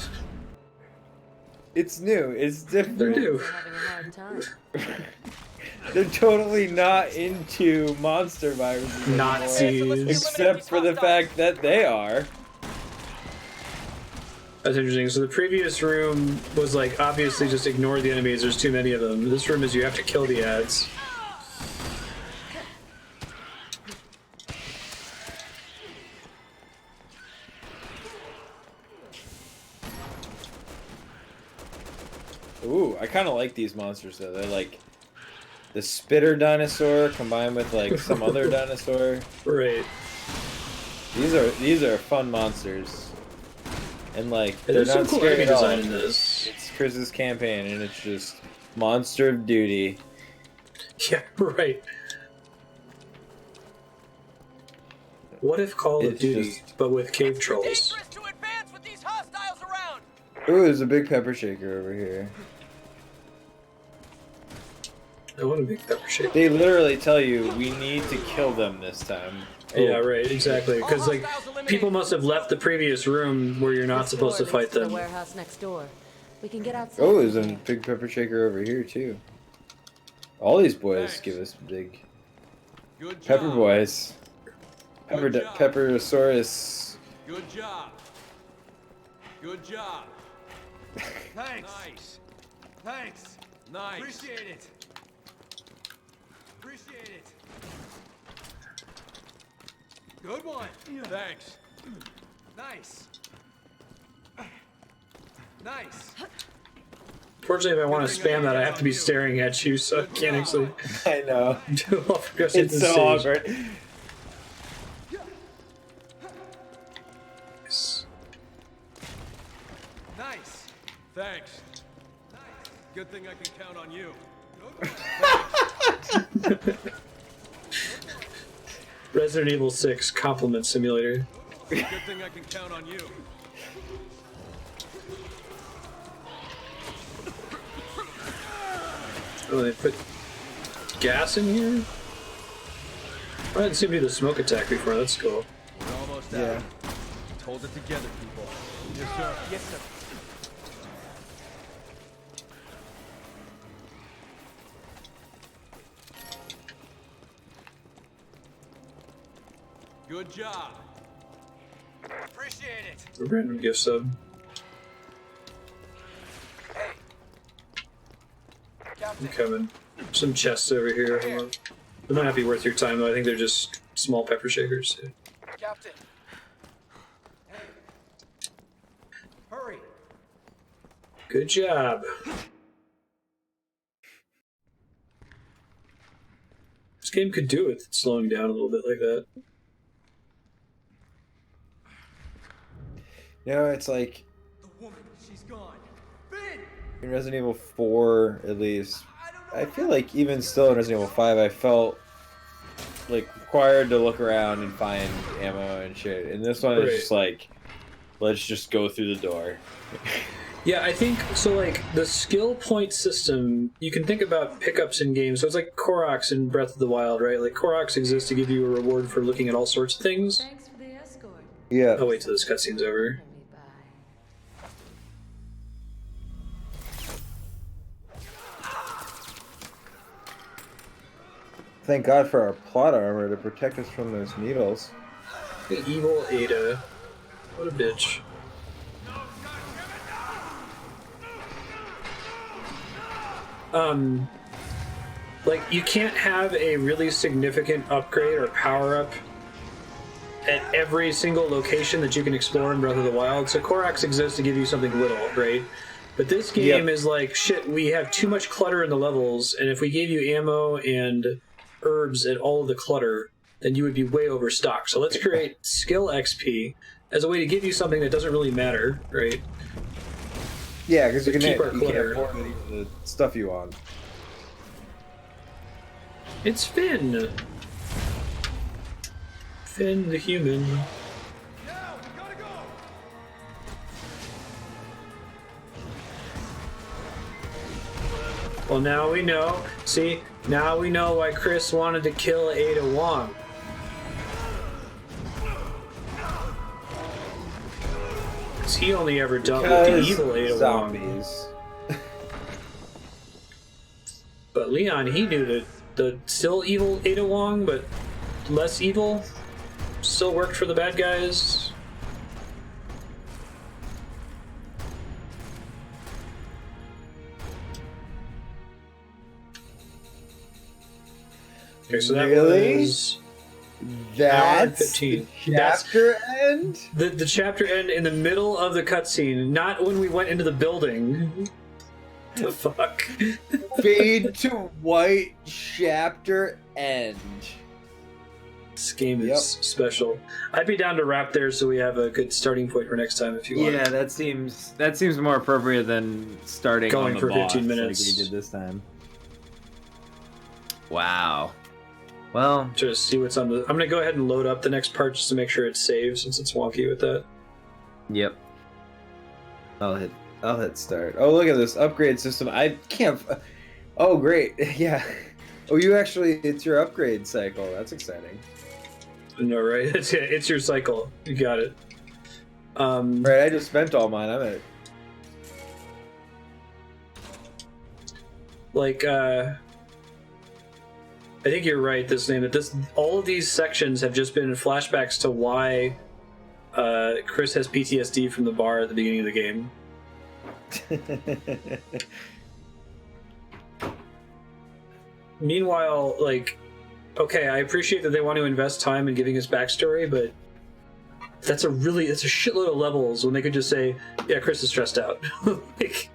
It's new. It's different. They're new. having a hard time. They're totally not into monster viruses anymore, Nazis. except for the fact that they are. That's interesting. So the previous room was like, obviously just ignore the enemies, there's too many of them. This room is you have to kill the ads. Ooh, I kind of like these monsters though. They're like the spitter dinosaur combined with like some other dinosaur. Right. These are fun monsters. And like Yeah, they're there's some not cool scary enemy at all. design in this. It's Chris's campaign, and it's just monster of duty. Yeah, right. What if Call of It's Duty, just- but with cave trolls? Dangerous to advance with these hostiles around. Ooh, there's a big pepper shaker over here. I want a big pepper shake. They literally tell you we need to kill them this time. Yeah, right, exactly. Because like people must have left the previous room where you're not This supposed to door leads fight to the them. warehouse next door. We can get outside. Oh, there's from a here. big pepper shaker over here too. All these boys Thanks. give us big Good job. pepper boys. Good job. Pepperosaurus. Good job. Good job. Thanks. Nice. Thanks. Nice. Appreciate it. Appreciate it. Good one. Thanks. Nice. Nice. Fortunately, if I want to spam that, I have to be staring at you, so I can't actually I know. do all progress into It's the so stage. awkward. Nice. Thanks. Good thing I can count on you. Resident Evil 6 Compliment Simulator. Good thing I can count on you. Oh, they put gas in here? I didn't see me do the smoke attack before, that's cool. We're almost Yeah. out. Let's hold it together, people. Yes, sir. Yes, sir. Good job. Appreciate it. A random gift sub. I'm coming. Some chests over here. Hold on. They might not be worth your time though. I think they're just small pepper shakers. Captain. Hurry. Good job. This game could do with slowing down a little bit like that. You know, it's like The woman. She's gone. Finn. in Resident Evil 4, at least. I feel like even still in Resident Evil 5, I felt like required to look around and find ammo and shit. And this one is Right. just like, let's just go through the door. Yeah, I think so. Like the skill point system, you can think about pickups in games. So it's like Koroks in Breath of the Wild, right? Like Koroks exists to give you a reward for looking at all sorts of things. Thanks for the escort. Yeah. I'll wait till this cutscene's over. Let me by. Thank God for our plot armor to protect us from those needles. The evil Ada. What a bitch. Like, you can't have a really significant upgrade or power-up at every single location that you can explore in Breath of the Wild. So Koroks exists to give you something little, right? But this game is like, shit, we have too much clutter in the levels, and if we gave you ammo and herbs at all of the clutter, then you would be way overstocked. So let's create skill XP as a way to give you something that doesn't really matter, right? Yeah, because you Keep our can't clutter. afford the stuff you want. It's Finn! Finn the human. Now, we gotta go! Well, now we know. See, now we know why Chris wanted to kill Ada Wong. Because he only ever dealt with the evil Ada Wong. zombies. But Leon, he knew the still evil Ada Wong, but less evil. Still worked for the bad guys. Okay, so that Really? was hour and That's 15. the chapter end? The chapter end in the middle of the cutscene, not when we went into the building. The fuck? Fade to white chapter end. This game is special. I'd be down to wrap there so we have a good starting point for next time if you want. Yeah, that seems more appropriate than starting Going on the for boss 15 minutes. like we did this time. Wow. Well, Just see what's on the. I'm gonna go ahead and load up the next part just to make sure it's saved since it's wonky with that. yep. I'll hit start. Oh, look at this upgrade system. I can't. Oh, great. Yeah. Oh, it's your upgrade cycle. That's exciting. I know, right? It's your cycle. You got it. Right, I just spent all mine. I'm at. Like, I think you're right. All of these sections have just been flashbacks to why Chris has PTSD from the bar at the beginning of the game. Meanwhile, like, okay, I appreciate that they want to invest time in giving us backstory, but it's a shitload of levels when they could just say, yeah, Chris is stressed out. Like,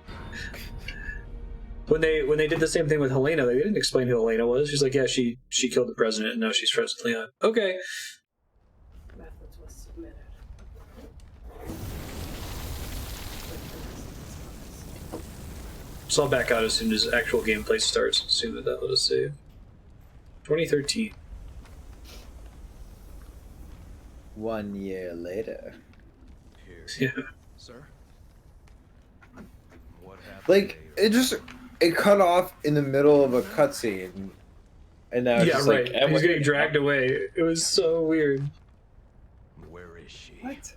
when they did the same thing with Helena, they didn't explain who Helena was. She's like, yeah, she killed the president and now she's friends with Leon. Okay. Methods was submitted. So I'll back out as soon as actual gameplay starts. Assume that let us save. 2013. 1 year later. Yeah. Sir? What happened? Like, it cut off in the middle of a cutscene. And now it's Yeah, just right. like, He's getting dragged away. It was so weird. Where is she? What?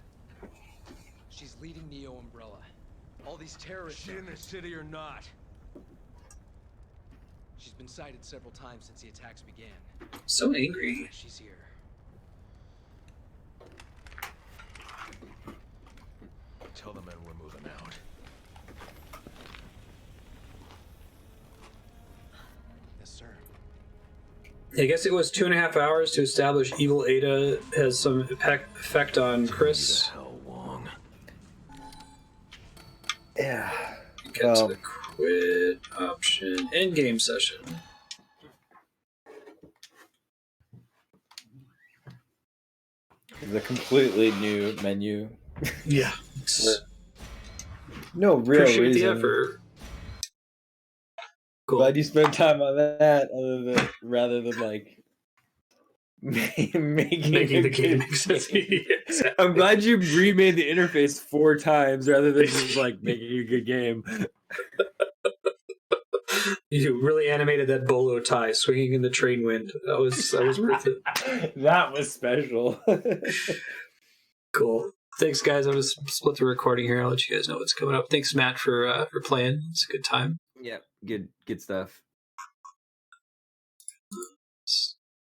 She's leading Neo Umbrella. All these terrorists. Is she in the city or not? She's been sighted several times since the attacks began. So angry. She's here. Tell the men we're moving out. Yes, sir. I guess it was 2.5 hours to establish Evil Ada has some effect on Chris. Hell, Wong. Yeah. Get to the quit option. End game session. The completely new menu. Yeah. No real Appreciate reason. the effort. Cool. Glad you spent time on that, rather than like making the game accessible. I'm glad you remade the interface 4 times rather than just like making a good game. You really animated that bolo tie swinging in the train wind. That was worth it. That was special. Cool. Thanks, guys. I'm gonna split the recording here. I'll let you guys know what's coming up. Thanks, Matt, for playing. It's a good time. Yeah, good stuff.